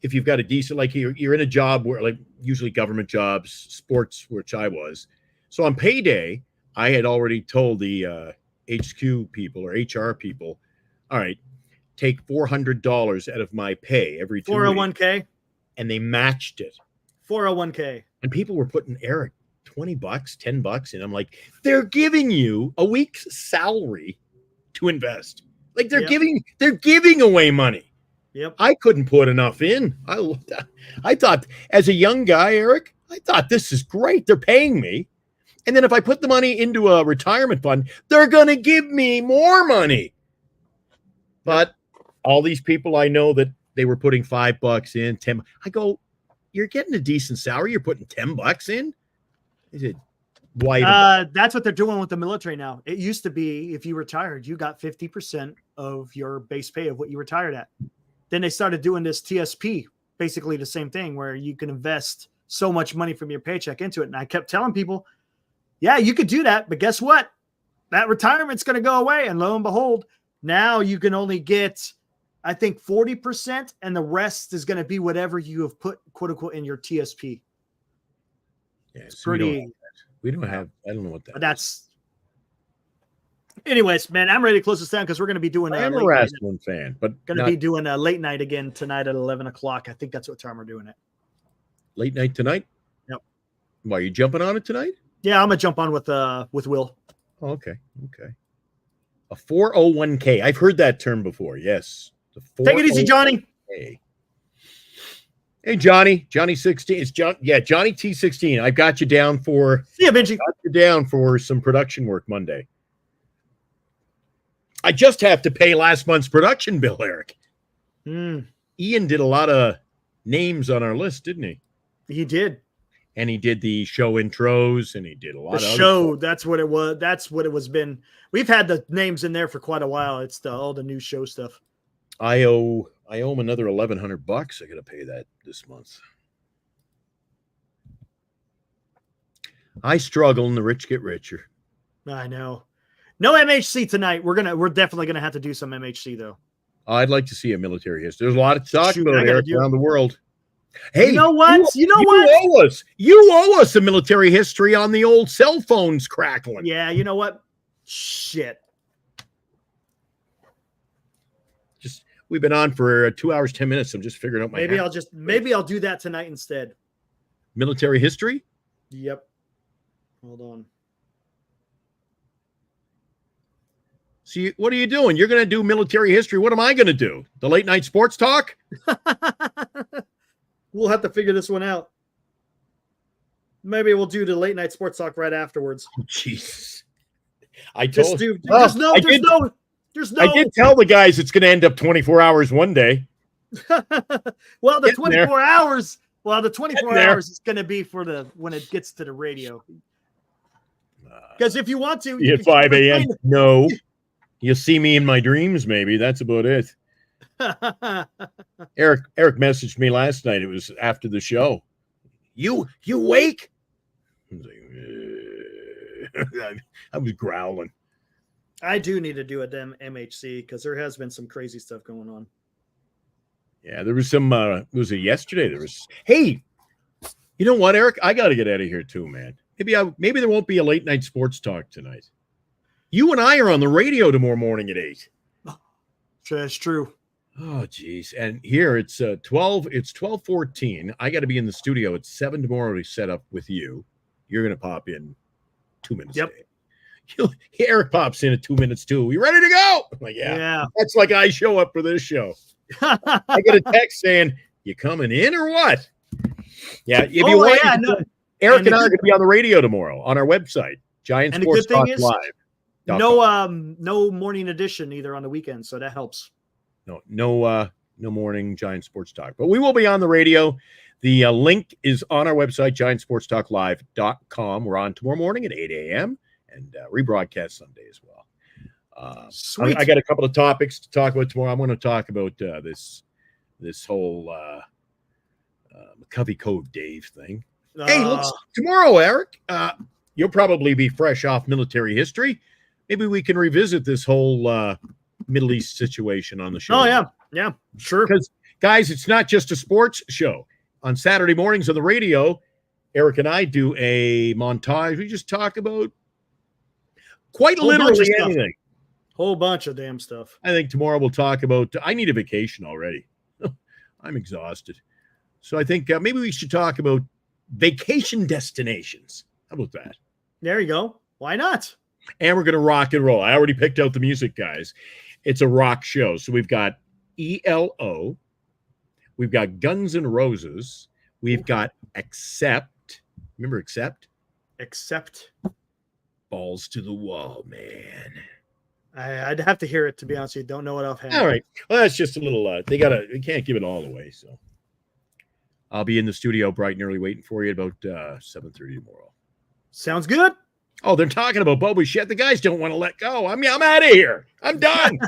if you've got a decent, like you're in a job where, like, usually government jobs, sports, which I was. So on payday, I had already told the HQ people or HR people, all right, take $400 out of my pay every 2 401k, weeks, and they matched it. 401k, and people were putting Eric $20, $10, and I'm like, they're giving you a week's salary to invest. Like they're giving away money. Yep. I couldn't put enough in. I thought, as a young guy, Eric, I thought this is great. They're paying me. And then if I put the money into a retirement fund, they're going to give me more money. But all these people I know that they were putting $5 in, 10. I go, you're getting a decent salary. You're putting $10 in. Is it why? That's what they're doing with the military now. It used to be if you retired, you got 50% of your base pay of what you retired at. Then they started doing this TSP, basically the same thing, where you can invest so much money from your paycheck into it. And I kept telling people, yeah, you could do that, but guess what? That retirement's going to go away. And lo and behold, now you can only get, I think, 40%, and the rest is going to be whatever you have put, quote unquote, in your TSP. Yeah, it's so pretty. We don't have. I don't know what that. But that's. Anyways, man, I'm ready to close this down because we're going to be doing. I'm a wrestling fan, but going to be doing a late night again tonight at 11 o'clock. I think that's what time we're doing it. Late night tonight. Yep. Why are you jumping on it tonight? Yeah, I'm gonna jump on with Will. Oh, okay. A 401k. I've heard that term before. Yes. Take it easy, Johnny. Hey, Johnny. Johnny 16. It's John. Yeah, Johnny T16. I've got you down for. See ya, Benji. Got you down for some production work Monday. I just have to pay last month's production bill, Eric. Ian did a lot of names on our list, didn't he? He did. And he did the show intros, and he did a lot of show. That's what it was. That's what it was been. We've had the names in there for quite a while. It's all the new show stuff. I owe him another $1,100. I got to pay that this month. I struggle and the rich get richer. I know. No MHC tonight. We're definitely gonna have to do some MHC though. I'd like to see a military history. There's a lot of talk Shoot, about I it gotta Eric, do it. around the world. Hey, You know what? You owe us. You owe us a military history on the old cell phones crackling. Yeah, you know what? Shit. Just we've been on for 2 hours, 10 minutes. I'm just figuring out my Maybe I'll do that tonight instead. military history. Yep. Hold on. See, what are you doing? You're going to do military history. What am I going to do? The late night sports talk? We'll have to figure this one out. Maybe we'll do the late night sports talk right afterwards. Jesus. I Just told do. Well, There's no. I did tell the guys it's going to end up 24 hours one day. Well, the Getting 24 there. hours. Well, the 24 Getting there. hours is going to be for when it gets to the radio. Because if you want to, At 5 a.m. No. You'll see me in my dreams, maybe. That's about it. Eric messaged me last night. It was after the show. You wake? I was like, I was growling. I do need to do a damn MHC because there has been some crazy stuff going on. Yeah, there was some was it yesterday? Hey, you know what, Eric? I gotta get out of here too, man. Maybe there won't be a late night sports talk tonight. You and I are on the radio tomorrow morning at 8. That's true. Oh, geez. And here it's 12:14. I got to be in the studio at 7 tomorrow to set up with you. You're going to pop in 2 minutes. Yep. Eric pops in at 2 minutes too. We ready to go? I'm like, yeah. That's like I show up for this show. I get a text saying, you coming in or what? Yeah. If you want, Eric and I are going to be on the radio tomorrow on our website, Giant Sports Talk Live. No morning edition either on the weekend, so that helps. No morning Giant Sports Talk, but we will be on the radio. The link is on our website, giantsportstalklive.com. We're on tomorrow morning at 8 a.m. and rebroadcast Sunday as well. Sweet. I got a couple of topics to talk about tomorrow. I'm going to talk about this whole McCovey Cove Dave thing. Hey, looks tomorrow, Eric. You'll probably be fresh off military history. Maybe we can revisit this whole Middle East situation on the show. Oh, yeah, sure. Because, guys, it's not just a sports show. On Saturday mornings on the radio, Eric and I do a montage. We just talk about quite literally anything. Whole bunch of damn stuff. I think tomorrow we'll talk about, I need a vacation already. I'm exhausted. So I think maybe we should talk about vacation destinations. How about that? There you go. Why not? And we're going to rock and roll. I already picked out the music, guys. It's a rock show. So we've got ELO. We've got Guns N' Roses. We've got Accept. Remember Accept? Accept. Balls to the wall, man. I'd have to hear it, to be honest with you. Don't know what offhand. All right. Well, that's just a little, they can't give it all away. So I'll be in the studio bright and early waiting for you at about 7:30 tomorrow. Sounds good. Oh, they're talking about Bobo shit. The guys don't want to let go. I'm out of here. I'm done.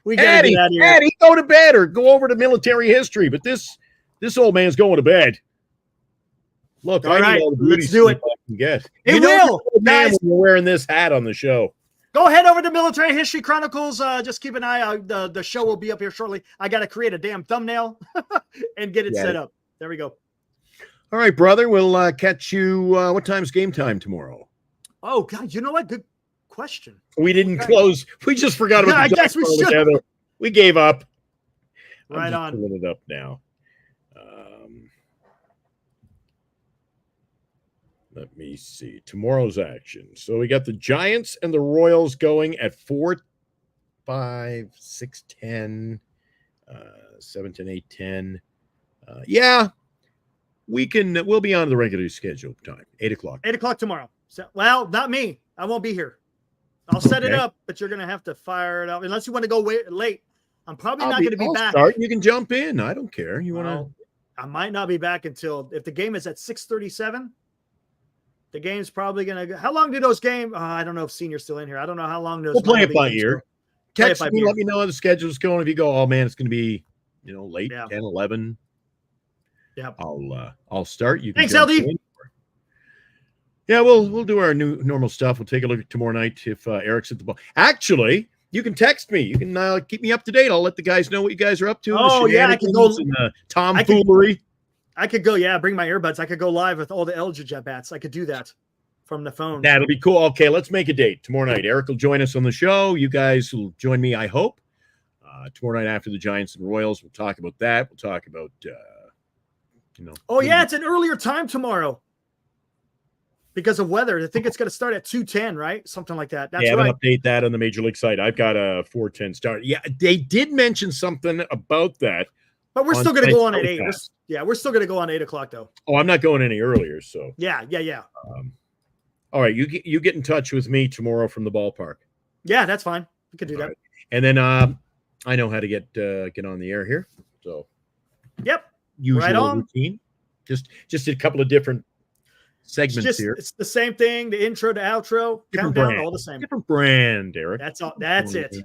We gotta get out of here. Eddie, go to bed or go over to military history. But this old man's going to bed. Look, all right, let's do it. I can get. It will, man, guys. when you're wearing this hat on the show. Go ahead over to Military History Chronicles. Just keep an eye out. The show will be up here shortly. I got to create a damn thumbnail and get it set up. There we go. All right, brother. We'll catch you. What time's game time tomorrow? Oh, God. You know what? Good question. We didn't close. We just forgot about I guess we should. Together. We gave up. Right on. Pulling it up now. Let me see. Tomorrow's action. So we got the Giants and the Royals going at 4, 5, 6, 10, 7, 10, 8, 10. Yeah, we'll be on the regular schedule time. 8 o'clock. 8 o'clock tomorrow. So, well, not me. I won't be here. I'll set it up, but you're going to have to fire it up. Unless you want to go late. I'm probably not going to be back. Start. You can jump in. I don't care. You want to? I might not be back until, if the game is at 6:37, the game's probably going to go. How long do those games? I don't know if Senior's still in here. I don't know how long those. We'll play it by ear. Text me, ear. let me know how the schedule's going. If you go, oh man, it's going to be, late, 10, 11. Yeah. I'll start. You can. Thanks, LD. Yeah, we'll do our new normal stuff. We'll take a look at tomorrow night if Eric's at the ball. Actually, you can text me. You can keep me up to date. I'll let the guys know what you guys are up to. Oh, yeah, I can go. And tomfoolery. I could go. Yeah, bring my earbuds. I could go live with all the Eldridge at bats. I could do that from the phone. That'll be cool. Okay, let's make a date tomorrow night. Eric will join us on the show. You guys will join me, I hope. Tomorrow night after the Giants and Royals, we'll talk about that. We'll talk about, Oh, yeah, it's an earlier time tomorrow because of weather. I think it's going to start at 2:10, right? Something like that. That's right. Update that on the Major League site. I've got a 4:10 start. Yeah, they did mention something about that. But we're still going to go on at 8. We're still going to go on 8 o'clock, though. Oh, I'm not going any earlier, so. Yeah. All right, you get in touch with me tomorrow from the ballpark. Yeah, that's fine. We could do that. Right. And then I know how to get on the air here. So. Yep. Usual routine. Just a couple of different segments here. It's the same thing. The intro to outro, different countdown, brand. all the same. Different brand, Eric. That's all. That's it.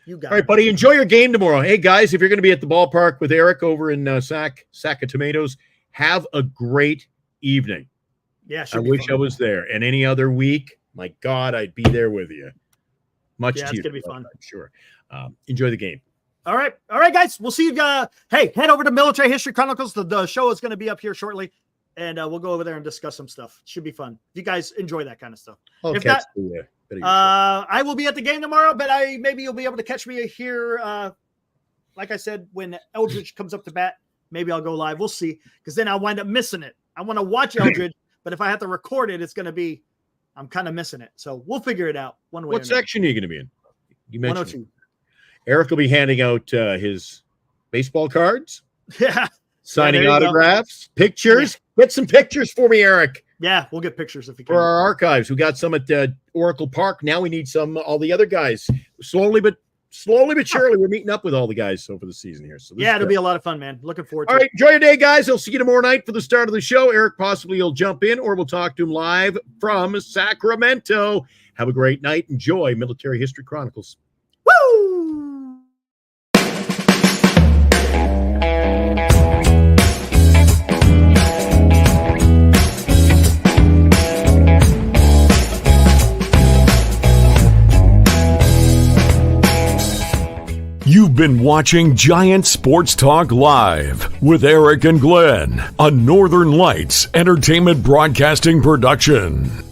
You got it. All right, buddy. Enjoy your game tomorrow. Hey, guys, if you're going to be at the ballpark with Eric over in Sack of Tomatoes, have a great evening. Yeah, I wish I was there. And any other week, my God, I'd be there with you. Much to you. It's going to be fun. I'm sure. Enjoy the game. All right, guys. We'll see you. Hey, head over to Military History Chronicles. The show is going to be up here shortly, and we'll go over there and discuss some stuff. Should be fun. If you guys enjoy that kind of stuff. If not, I will be at the game tomorrow, but maybe you'll be able to catch me here. Like I said, when Eldridge comes up to bat, maybe I'll go live. We'll see, because then I'll wind up missing it. I want to watch Eldridge, but if I have to record it, it's going to be I'm kind of missing it. So we'll figure it out one way. What section are you going to be in? You mentioned 102. Eric will be handing out his baseball cards. Yeah. Signing autographs, pictures. Yeah. Get some pictures for me, Eric. Yeah, we'll get pictures if you can. For our archives. We got some at Oracle Park. Now we need all the other guys. Slowly but surely, we're meeting up with all the guys over the season here. So it'll be a lot of fun, man. Looking forward to it. All right, enjoy your day, guys. I'll see you tomorrow night for the start of the show. Eric possibly will jump in, or we'll talk to him live from Sacramento. Have a great night. Enjoy Military History Chronicles. Woo! You've been watching Giant Sports Talk Live with Eric and Glenn, a Northern Lights Entertainment Broadcasting production.